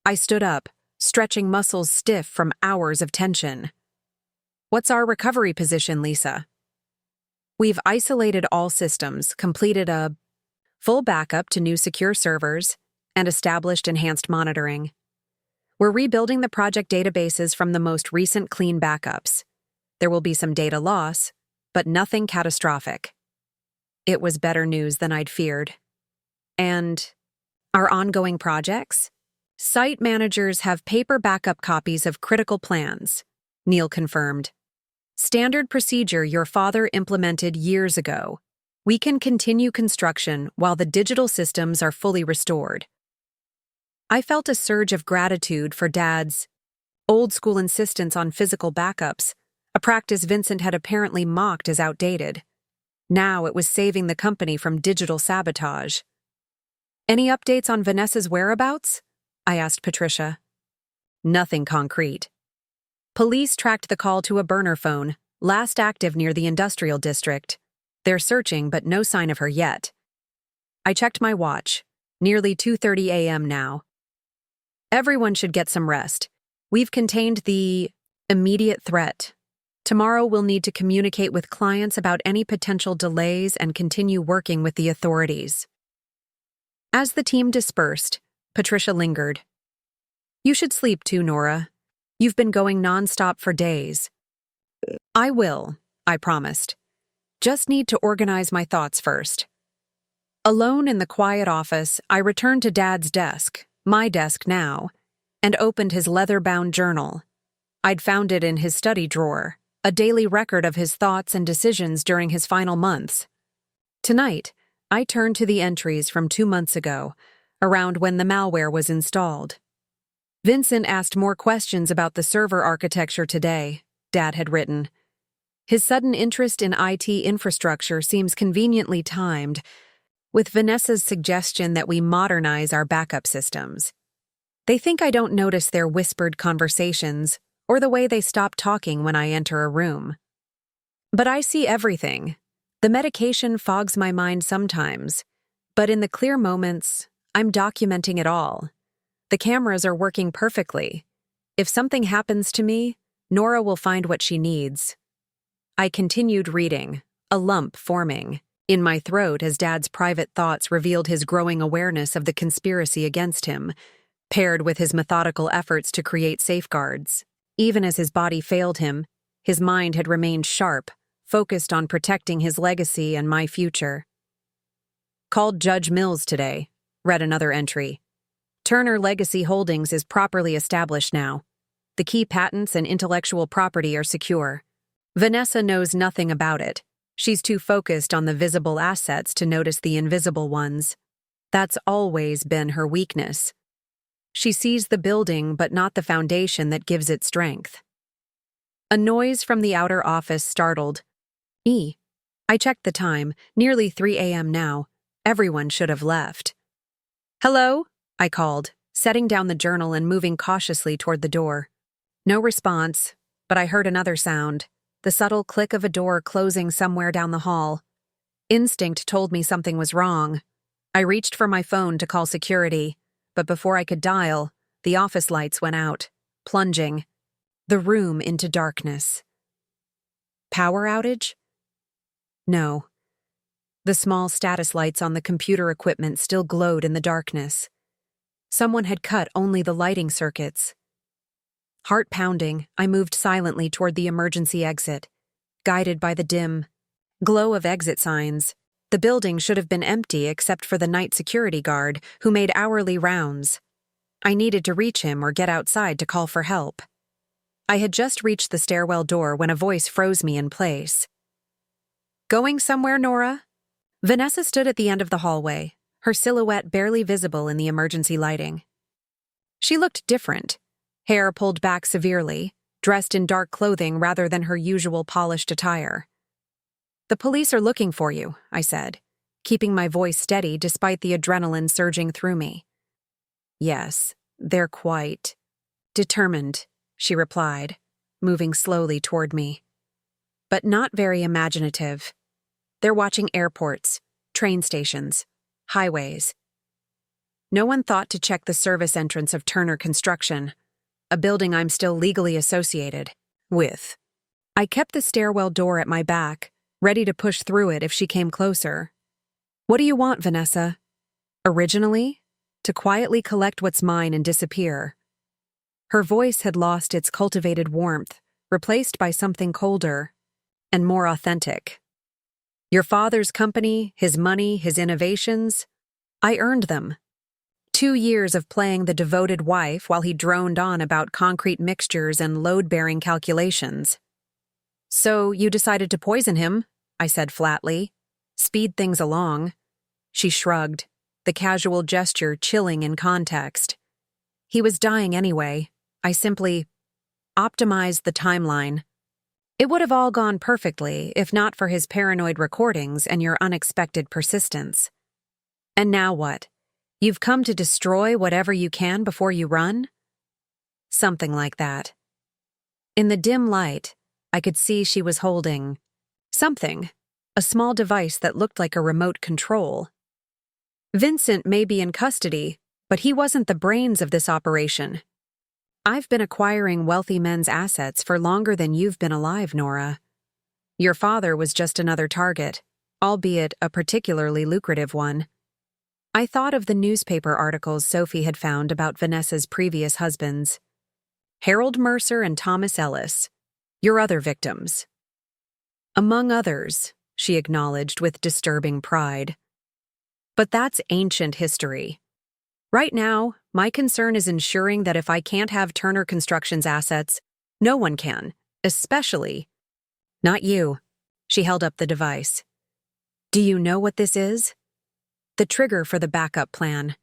[SPEAKER 1] I stood up, stretching muscles stiff from hours of tension. What's our recovery position, Lisa? We've isolated all systems, completed a full backup to new secure servers, and established enhanced monitoring. We're rebuilding the project databases from the most recent clean backups. There will be some data loss, but nothing catastrophic. It was better news than I'd feared. And our ongoing projects? Site managers have paper backup copies of critical plans, Neil confirmed. Standard procedure your father implemented years ago. We can continue construction while the digital systems are fully restored. I felt a surge of gratitude for Dad's old-school insistence on physical backups, a practice Vincent had apparently mocked as outdated. Now it was saving the company from digital sabotage. Any updates on Vanessa's whereabouts? I asked Patricia. Nothing concrete. Police tracked the call to a burner phone, last active near the industrial district. They're searching, but no sign of her yet. I checked my watch. Nearly 2:30 a.m. now. Everyone should get some rest. We've contained the immediate threat. Tomorrow we'll need to communicate with clients about any potential delays and continue working with the authorities. As the team dispersed, Patricia lingered. You should sleep too, Nora. You've been going nonstop for days. I will, I promised. Just need to organize my thoughts first. Alone in the quiet office, I returned to Dad's desk, my desk now, and opened his leather-bound journal. I'd found it in his study drawer, a daily record of his thoughts and decisions during his final months. Tonight, I turned to the entries from 2 months ago, around when the malware was installed. Vincent asked more questions about the server architecture today, Dad had written. His sudden interest in IT infrastructure seems conveniently timed, with Vanessa's suggestion that we modernize our backup systems. They think I don't notice their whispered conversations or the way they stop talking when I enter a room. But I see everything. The medication fogs my mind sometimes, but in the clear moments, I'm documenting it all. The cameras are working perfectly. If something happens to me, Nora will find what she needs. I continued reading, a lump forming in my throat as Dad's private thoughts revealed his growing awareness of the conspiracy against him, paired with his methodical efforts to create safeguards. Even as his body failed him, his mind had remained sharp, focused on protecting his legacy and my future. Called Judge Mills today, read another entry. Turner Legacy Holdings is properly established now. The key patents and intellectual property are secure. Vanessa knows nothing about it. She's too focused on the visible assets to notice the invisible ones. That's always been her weakness. She sees the building but not the foundation that gives it strength. A noise from the outer office startled me. I checked the time, nearly 3 a.m. now. Everyone should have left. Hello? I called, setting down the journal and moving cautiously toward the door. No response, but I heard another sound, the subtle click of a door closing somewhere down the hall. Instinct told me something was wrong. I reached for my phone to call security, but before I could dial, the office lights went out, plunging the room into darkness. Power outage? No. The small status lights on the computer equipment still glowed in the darkness. Someone had cut only the lighting circuits. Heart pounding, I moved silently toward the emergency exit, guided by the dim glow of exit signs. The building should have been empty except for the night security guard, who made hourly rounds. I needed to reach him or get outside to call for help. I had just reached the stairwell door when a voice froze me in place. Going somewhere, Nora? Vanessa stood at the end of the hallway, her silhouette barely visible in the emergency lighting. She looked different, hair pulled back severely, dressed in dark clothing rather than her usual polished attire. The police are looking for you, I said, keeping my voice steady despite the adrenaline surging through me. "Yes, they're quite determined," she replied, moving slowly toward me. "But not very imaginative. They're watching airports, train stations, highways. No one thought to check the service entrance of Turner Construction, a building I'm still legally associated with." I kept the stairwell door at my back, ready to push through it if she came closer. "What do you want, Vanessa?" Originally, to quietly collect what's mine and disappear. Her voice had lost its cultivated warmth, replaced by something colder and more authentic. "Your father's company, his money, his innovations, I earned them. 2 years of playing the devoted wife while he droned on about concrete mixtures and load-bearing calculations." "So you decided to poison him," I said flatly. "Speed things along." She shrugged, the casual gesture chilling in context. "He was dying anyway. I simply optimized the timeline. It would have all gone perfectly if not for his paranoid recordings and your unexpected persistence. And now what? You've come to destroy whatever you can before you run?" Something like that. In the dim light, I could see she was holding something, a small device that looked like a remote control. "Vincent may be in custody, but he wasn't the brains of this operation. I've been acquiring wealthy men's assets for longer than you've been alive, Nora. Your father was just another target, albeit a particularly lucrative one." I thought of the newspaper articles Sophie had found about Vanessa's previous husbands. "Harold Mercer and Thomas Ellis, your other victims." "Among others," she acknowledged with disturbing pride. "But that's ancient history. Right now, my concern is ensuring that if I can't have Turner Construction's assets, no one can, especially not you." She held up the device. "Do you know what this is?" "The trigger for the backup plan.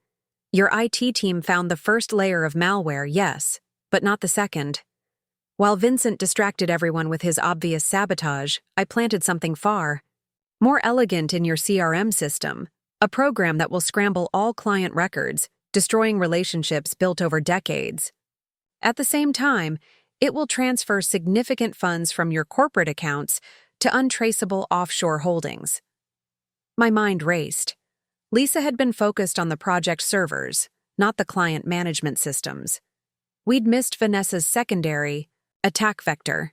[SPEAKER 1] Your IT team found the first layer of malware, yes, but not the second. While Vincent distracted everyone with his obvious sabotage, I planted something far more elegant in your CRM system, a program that will scramble all client records, destroying relationships built over decades. At the same time, it will transfer significant funds from your corporate accounts to untraceable offshore holdings." My mind raced. Lisa had been focused on the project servers, not the client management systems. We'd missed Vanessa's secondary attack vector.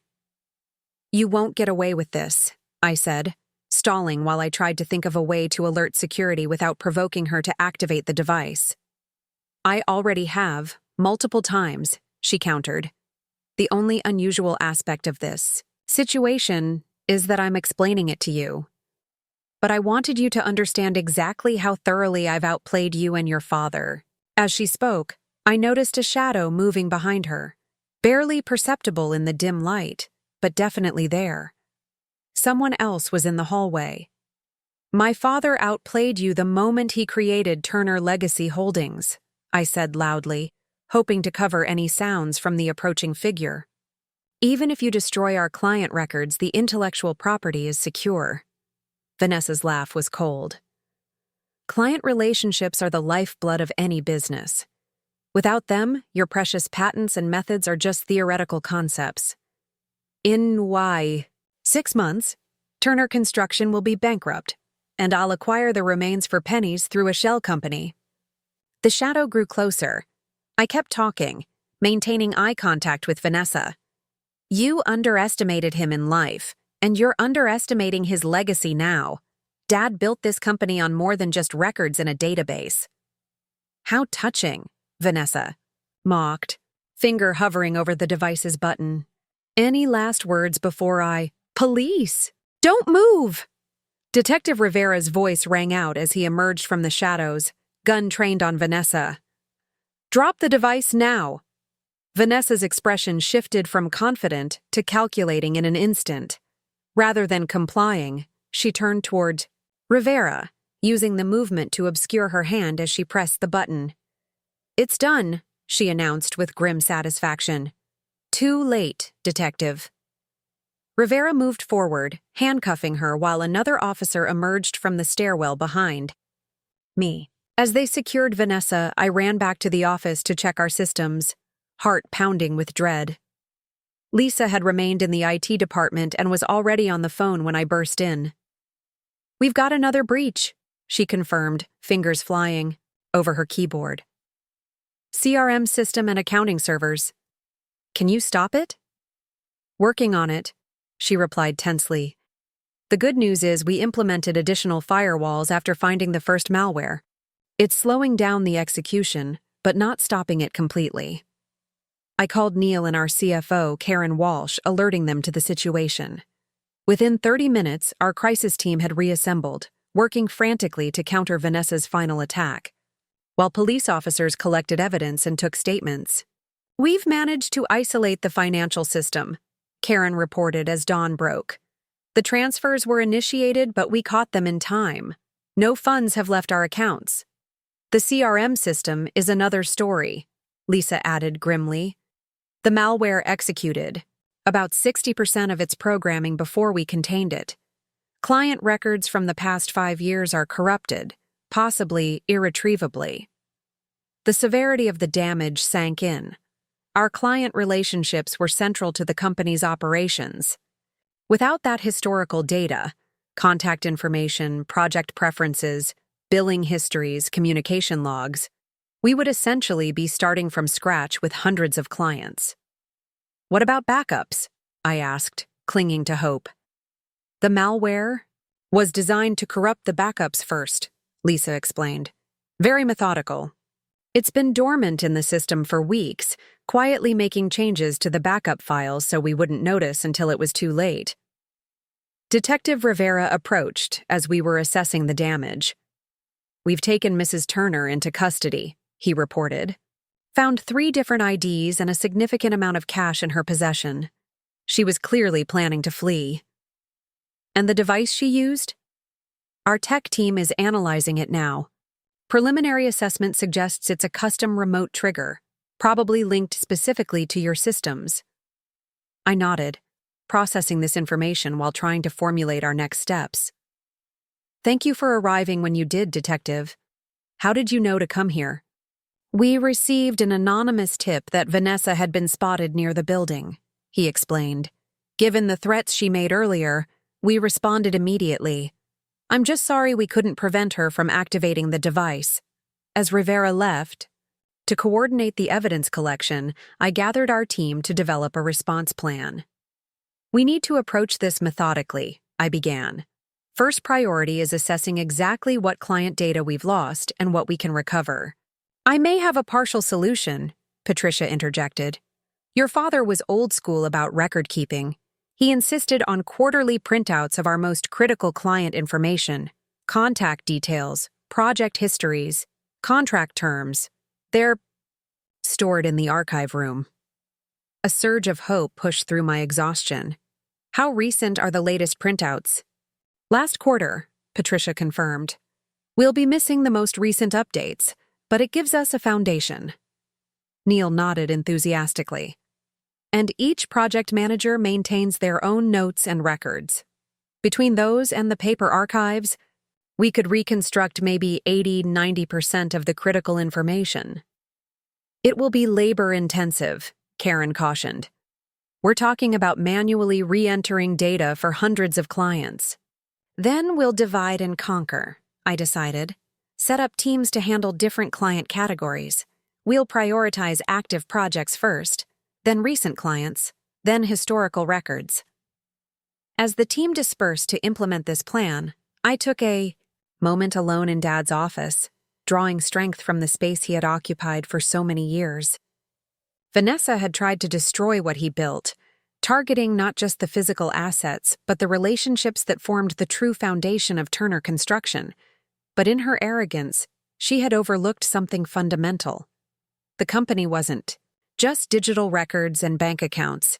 [SPEAKER 1] "You won't get away with this," I said, stalling while I tried to think of a way to alert security without provoking her to activate the device. "I already have, multiple times," she countered. "The only unusual aspect of this situation is that I'm explaining it to you. But I wanted you to understand exactly how thoroughly I've outplayed you and your father." As she spoke, I noticed a shadow moving behind her, barely perceptible in the dim light, but definitely there. Someone else was in the hallway. "My father outplayed you the moment he created Turner Legacy Holdings," I said loudly, hoping to cover any sounds from the approaching figure. "Even if you destroy our client records, the intellectual property is secure." Vanessa's laugh was cold. "Client relationships are the lifeblood of any business. Without them, your precious patents and methods are just theoretical concepts. In 6 months, Turner Construction will be bankrupt, and I'll acquire the remains for pennies through a shell company." The shadow grew closer. I kept talking, maintaining eye contact with Vanessa. "You underestimated him in life, and you're underestimating his legacy now. Dad built this company on more than just records in a database." "How touching," Vanessa mocked, finger hovering over the device's button. "Any last words before I—" "Police! Don't move!" Detective Rivera's voice rang out as he emerged from the shadows, gun trained on Vanessa. "Drop the device now!" Vanessa's expression shifted from confident to calculating in an instant. Rather than complying, she turned toward Rivera, using the movement to obscure her hand as she pressed the button. "It's done," she announced with grim satisfaction. "Too late, Detective." Rivera moved forward, handcuffing her while another officer emerged from the stairwell behind me. As they secured Vanessa, I ran back to the office to check our systems, heart pounding with dread. Lisa had remained in the IT department and was already on the phone when I burst in. "We've got another breach," she confirmed, fingers flying over her keyboard. "CRM system and accounting servers. Can you stop it?" "Working on it," she replied tensely. "The good news is we implemented additional firewalls after finding the first malware. It's slowing down the execution, but not stopping it completely." I called Neil and our CFO, Karen Walsh, alerting them to the situation. Within 30 minutes, our crisis team had reassembled, working frantically to counter Vanessa's final attack, while police officers collected evidence and took statements. "We've managed to isolate the financial system," Karen reported as dawn broke. "The transfers were initiated, but we caught them in time. No funds have left our accounts." "The CRM system is another story," Lisa added grimly. "The malware executed about 60% of its programming before we contained it. Client records from the past 5 years are corrupted, possibly irretrievably." The severity of the damage sank in. Our client relationships were central to the company's operations. Without that historical data, contact information, project preferences, billing histories, communication logs, we would essentially be starting from scratch with hundreds of clients. "What about backups?" I asked, clinging to hope. "The malware was designed to corrupt the backups first," Lisa explained. "Very methodical. It's been dormant in the system for weeks, quietly making changes to the backup files so we wouldn't notice until it was too late." Detective Rivera approached as we were assessing the damage. "We've taken Mrs. Turner into custody," he reported. "Found 3 different IDs and a significant amount of cash in her possession. She was clearly planning to flee." "And the device she used?" "Our tech team is analyzing it now. Preliminary assessment suggests it's a custom remote trigger, probably linked specifically to your systems." I nodded, processing this information while trying to formulate our next steps. "Thank you for arriving when you did, Detective. How did you know to come here?" "We received an anonymous tip that Vanessa had been spotted near the building," he explained. "Given the threats she made earlier, we responded immediately. I'm just sorry we couldn't prevent her from activating the device." As Rivera left, to coordinate the evidence collection, I gathered our team to develop a response plan. "We need to approach this methodically," I began. "First priority is assessing exactly what client data we've lost and what we can recover." "I may have a partial solution," Patricia interjected. "Your father was old school about record keeping. He insisted on quarterly printouts of our most critical client information, contact details, project histories, contract terms. They're stored in the archive room." A surge of hope pushed through my exhaustion. "How recent are the latest printouts?" "Last quarter," Patricia confirmed. "We'll be missing the most recent updates, but it gives us a foundation." Neil nodded enthusiastically. "And each project manager maintains their own notes and records. Between those and the paper archives, we could reconstruct maybe 80–90% of the critical information." "It will be labor-intensive," Karen cautioned. "We're talking about manually re-entering data for hundreds of clients." "Then we'll divide and conquer," I decided. "Set up teams to handle different client categories. We'll prioritize active projects first, then recent clients, then historical records." As the team dispersed to implement this plan, I took a moment alone in Dad's office, drawing strength from the space he had occupied for so many years. Vanessa had tried to destroy what he built, targeting not just the physical assets, but the relationships that formed the true foundation of Turner Construction. But in her arrogance, she had overlooked something fundamental. The company wasn't just digital records and bank accounts.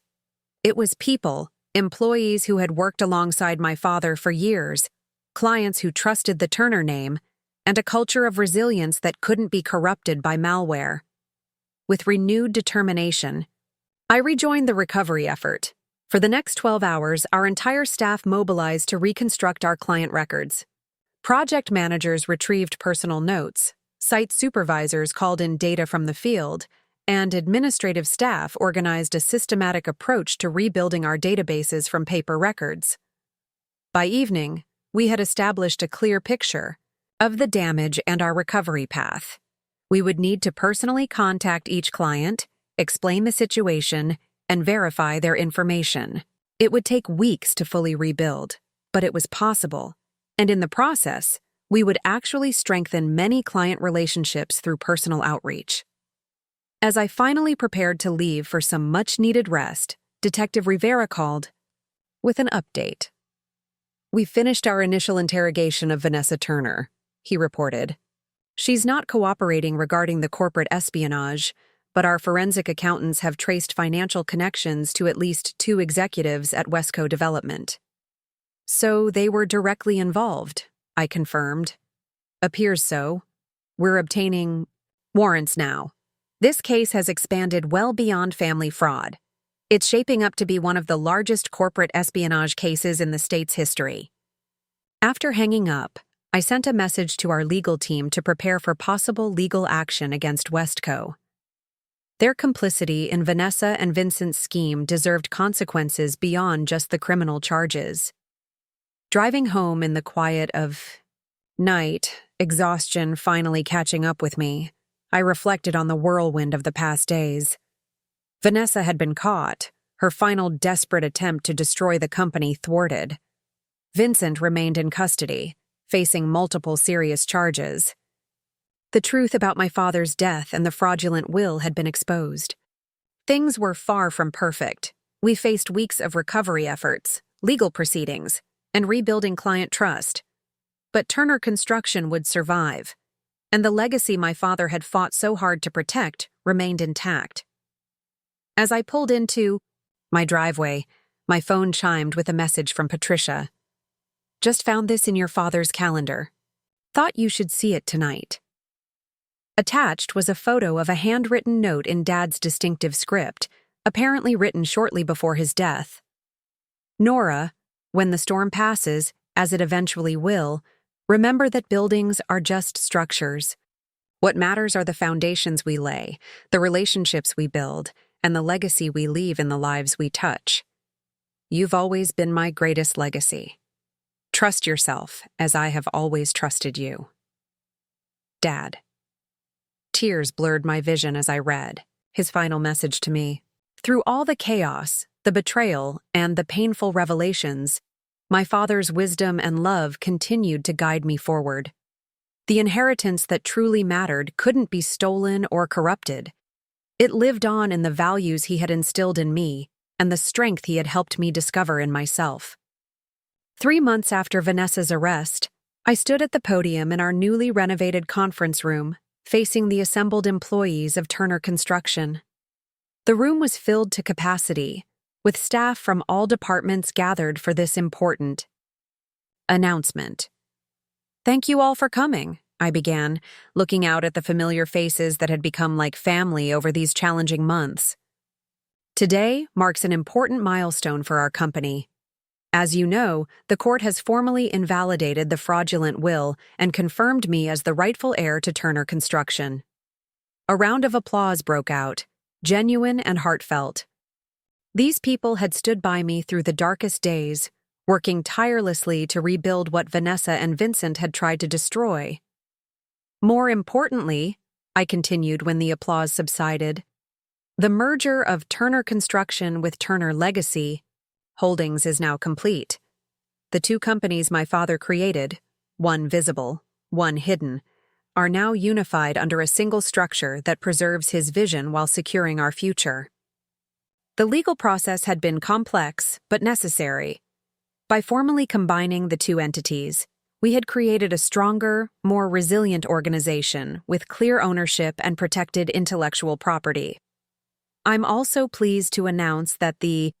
[SPEAKER 1] It was people, employees who had worked alongside my father for years, clients who trusted the Turner name, and a culture of resilience that couldn't be corrupted by malware. With renewed determination, I rejoined the recovery effort, For the next 12 hours, our entire staff mobilized to reconstruct our client records. Project managers retrieved personal notes, site supervisors called in data from the field, and administrative staff organized a systematic approach to rebuilding our databases from paper records. By evening, we had established a clear picture of the damage and our recovery path. We would need to personally contact each client, explain the situation, and verify their information. It would take weeks to fully rebuild, but it was possible, and in the process, we would actually strengthen many client relationships through personal outreach. As I finally prepared to leave for some much-needed rest, Detective Rivera called with an update. "We finished our initial interrogation of Vanessa Turner," he reported. "She's not cooperating regarding the corporate espionage, but our forensic accountants have traced financial connections to at least 2 executives at Westco Development." "So they were directly involved," I confirmed. "Appears so. We're obtaining warrants now. This case has expanded well beyond family fraud. It's shaping up to be one of the largest corporate espionage cases in the state's history." After hanging up, I sent a message to our legal team to prepare for possible legal action against Westco. Their complicity in Vanessa and Vincent's scheme deserved consequences beyond just the criminal charges. Driving home in the quiet of night, exhaustion finally catching up with me, I reflected on the whirlwind of the past days. Vanessa had been caught, her final desperate attempt to destroy the company thwarted. Vincent remained in custody, facing multiple serious charges. The truth about my father's death and the fraudulent will had been exposed. Things were far from perfect. We faced weeks of recovery efforts, legal proceedings, and rebuilding client trust. But Turner Construction would survive, and the legacy my father had fought so hard to protect remained intact. As I pulled into my driveway, my phone chimed with a message from Patricia. "Just found this in your father's calendar. Thought you should see it tonight." Attached was a photo of a handwritten note in Dad's distinctive script, apparently written shortly before his death. "Nora, when the storm passes, as it eventually will, remember that buildings are just structures. What matters are the foundations we lay, the relationships we build, and the legacy we leave in the lives we touch. You've always been my greatest legacy. Trust yourself, as I have always trusted you. Dad." Tears blurred my vision as I read his final message to me. Through all the chaos, the betrayal, and the painful revelations, my father's wisdom and love continued to guide me forward. The inheritance that truly mattered couldn't be stolen or corrupted. It lived on in the values he had instilled in me and the strength he had helped me discover in myself. 3 months after Vanessa's arrest, I stood at the podium in our newly renovated conference room, facing the assembled employees of Turner Construction. The room was filled to capacity, with staff from all departments gathered for this important announcement. "Thank you all for coming," I began, looking out at the familiar faces that had become like family over these challenging months. "Today marks an important milestone for our company. As you know, the court has formally invalidated the fraudulent will and confirmed me as the rightful heir to Turner Construction." A round of applause broke out, genuine and heartfelt. These people had stood by me through the darkest days, working tirelessly to rebuild what Vanessa and Vincent had tried to destroy. "More importantly," I continued when the applause subsided, "the merger of Turner Construction with Turner Legacy Holdings is now complete. The 2 companies my father created, one visible, one hidden, are now unified under a single structure that preserves his vision while securing our future." The legal process had been complex but necessary. By formally combining the 2 entities, we had created a stronger, more resilient organization with clear ownership and protected intellectual property. I'm also pleased to announce that the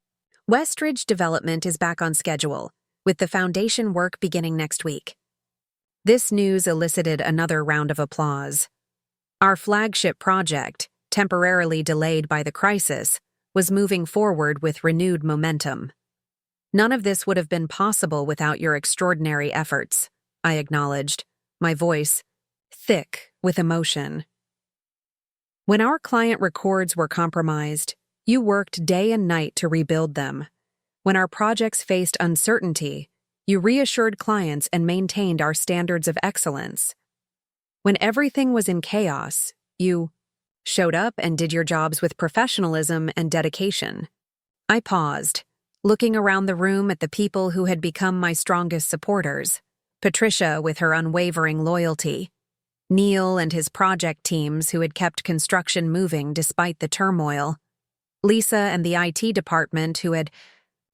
[SPEAKER 1] Westridge development is back on schedule, with the foundation work beginning next week. This news elicited another round of applause. Our flagship project, temporarily delayed by the crisis, was moving forward with renewed momentum. None of this would have been possible without your extraordinary efforts, I acknowledged, my voice thick with emotion. When our client records were compromised, you worked day and night to rebuild them. When our projects faced uncertainty, you reassured clients and maintained our standards of excellence. When everything was in chaos, you showed up and did your jobs with professionalism and dedication. I paused, looking around the room at the people who had become my strongest supporters. Patricia with her unwavering loyalty, Neil and his project teams who had kept construction moving despite the turmoil, Lisa and the IT department who had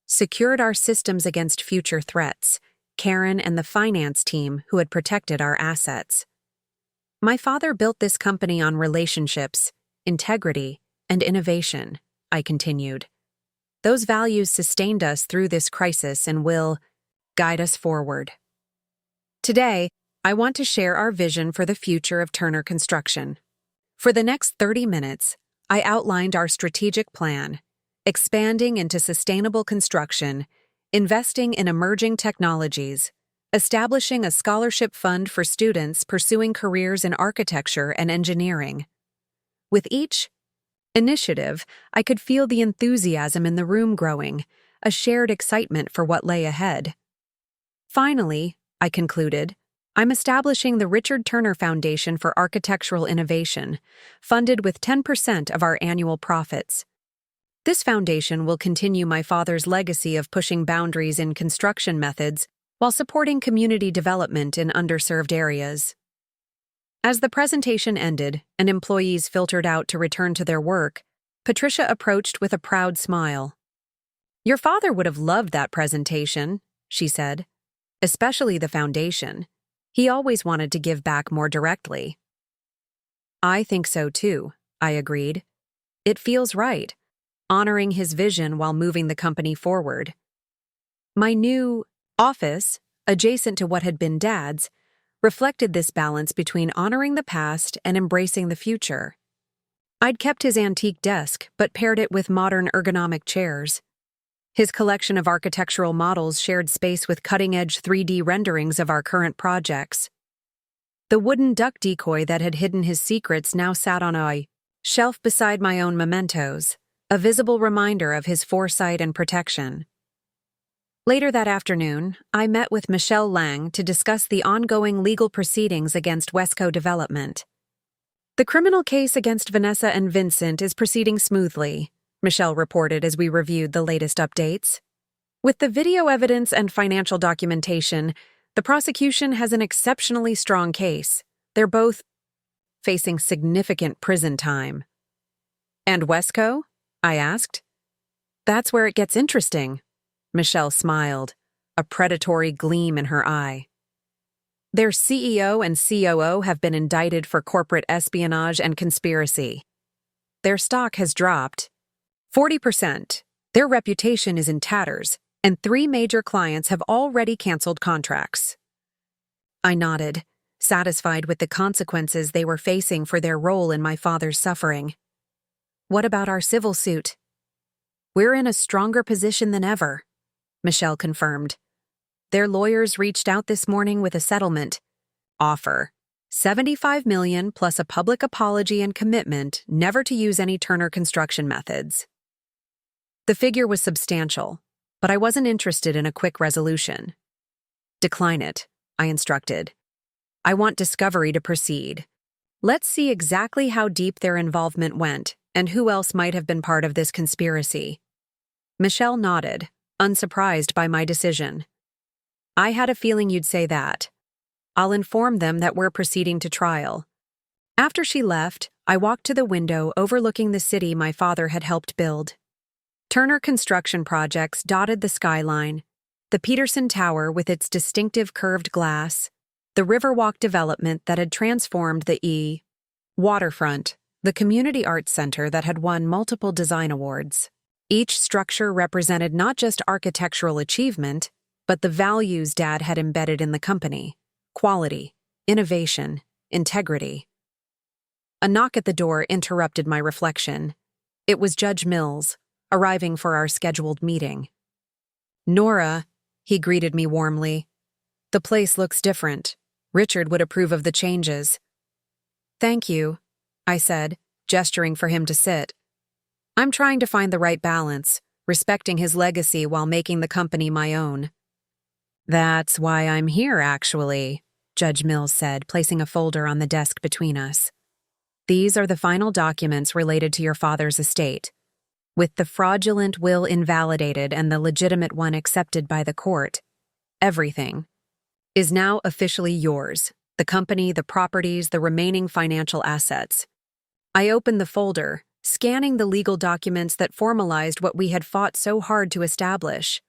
[SPEAKER 1] secured our systems against future threats, Karen and the finance team who had protected our assets. My father built this company on relationships, integrity, and innovation, I continued. Those values sustained us through this crisis and will guide us forward. Today, I want to share our vision for the future of Turner Construction. For the next 30 minutes, I outlined our strategic plan, expanding into sustainable construction, investing in emerging technologies, establishing a scholarship fund for students pursuing careers in architecture and engineering. With each initiative, I could feel the enthusiasm in the room growing, a shared excitement for what lay ahead. Finally, I concluded, I'm establishing the Richard Turner Foundation for Architectural Innovation, funded with 10% of our annual profits. This foundation will continue my father's legacy of pushing boundaries in construction methods while supporting community development in underserved areas. As the presentation ended and employees filtered out to return to their work, Patricia approached with a proud smile. "Your father would have loved that presentation," she said. "Especially the foundation. He always wanted to give back more directly." "I think so too," I agreed. "It feels right, honoring his vision while moving the company forward." My new office, adjacent to what had been Dad's, reflected this balance between honoring the past and embracing the future. I'd kept his antique desk, but paired it with modern ergonomic chairs. His collection of architectural models shared space with cutting-edge 3D renderings of our current projects. The wooden duck decoy that had hidden his secrets now sat on a shelf beside my own mementos, a visible reminder of his foresight and protection. Later that afternoon, I met with Michelle Lang to discuss the ongoing legal proceedings against Wesco Development. "The criminal case against Vanessa and Vincent is proceeding smoothly," Michelle reported as we reviewed the latest updates. "With the video evidence and financial documentation, the prosecution has an exceptionally strong case. They're both facing significant prison time." "And Wesco?" I asked. "That's where it gets interesting." Michelle smiled, a predatory gleam in her eye. "Their CEO and COO have been indicted for corporate espionage and conspiracy. Their stock has dropped 40%. Their reputation is in tatters, and 3 major clients have already canceled contracts." I nodded, satisfied with the consequences they were facing for their role in my father's suffering. "What about our civil suit?" "We're in a stronger position than ever," Michelle confirmed. "Their lawyers reached out this morning with a settlement offer. $75 million plus a public apology and commitment never to use any Turner construction methods." The figure was substantial, but I wasn't interested in a quick resolution. "Decline it," I instructed. "I want discovery to proceed. Let's see exactly how deep their involvement went and who else might have been part of this conspiracy." Michelle nodded, unsurprised by my decision. "I had a feeling you'd say that. I'll inform them that we're proceeding to trial." After she left, I walked to the window overlooking the city my father had helped build. Turner construction projects dotted the skyline: the Peterson Tower with its distinctive curved glass, the Riverwalk development that had transformed the waterfront, the community arts center that had won multiple design awards. Each structure represented not just architectural achievement, but the values Dad had embedded in the company: quality, innovation, integrity. A knock at the door interrupted my reflection. It was Judge Mills, arriving for our scheduled meeting. "Nora," he greeted me warmly. "The place looks different. Richard would approve of the changes." "Thank you," I said, gesturing for him to sit. "I'm trying to find the right balance, respecting his legacy while making the company my own." "That's why I'm here, actually," Judge Mills said, placing a folder on the desk between us. "These are the final documents related to your father's estate. With the fraudulent will invalidated and the legitimate one accepted by the court, everything is now officially yours: the company, the properties, the remaining financial assets." I opened the folder, scanning the legal documents that formalized what we had fought so hard to establish.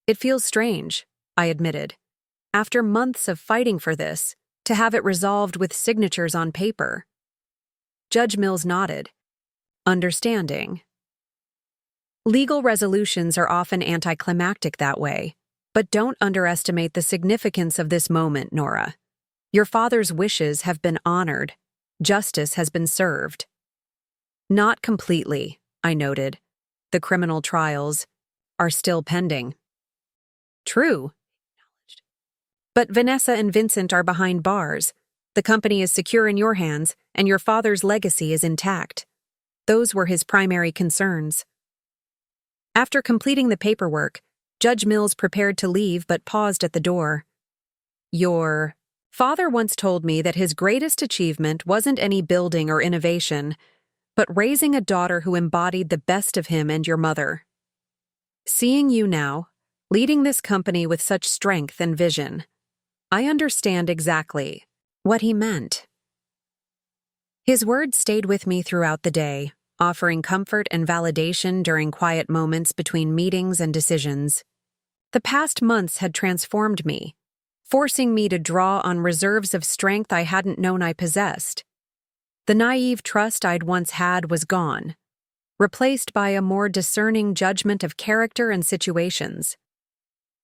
[SPEAKER 1] "It feels strange," I admitted, "after months of fighting for this, to have it resolved with signatures on paper." Judge Mills nodded, understanding. "Legal resolutions are often anticlimactic that way, but don't underestimate the significance of this moment, Nora. Your father's wishes have been honored. Justice has been served." "Not completely," I noted. "The criminal trials are still pending." "True," "but Vanessa and Vincent are behind bars. The company is secure in your hands, and your father's legacy is intact." Those were his primary concerns. After completing the paperwork, Judge Mills prepared to leave but paused at the door. "Your father once told me that his greatest achievement wasn't any building or innovation, but raising a daughter who embodied the best of him and your mother. Seeing you now, leading this company with such strength and vision, I understand exactly what he meant." His words stayed with me throughout the day, offering comfort and validation during quiet moments between meetings and decisions. The past months had transformed me, forcing me to draw on reserves of strength I hadn't known I possessed. The naive trust I'd once had was gone, replaced by a more discerning judgment of character and situations.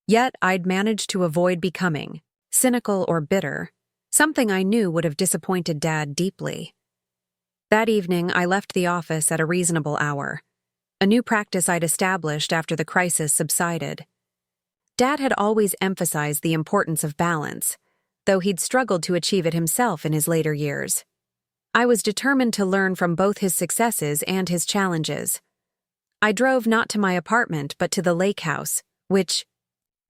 [SPEAKER 1] Yet I'd managed to avoid becoming cynical or bitter, something I knew would have disappointed Dad deeply. That evening, I left the office at a reasonable hour, a new practice I'd established after the crisis subsided. Dad had always emphasized the importance of balance, though he'd struggled to achieve it himself in his later years. I was determined to learn from both his successes and his challenges. I drove not to my apartment but to the lake house, which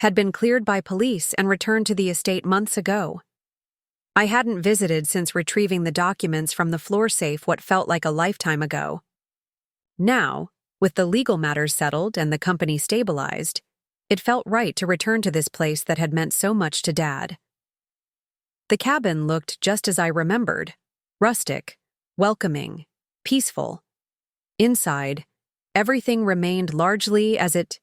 [SPEAKER 1] had been cleared by police and returned to the estate months ago. I hadn't visited since retrieving the documents from the floor safe what felt like a lifetime ago. Now, with the legal matters settled and the company stabilized, it felt right to return to this place that had meant so much to Dad. The cabin looked just as I remembered: rustic, welcoming, peaceful. Inside, everything remained largely as it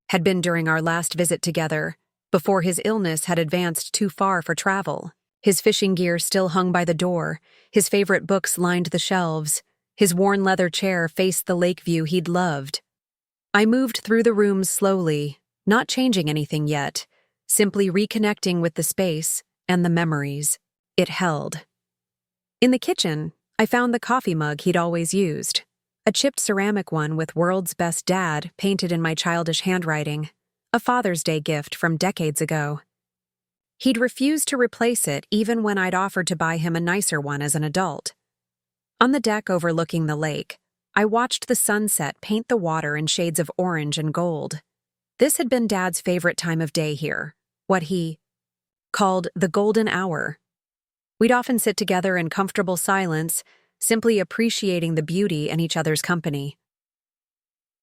[SPEAKER 1] had been during our last visit together, before his illness had advanced too far for travel. His fishing gear still hung by the door, his favorite books lined the shelves, his worn leather chair faced the lake view he'd loved. I moved through the rooms slowly, not changing anything yet, simply reconnecting with the space and the memories it held. In the kitchen, I found the coffee mug he'd always used, a chipped ceramic one with "World's Best Dad" painted in my childish handwriting, a Father's Day gift from decades ago. He'd refused to replace it even when I'd offered to buy him a nicer one as an adult. On the deck overlooking the lake, I watched the sunset paint the water in shades of orange and gold. This had been Dad's favorite time of day here, what he called the golden hour. We'd often sit together in comfortable silence, simply appreciating the beauty in each other's company.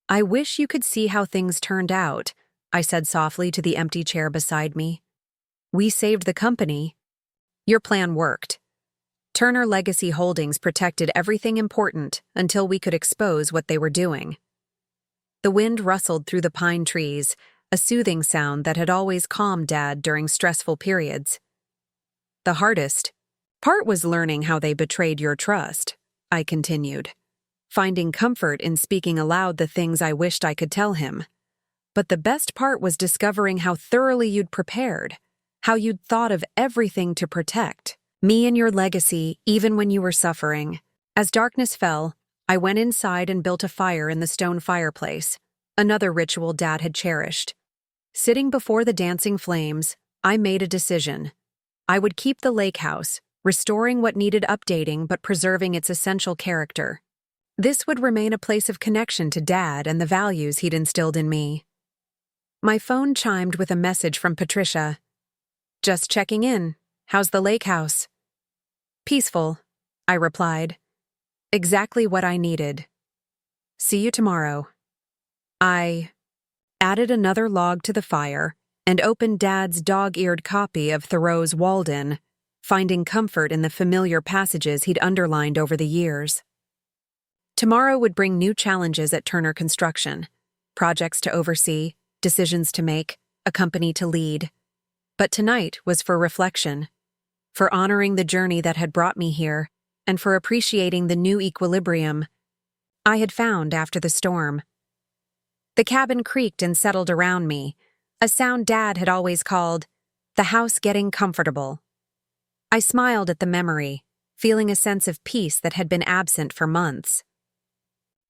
[SPEAKER 1] "I wish you could see how things turned out," I said softly to the empty chair beside me. "We saved the company. Your plan worked. Turner Legacy Holdings protected everything important until we could expose what they were doing." The wind rustled through the pine trees, a soothing sound that had always calmed Dad during stressful periods. "The hardest part was learning how they betrayed your trust," I continued, finding comfort in speaking aloud the things I wished I could tell him. "But the best part was discovering how thoroughly you'd prepared, how you'd thought of everything to protect me and your legacy even when you were suffering." As darkness fell, I went inside and built a fire in the stone fireplace, another ritual Dad had cherished. Sitting before the dancing flames, I made a decision. I would keep the lake house, restoring what needed updating but preserving its essential character. This would remain a place of connection to Dad and the values he'd instilled in me. My phone chimed with a message from Patricia. "Just checking in. How's the lake house?" "Peaceful," I replied. "Exactly what I needed. See you tomorrow." I added another log to the fire and opened Dad's dog-eared copy of Thoreau's Walden, finding comfort in the familiar passages he'd underlined over the years. Tomorrow would bring new challenges at Turner Construction, projects to oversee, decisions to make, a company to lead. But tonight was for reflection, for honoring the journey that had brought me here, and for appreciating the new equilibrium I had found after the storm. The cabin creaked and settled around me, a sound Dad had always called the house getting comfortable. I smiled at the memory, feeling a sense of peace that had been absent for months.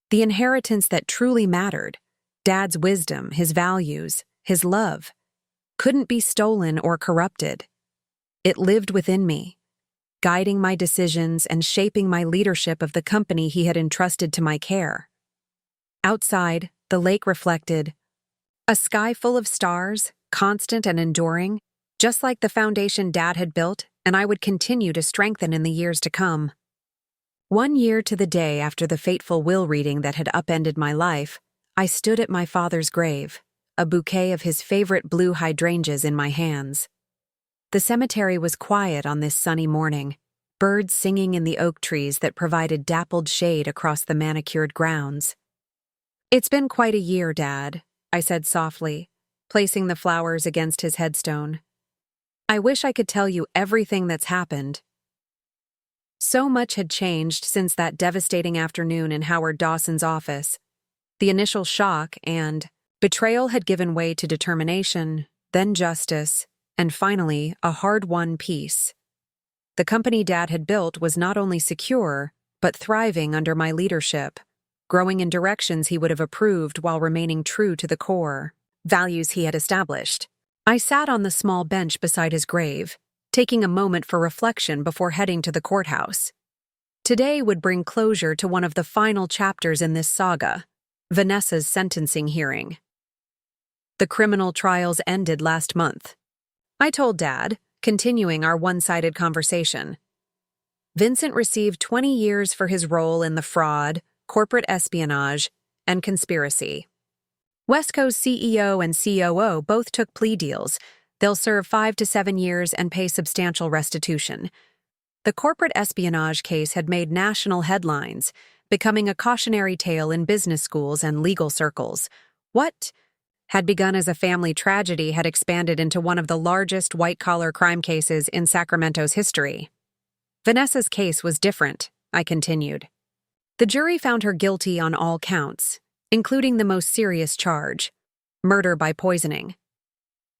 [SPEAKER 1] The inheritance that truly mattered, Dad's wisdom, his values, his love, couldn't be stolen or corrupted. It lived within me, guiding my decisions and shaping my leadership of the company he had entrusted to my care. Outside, the lake reflected a sky full of stars, constant and enduring, just like the foundation Dad had built and I would continue to strengthen in the years to come. 1 year to the day after the fateful will reading that had upended my life, I stood at my father's grave, a bouquet of his favorite blue hydrangeas in my hands. The cemetery was quiet on this sunny morning, birds singing in the oak trees that provided dappled shade across the manicured grounds. "It's been quite a year, Dad," I said softly, placing the flowers against his headstone. "I wish I could tell you everything that's happened." So much had changed since that devastating afternoon in Howard Dawson's office. The initial shock and betrayal had given way to determination, then justice, and finally, a hard-won peace. The company Dad had built was not only secure, but thriving under my leadership, growing in directions he would have approved while remaining true to the core values he had established. I sat on the small bench beside his grave, taking a moment for reflection before heading to the courthouse. Today would bring closure to one of the final chapters in this saga, Vanessa's sentencing hearing. The criminal trials ended last month. I told Dad, continuing our one-sided conversation. Vincent received 20 years for his role in the fraud, corporate espionage, and conspiracy. Wesco's CEO and COO both took plea deals. They'll serve 5 to 7 years and pay substantial restitution. The corporate espionage case had made national headlines, becoming a cautionary tale in business schools and legal circles. What had begun as a family tragedy had expanded into one of the largest white-collar crime cases in Sacramento's history. Vanessa's case was different, I continued. The jury found her guilty on all counts, including the most serious charge, murder by poisoning.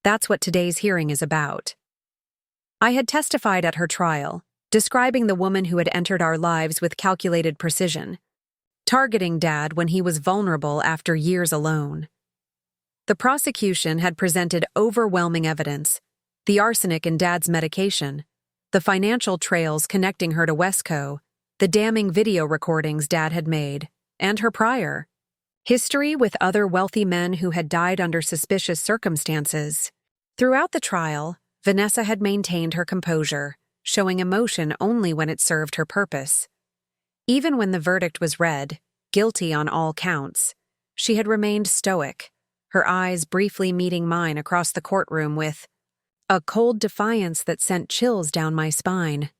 [SPEAKER 1] That's what today's hearing is about. I had testified at her trial, describing the woman who had entered our lives with calculated precision, targeting Dad when he was vulnerable after years alone. The prosecution had presented overwhelming evidence: the arsenic in Dad's medication, the financial trails connecting her to Wesco, the damning video recordings Dad had made, and her prior history with other wealthy men who had died under suspicious circumstances. Throughout the trial, Vanessa had maintained her composure, showing emotion only when it served her purpose. Even when the verdict was read, guilty on all counts, she had remained stoic, her eyes briefly meeting mine across the courtroom with a cold defiance that sent chills down my spine.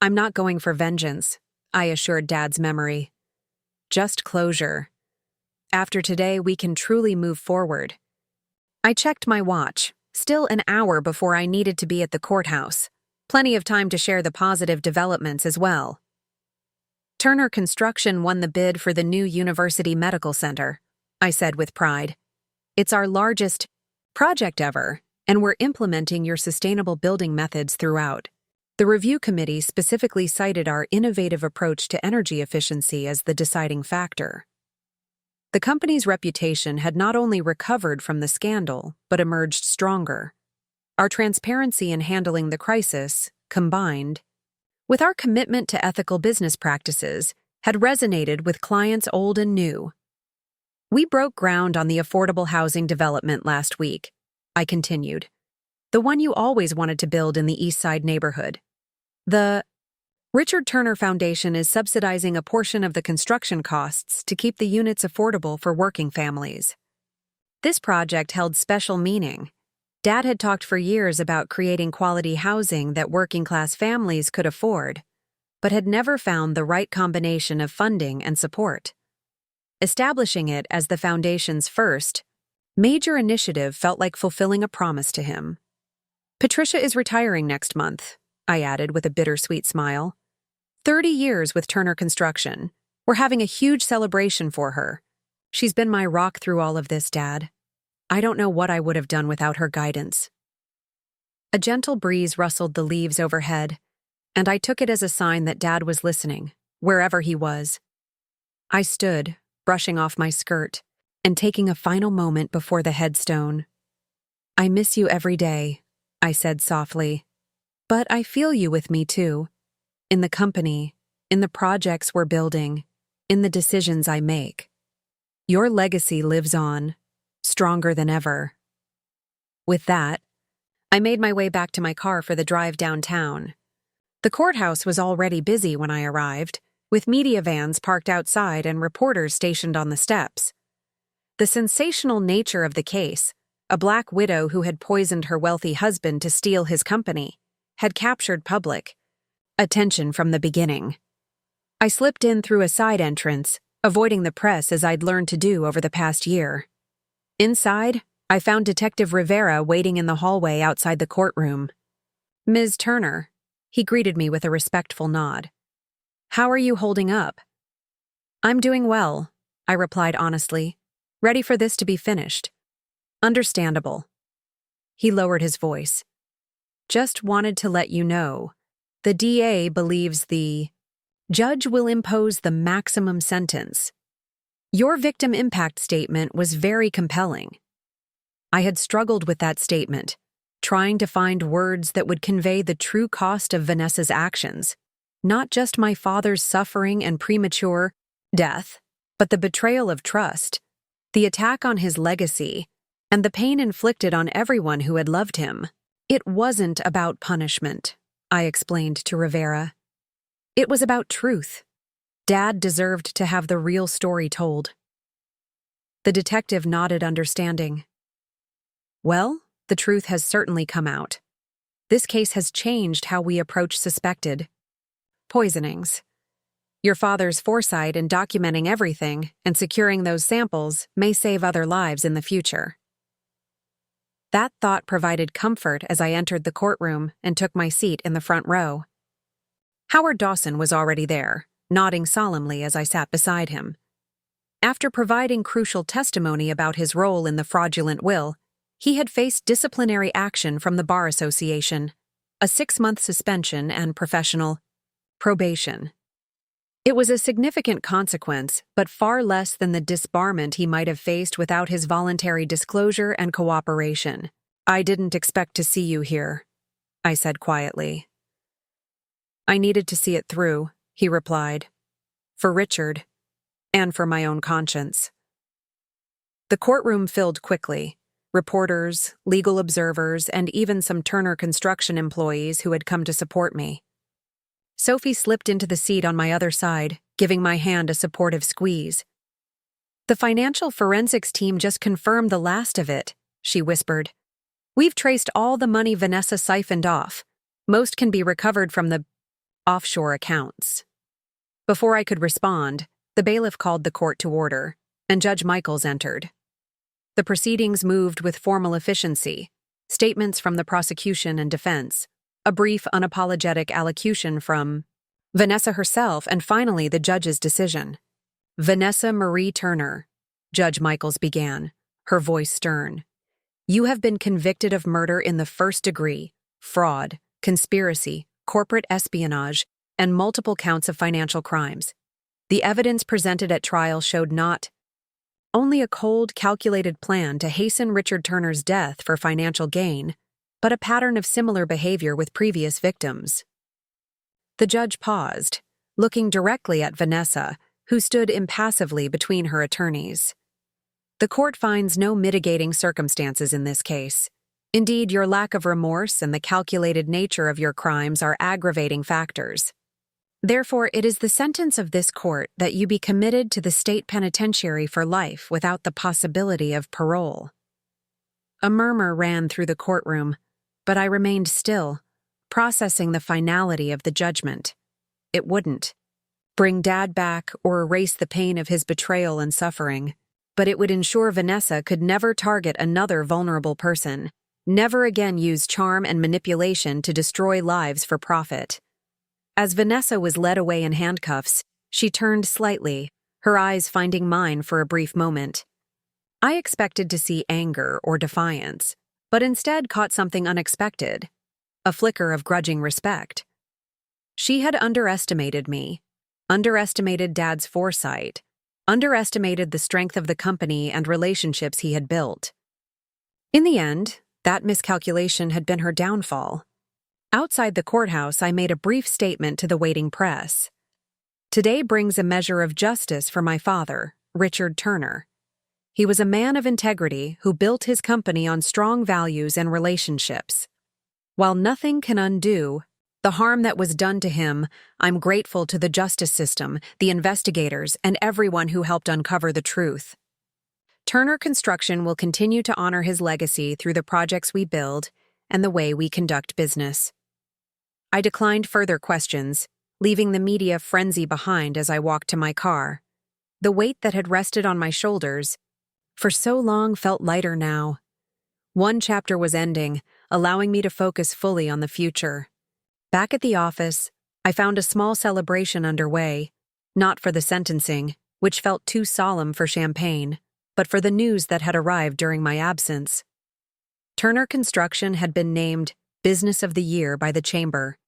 [SPEAKER 1] "I'm not going for vengeance," I assured Dad's memory. "Just closure. After today, we can truly move forward." I checked my watch, still an hour before I needed to be at the courthouse. Plenty of time to share the positive developments as well. Turner Construction won the bid for the new University Medical Center, I said with pride. "It's our largest project ever, and we're implementing your sustainable building methods throughout." The review committee specifically cited our innovative approach to energy efficiency as the deciding factor. The company's reputation had not only recovered from the scandal, but emerged stronger. Our transparency in handling the crisis, combined with our commitment to ethical business practices, had resonated with clients old and new. We broke ground on the affordable housing development last week, I continued. The one you always wanted to build in the East Side neighborhood. The Richard Turner Foundation is subsidizing a portion of the construction costs to keep the units affordable for working families. This project held special meaning. Dad had talked for years about creating quality housing that working-class families could afford, but had never found the right combination of funding and support. Establishing it as the Foundation's first major initiative felt like fulfilling a promise to him. Patricia is retiring next month, I added with a bittersweet smile. 30 years with Turner Construction. We're having a huge celebration for her. She's been my rock through all of this, Dad. I don't know what I would have done without her guidance. A gentle breeze rustled the leaves overhead, and I took it as a sign that Dad was listening, wherever he was. I stood, brushing off my skirt, and taking a final moment before the headstone. I miss you every day, I said softly. But I feel you with me too. In the company, in the projects we're building, in the decisions I make. Your legacy lives on, stronger than ever. With that, I made my way back to my car for the drive downtown. The courthouse was already busy when I arrived, with media vans parked outside and reporters stationed on the steps. The sensational nature of the case, a black widow who had poisoned her wealthy husband to steal his company, had captured public attention from the beginning. I slipped in through a side entrance, avoiding the press as I'd learned to do over the past year. Inside, I found Detective Rivera waiting in the hallway outside the courtroom. Ms. Turner, he greeted me with a respectful nod. How are you holding up? I'm doing well, I replied honestly, ready for this to be finished. Understandable. He lowered his voice. Just wanted to let you know, the DA believes the judge will impose the maximum sentence. Your victim impact statement was very compelling. I had struggled with that statement, trying to find words that would convey the true cost of Vanessa's actions, not just my father's suffering and premature death, but the betrayal of trust, the attack on his legacy, and the pain inflicted on everyone who had loved him. It wasn't about punishment, I explained to Rivera. It was about truth. Dad deserved to have the real story told. The detective nodded understanding. Well, the truth has certainly come out. This case has changed how we approach suspected poisonings. Your father's foresight in documenting everything and securing those samples may save other lives in the future. That thought provided comfort as I entered the courtroom and took my seat in the front row. Howard Dawson was already there, nodding solemnly as I sat beside him. After providing crucial testimony about his role in the fraudulent will, he had faced disciplinary action from the Bar Association, a 6-month suspension and professional probation. It was a significant consequence, but far less than the disbarment he might have faced without his voluntary disclosure and cooperation. I didn't expect to see you here, I said quietly. I needed to see it through, he replied. For Richard, and for my own conscience. The courtroom filled quickly. Reporters, legal observers, and even some Turner Construction employees who had come to support me. Sophie slipped into the seat on my other side, giving my hand a supportive squeeze. The financial forensics team just confirmed the last of it, she whispered. We've traced all the money Vanessa siphoned off. Most can be recovered from the offshore accounts. Before I could respond, the bailiff called the court to order, and Judge Michaels entered. The proceedings moved with formal efficiency, statements from the prosecution and defense, a brief, unapologetic allocution from Vanessa herself, and finally the judge's decision. Vanessa Marie Turner, Judge Michaels began, her voice stern. You have been convicted of murder in the first degree, fraud, conspiracy, corporate espionage, and multiple counts of financial crimes. The evidence presented at trial showed not only a cold, calculated plan to hasten Richard Turner's death for financial gain, but a pattern of similar behavior with previous victims. The judge paused, looking directly at Vanessa, who stood impassively between her attorneys. The court finds no mitigating circumstances in this case. Indeed, your lack of remorse and the calculated nature of your crimes are aggravating factors. Therefore, it is the sentence of this court that you be committed to the state penitentiary for life without the possibility of parole. A murmur ran through the courtroom, but I remained still, processing the finality of the judgment. It wouldn't bring Dad back or erase the pain of his betrayal and suffering, but it would ensure Vanessa could never target another vulnerable person, never again use charm and manipulation to destroy lives for profit. As Vanessa was led away in handcuffs, she turned slightly, her eyes finding mine for a brief moment. I expected to see anger or defiance, but instead caught something unexpected, a flicker of grudging respect. She had underestimated me, underestimated Dad's foresight, underestimated the strength of the company and relationships he had built. In the end, that miscalculation had been her downfall. Outside the courthouse, I made a brief statement to the waiting press. Today brings a measure of justice for my father, Richard Turner. He was a man of integrity who built his company on strong values and relationships. While nothing can undo the harm that was done to him, I'm grateful to the justice system, the investigators, and everyone who helped uncover the truth. Turner Construction will continue to honor his legacy through the projects we build and the way we conduct business. I declined further questions, leaving the media frenzy behind as I walked to my car. The weight that had rested on my shoulders for so long felt lighter now. One chapter was ending, allowing me to focus fully on the future. Back at the office, I found a small celebration underway, not for the sentencing, which felt too solemn for champagne, but for the news that had arrived during my absence. Turner Construction had been named Business of the Year by the Chamber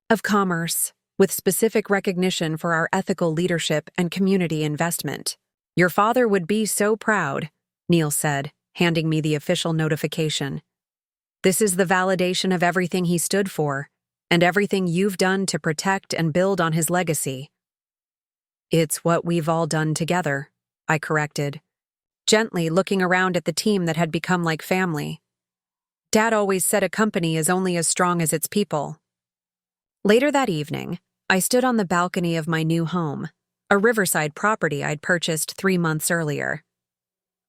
[SPEAKER 1] of Commerce, with specific recognition for our ethical leadership and community investment. Your father would be so proud, Neil said, handing me the official notification. This is the validation of everything he stood for, and everything you've done to protect and build on his legacy. It's what we've all done together, I corrected, gently looking around at the team that had become like family. Dad always said a company is only as strong as its people. Later that evening, I stood on the balcony of my new home, a riverside property I'd purchased 3 months earlier.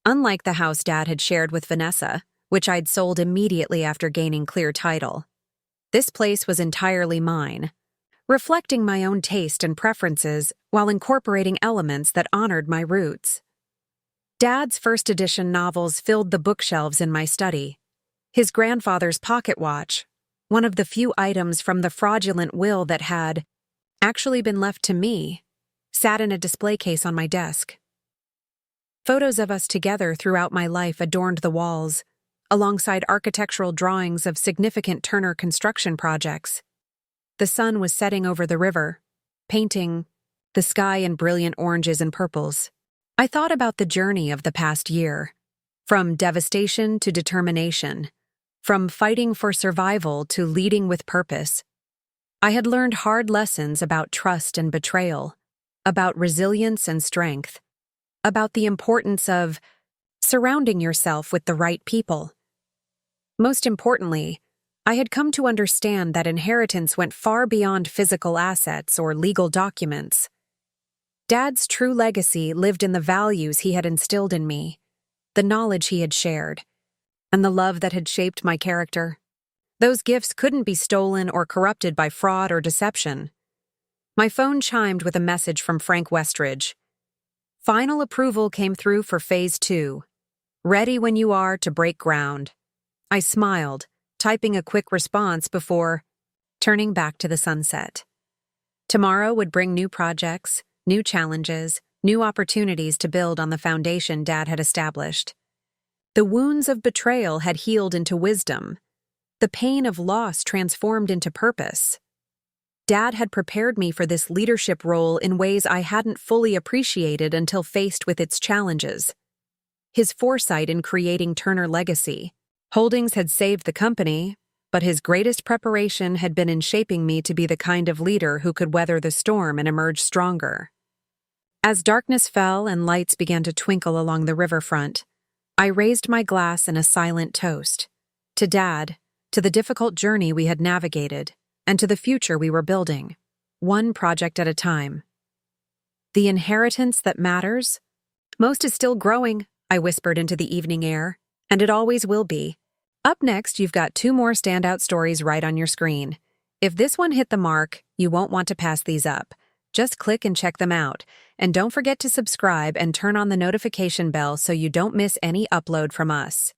[SPEAKER 1] Unlike the house Dad had shared with Vanessa, which I'd sold immediately after gaining clear title, this place was entirely mine, reflecting my own taste and preferences while incorporating elements that honored my roots. Dad's first edition novels filled the bookshelves in my study. His grandfather's pocket watch, one of the few items from the fraudulent will that had actually been left to me, sat in a display case on my desk. Photos of us together throughout my life adorned the walls, alongside architectural drawings of significant Turner construction projects. The sun was setting over the river, painting the sky in brilliant oranges and purples. I thought about the journey of the past year, from devastation to determination, from fighting for survival to leading with purpose. I had learned hard lessons about trust and betrayal, about resilience and strength, about the importance of surrounding yourself with the right people. Most importantly, I had come to understand that inheritance went far beyond physical assets or legal documents. Dad's true legacy lived in the values he had instilled in me, the knowledge he had shared, and the love that had shaped my character. Those gifts couldn't be stolen or corrupted by fraud or deception. My phone chimed with a message from Frank Westridge. Final approval came through for Phase 2. Ready when you are to break ground. I smiled, typing a quick response before turning back to the sunset. Tomorrow would bring new projects, new challenges, new opportunities to build on the foundation Dad had established. The wounds of betrayal had healed into wisdom, the pain of loss transformed into purpose. Dad had prepared me for this leadership role in ways I hadn't fully appreciated until faced with its challenges. His foresight in creating Turner Legacy Holdings had saved the company, but his greatest preparation had been in shaping me to be the kind of leader who could weather the storm and emerge stronger. As darkness fell and lights began to twinkle along the riverfront, I raised my glass in a silent toast. To Dad, to the difficult journey we had navigated, and to the future we were building, one project at a time. The inheritance that matters? Most is still growing, I whispered into the evening air, and it always will be. Up next, you've got 2 more standout stories right on your screen. If this one hit the mark, you won't want to pass these up. Just click and check them out. And don't forget to subscribe and turn on the notification bell so you don't miss any upload from us.